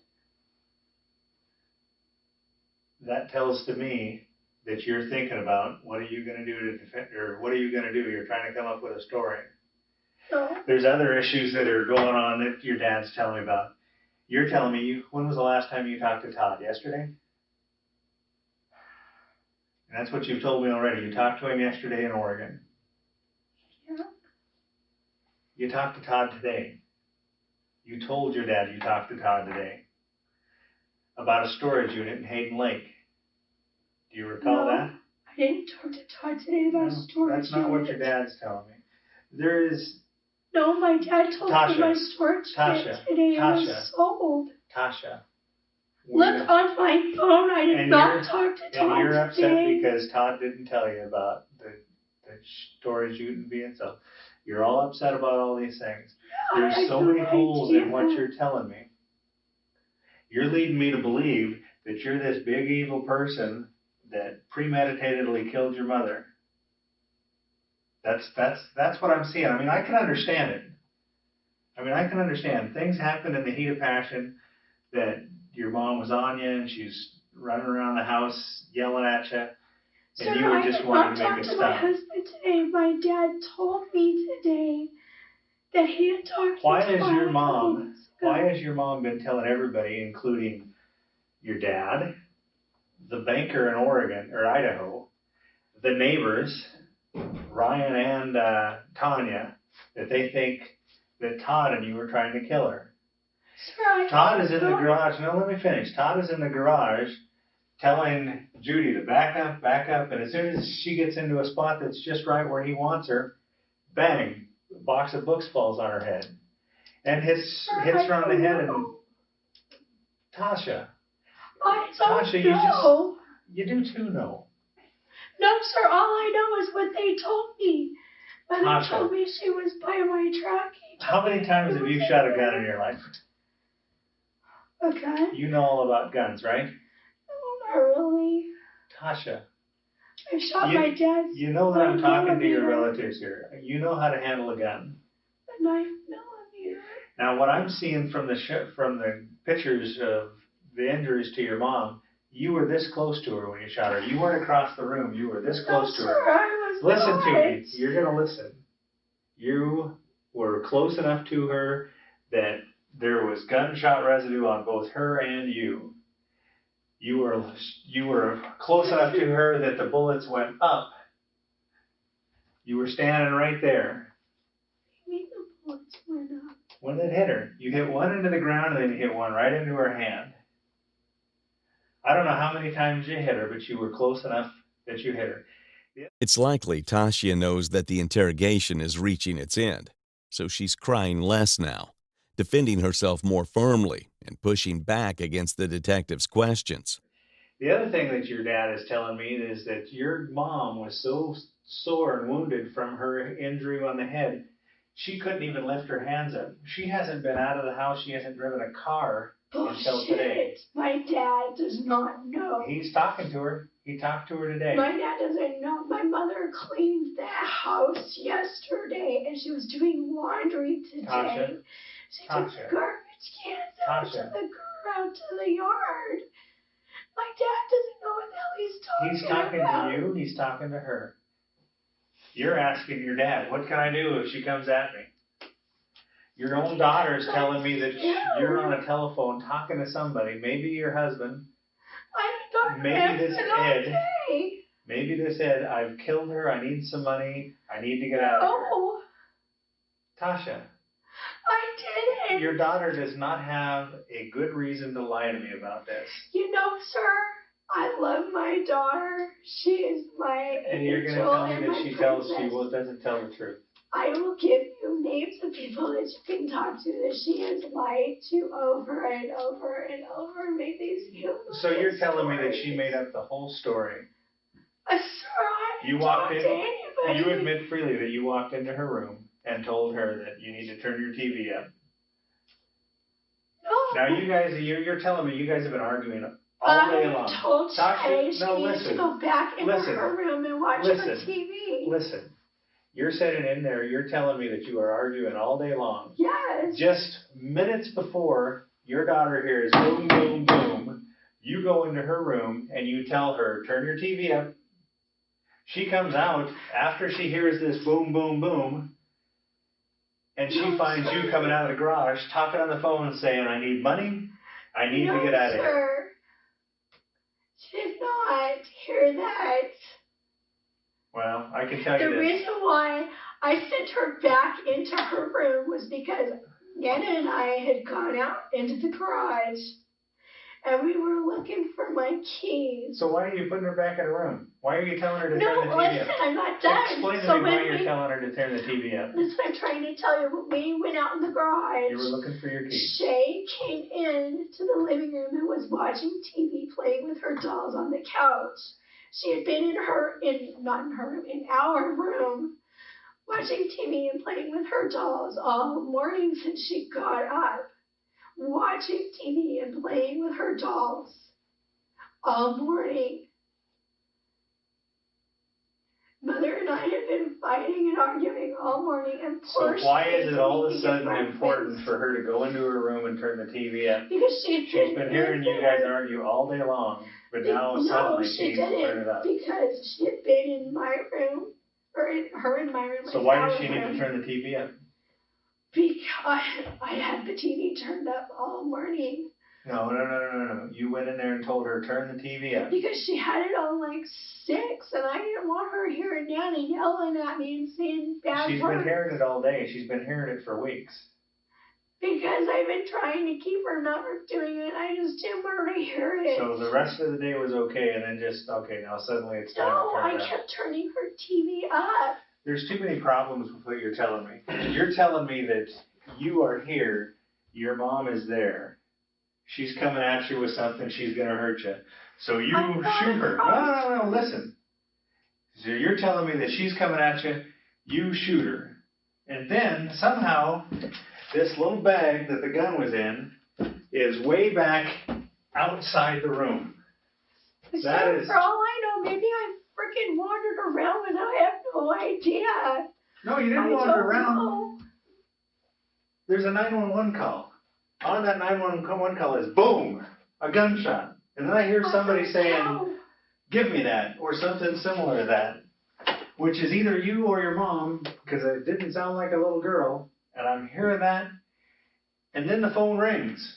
That tells to me that you're thinking about what are you going to do to defend, or what are you going to do? You're trying to come up with a story. No. There's other issues that are going on that your dad's telling me about. You're telling me, when was the last time you talked to Todd? Yesterday? And that's what you've told me already. You talked to him yesterday in Oregon. Yeah. You talked to Todd today. You told your dad you talked to Todd today about a storage unit in Hayden Lake. Do you recall that? I didn't talk to Todd today about storage. That's not what your dad's telling me. There is... No, my dad told me my storage unit today was sold. Tasha. Look on my phone, I did not talk to Todd today. And you're upset because Todd didn't tell you about the storage unit being sold. You're all upset about all these things. There's so many holes in what you're telling me. You're leading me to believe that you're this big evil person that premeditatedly killed your mother. That's what I'm seeing. I mean, I can understand it. I can understand. Things happen in the heat of passion, that your mom was on you and she's running around the house yelling at you, and you were just wanting to make it stop. My husband today. My dad told me today that he had talked to Why has your mom been telling everybody, including your dad, the banker in Oregon or Idaho, the neighbors, Ryan and Tanya, that they think that Todd and you were trying to kill her? Sir, Todd is in the garage. No, let me finish. Todd is in the garage telling Judy to back up, and as soon as she gets into a spot that's just right where he wants her, bang, a box of books falls on her head. And hits her on the head, and Tasha. You do too know. No, sir, all I know is what they told me. When Tasha, they told me she was by my truck. How many times have you shot a gun in your life? Okay. You know all about guns, right? No, not really. Tasha. I shot my dad's. You know that I'm talking to your relatives here. You know how to handle a gun. A 9mm. Now, what I'm seeing from the pictures of the injuries to your mom, you were this close to her when you shot her. You weren't across the room. You were this close to her. Sir, I was Listen not. to me. You're going to listen. You were close enough to her that there was gunshot residue on both her and you. You were close enough to her that the bullets went up. You were standing right there. I mean, the bullets went up. When it hit her, you hit one into the ground and then you hit one right into her hand. I don't know how many times you hit her, but you were close enough that you hit her. It's likely Tashia knows that the interrogation is reaching its end, so she's crying less now, defending herself more firmly and pushing back against the detective's questions. The other thing that your dad is telling me is that your mom was so sore and wounded from her injury on the head, she couldn't even lift her hands up. She hasn't been out of the house. She hasn't driven a car until today. My dad does not know. He's talking to her. He talked to her today. My dad doesn't know. My mother cleaned the house yesterday, and she was doing laundry today. Tasha. She took garbage cans out to the yard. My dad doesn't know what the hell he's talking about. He's talking to you. He's talking to her. You're asking your dad, what can I do if she comes at me? Your own daughter's telling me that you're on a telephone talking to somebody, maybe your husband, maybe this Ed, I've killed her, I need some money, I need to get out of here. Tasha. I didn't. Your daughter does not have a good reason to lie to me about this. You know, sir, I love my daughter. She is my And you're going to tell me that she doesn't tell the truth. I will give you names of people that you can talk to that she has lied to over and over and over and made these humorous So you're telling me that stories. she made up the whole story? Sir, I You didn't walked talk in, to anybody. you admit freely that you walked into her room and told her that you need to turn your TV up. No. Now you guys, you're telling me you guys have been arguing all day long. I told Shay she needs listen. to go back into her room and watch her TV. Listen. You're sitting in there, you're telling me that you are arguing all day long. Yes. Just minutes before your daughter hears boom, boom, boom, you go into her room and you tell her, turn your TV up. She comes out after she hears this boom, boom, boom, and she finds you coming out of the garage, talking on the phone saying, I need money, I need to get out of here. She did not hear that. Well, I can tell you The reason why I sent her back into her room was because Nana and I had gone out into the garage and we were looking for my keys. So why are you putting her back in her room? Why are you telling her to turn the TV No, listen, I'm not done. Explain to me why you're telling her to turn the TV up. That's what I'm trying to tell you. When we went out in the garage, you were looking for your keys. Shay came in to the living room and was watching TV, playing with her dolls on the couch. She had been in our room, watching TV and playing with her dolls all morning since she got up. Watching TV and playing with her dolls all morning. Mother and I have been fighting and arguing all morning, and so why is it all of a sudden important for her to go into her room and turn the TV up? Because she's been hearing you guys argue all day long, but now suddenly she needs to turn it up. Because she had been in my room, or in my room. So why does she need to turn the TV up? Because I had the TV turned up all morning. No. You went in there and told her, turn the TV up. Because she had it on like 6, and I didn't want her hearing Nana yelling at me and saying bad words. She's been hearing it all day. She's been hearing it for weeks. Because I've been trying to keep her not from doing it. I just didn't want her to hear it. So the rest of the day was okay, and then now suddenly it's time to turn it up. No, I kept turning her TV up. There's too many problems with what you're telling me. You're telling me that you are here, your mom is there. She's coming at you with something, she's going to hurt you. So you shoot her. No, listen. So you're telling me that she's coming at you, you shoot her. And then somehow this little bag that the gun was in is way back outside the room. For all I know, maybe I freaking wandered around and I have no idea. No, you didn't wander around. Know. There's a 911 call. On that 911 call is boom, a gunshot. And then I hear somebody saying, give me that, or something similar to that, which is either you or your mom, because it didn't sound like a little girl, and I'm hearing that, and then the phone rings.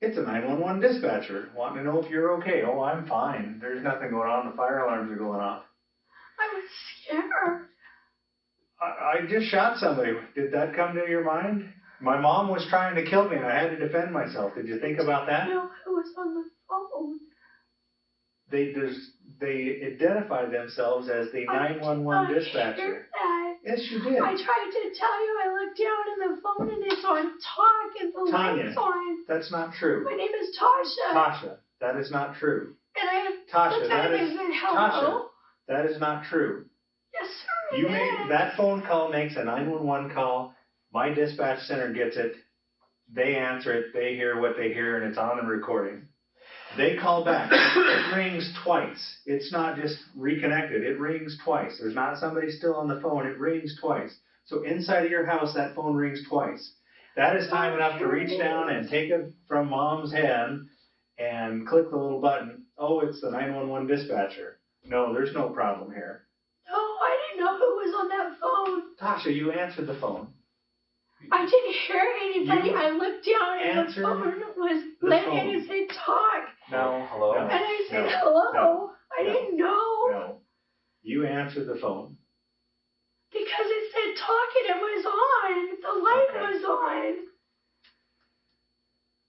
It's a 911 dispatcher wanting to know if you're okay. Oh, I'm fine. There's nothing going on. The fire alarms are going off. I was scared. I just shot somebody. Did that come to your mind? My mom was trying to kill me and I had to defend myself. Did you think about that? No, it was on the phone. They identified themselves as the 911 dispatcher. Yes, you did. I tried to tell you, I looked down in the phone and it's on talk and the light's on. That's not true. My name is Tasha. Tasha, that is not true. And I Tasha, looked at it and said, hello. Tasha, that is not true. Yes, sir. You made that phone call makes a 911 call. My dispatch center gets it. They answer it. They hear what they hear, and it's on the recording. They call back. It rings twice. It's not just reconnected. It rings twice. There's not somebody still on the phone. It rings twice. So inside of your house, that phone rings twice. That is time enough to reach down and take it from mom's hand and click the little button. Oh, it's the 911 dispatcher. No, there's no problem here. No, I didn't know who was on that phone. Tasha, you answered the phone. I didn't hear anybody. You I looked down and the phone was lit and it said talk. No, hello. no, And I said, no, hello. no, I didn't know. No. You answered the phone. Because it said talk and it was on. The light was on.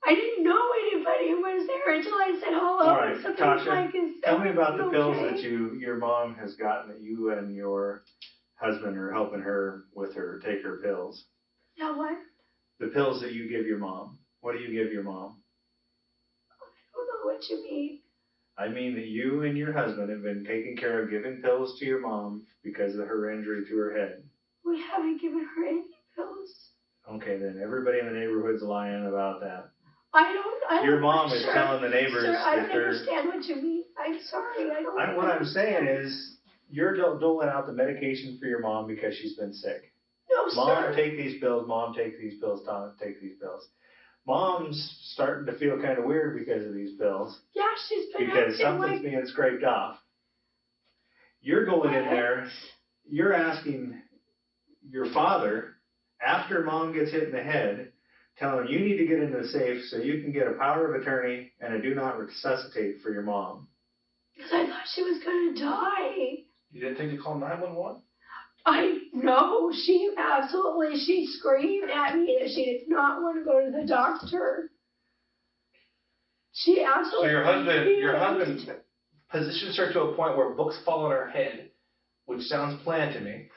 I didn't know anybody was there until I said hello. All right, and something Tasha, like, tell me about the pills okay? that your mom has gotten that you and your husband are helping her with her take her pills. Yeah, what? The pills that you give your mom. What do you give your mom? I don't know what you mean. I mean that you and your husband have been taking care of giving pills to your mom because of her injury to her head. We haven't given her any pills. Okay, then everybody in the neighborhood's lying about that. I don't. Your mom is telling the neighbors Sir, I that don't understand what you mean. I'm sorry. I don't. What I'm saying is, you're doling out the medication for your mom because she's been sick. No, Mom, sir. take these pills. Mom, take these pills. Tom, take these pills. Mom's starting to feel kind of weird because of these pills. Yeah, she's been Because acting something's being scraped off. You're going in there. You're asking your father, after mom gets hit in the head, tell him you need to get into the safe so you can get a power of attorney and a do not resuscitate for your mom. Because I thought she was going to die. You didn't think to call 911? I know. She screamed at me that she did not want to go to the doctor. She absolutely. So your husband positions her to a point where books fall on her head, which sounds planned to me.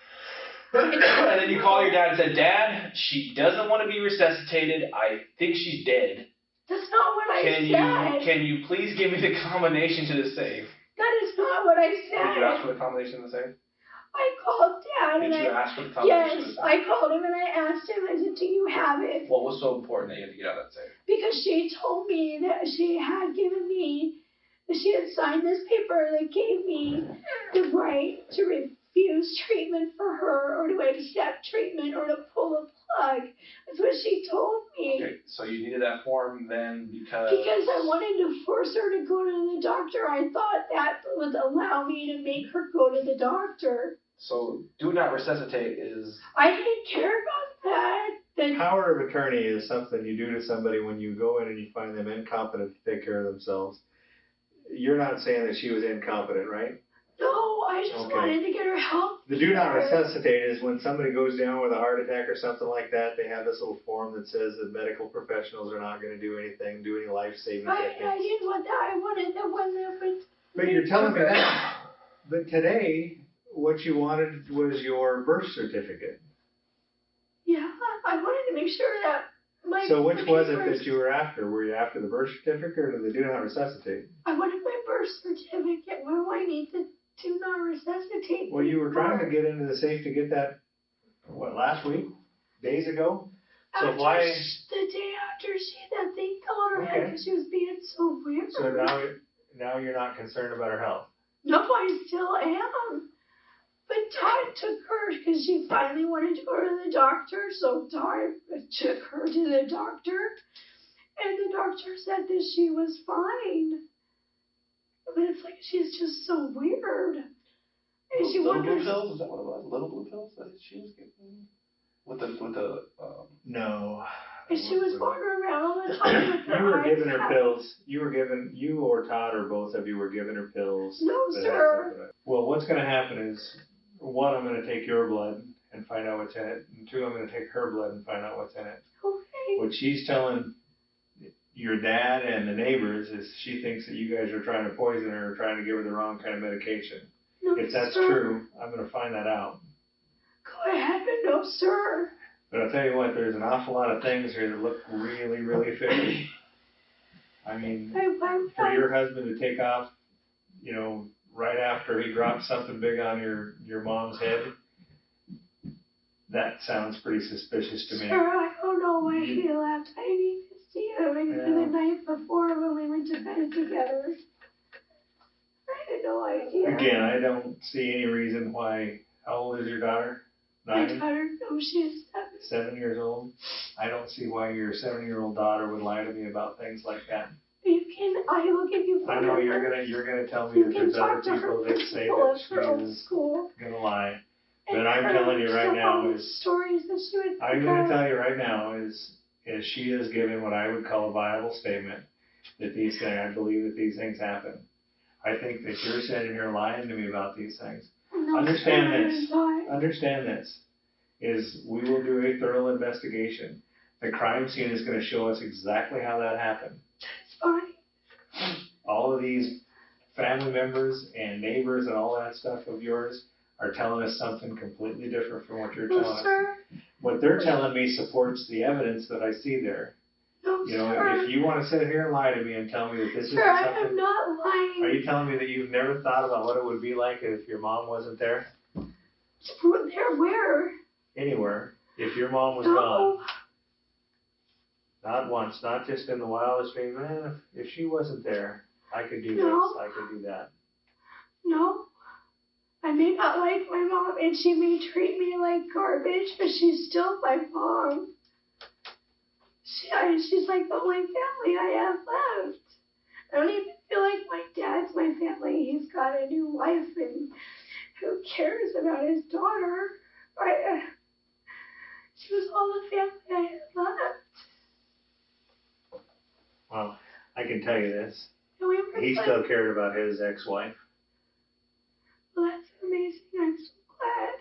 And then you call your dad and say, Dad, she doesn't want to be resuscitated. I think she's dead. That's not what I said. Can you please give me the combination to the safe? That is not what I said. Did you ask for the combination to the safe? I called Dad Did and you ask for the combination to the yes, safe? I called him and I asked him, I said, do you have it? What was so important that you had to get out of that safe? Because she told me that she had given me, that she had signed this paper that gave me the right to refuse treatment for her or to accept treatment or to pull a plug. That's what she told me. Okay, so you needed that form then because... Because I wanted to force her to go to the doctor. I thought that would allow me to make her go to the doctor. So do not resuscitate is... I didn't care about that. Power of attorney is something you do to somebody when you go in and you find them incompetent to take care of themselves. You're not saying that she was incompetent, right? No, I just wanted to get her help. The do not resuscitate is when somebody goes down with a heart attack or something like that, they have this little form that says that medical professionals are not going to do anything, do any life-saving techniques. I didn't want that. I wanted the one that would... But you're telling me that. But today, what you wanted was your birth certificate. Yeah, I wanted to make sure that my... So which was it that you were after? Were you after the birth certificate or the do not resuscitate? I wanted my birth certificate. What do I need to do not resuscitate? Well, you were trying to get into the safe to get that, what, last week? Days ago? So why... The day after she had that thing come on her head because she was being so weird. So now you're not concerned about her health? No, I still am. But Todd took her because she finally wanted to go to the doctor. So Todd took her to the doctor. And the doctor said that she was fine. But it's like she's just so weird. And she little blue wonders... pills? Is that what it was? Little blue pills that she was getting? With the No. And she was wandering around all the time with her You were eyes giving her cut. pills. You or Todd or both of you were giving her pills. No, sir. Well, what's going to happen is, one, I'm going to take your blood and find out what's in it. And two, I'm going to take her blood and find out what's in it. Okay. What she's telling your dad and the neighbors is she thinks that you guys are trying to poison her or trying to give her the wrong kind of medication. No, If that's sir. true, I'm going to find that out. Go ahead, but no, sir. But I'll tell you what, there's an awful lot of things here that look really, really fishy. I mean, for your husband to take off, you know, right after he dropped something big on your mom's head, that sounds pretty suspicious to me. Sir, I don't know why he left. I need to see him the night before when we went to bed together. I had no idea. Again, I don't see any reason why. How old is your daughter? 9? My daughter, no, she is 7. 7 years old? I don't see why your 7-year-old daughter would lie to me about things like that. I will give you. I know you're gonna tell me that there's other people that say that she's gonna lie. But I'm telling you right now is, stories that she would. I'm gonna tell you right now is she is giving what I would call a viable statement that these things, I believe that these things happen. I think that you're sitting here lying to me about these things. No, Understand sir, this. I'm not. Understand this. Is we will do a thorough investigation. The crime scene is going to show us exactly how that happened. It's fine. All of these family members and neighbors and all that stuff of yours are telling us something completely different from what you're telling us. Sir. What they're telling me supports the evidence that I see there. No, You know, sir. if you want to sit here and lie to me and tell me that this isn't Sir, I am something, not lying. are you telling me that you've never thought about what it would be like if your mom wasn't there? There, where? Anywhere. If your mom was No. gone. Not once, not just in the wildest dream. Man, if she wasn't there, I could do No. this, I could do that. No. I may not like my mom, and she may treat me like garbage, but she's still my mom. She's like the only family I have left. I don't even feel like my dad's my family. He's got a new wife, and who cares about his daughter? She was all the family I had left. Well, I can tell you this. And we were He like, still cared about his ex-wife. well, that's amazing. I'm so glad.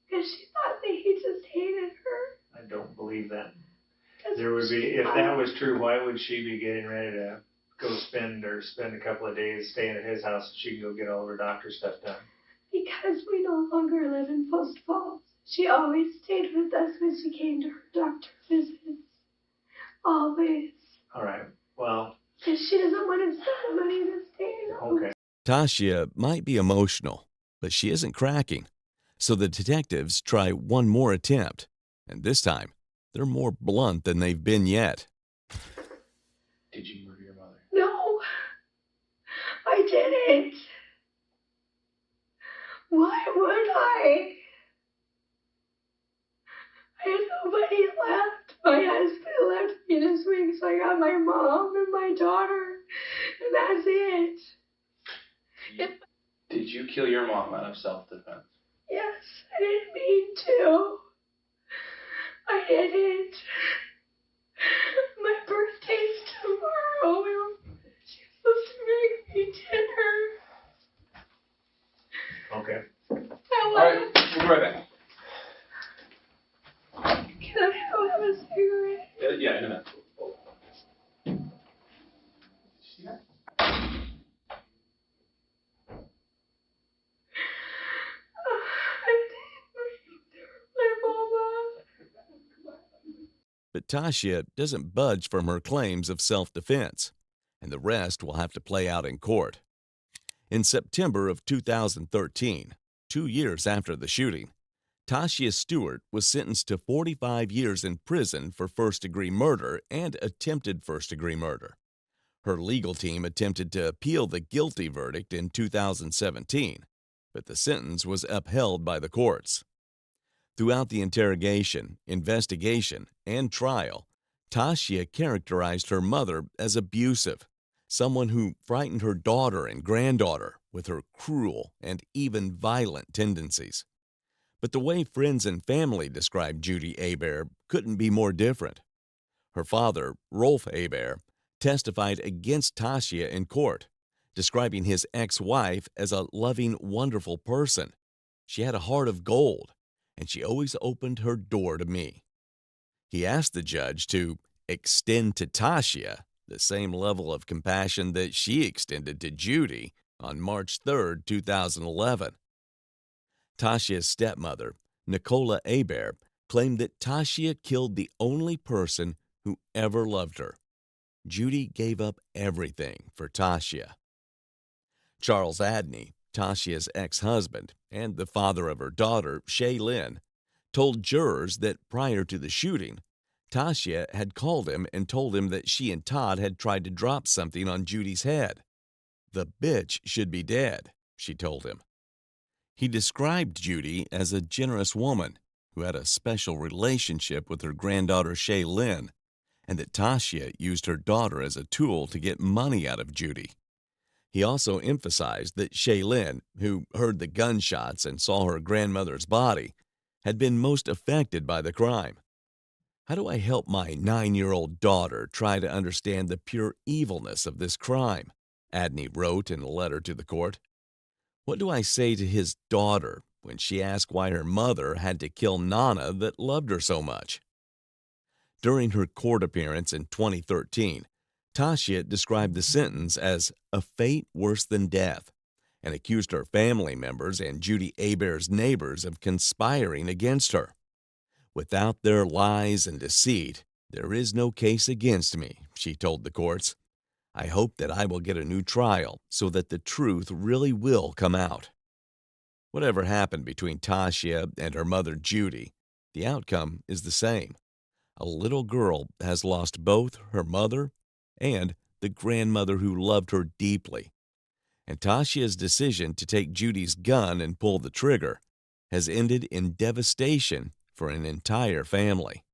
Because she thought that he just hated her. I don't believe that. That's There would what be, she if thought. that was true, why would she be getting ready to go spend a couple of days staying at his house so she can go get all of her doctor stuff done? Because we no longer live in Post Falls. She always stayed with us when she came to her doctor visits. Always. All right. Well, Because she doesn't want to spend the money to stay at home. okay. Tashia might be emotional, but she isn't cracking. So the detectives try one more attempt, and this time, they're more blunt than they've been yet. Did you murder your mother? No, I didn't. Why would I? I had nobody left. My husband left me this week, so I got my mom and my daughter, and that's it. Did you kill your mom out of self-defense? Yes, I didn't mean to. I didn't. My birthday's tomorrow. She's supposed to make me dinner. Okay. All right, we'll be right back. Can I have a cigarette? Yeah, in a minute. But Tashia doesn't budge from her claims of self-defense, and the rest will have to play out in court. In September of 2013, 2 years after the shooting, Tashia Stewart was sentenced to 45 years in prison for first-degree murder and attempted first-degree murder. Her legal team attempted to appeal the guilty verdict in 2017, but the sentence was upheld by the courts. Throughout the interrogation, investigation, and trial, Tashia characterized her mother as abusive, someone who frightened her daughter and granddaughter with her cruel and even violent tendencies. But the way friends and family described Judy Hebert couldn't be more different. Her father, Rolf Hebert, testified against Tashia in court, describing his ex-wife as a loving, wonderful person. She had a heart of gold, and she always opened her door to me. He asked the judge to extend to Tashia the same level of compassion that she extended to Judy on March 3, 2011. Tashia's stepmother, Nicola Hebert, claimed that Tashia killed the only person who ever loved her. Judy gave up everything for Tashia. Charles Adney, Tashia's ex-husband and the father of her daughter, Shaylin, told jurors that prior to the shooting, Tashia had called him and told him that she and Todd had tried to drop something on Judy's head. "The bitch should be dead," she told him. He described Judy as a generous woman who had a special relationship with her granddaughter Shaylin, and that Tashia used her daughter as a tool to get money out of Judy. He also emphasized that Shaylin, who heard the gunshots and saw her grandmother's body, had been most affected by the crime. "How do I help my 9-year-old daughter try to understand the pure evilness of this crime?" Adney wrote in a letter to the court. "What do I say to his daughter when she asks why her mother had to kill Nana that loved her so much?" During her court appearance in 2013, Tashia described the sentence as a fate worse than death and accused her family members and Judy Hebert's neighbors of conspiring against her. "Without their lies and deceit, there is no case against me," she told the courts. "I hope that I will get a new trial so that the truth really will come out." Whatever happened between Tashia and her mother Judy, the outcome is the same. A little girl has lost both her mother and the grandmother who loved her deeply. And Tashia's decision to take Judy's gun and pull the trigger has ended in devastation for an entire family.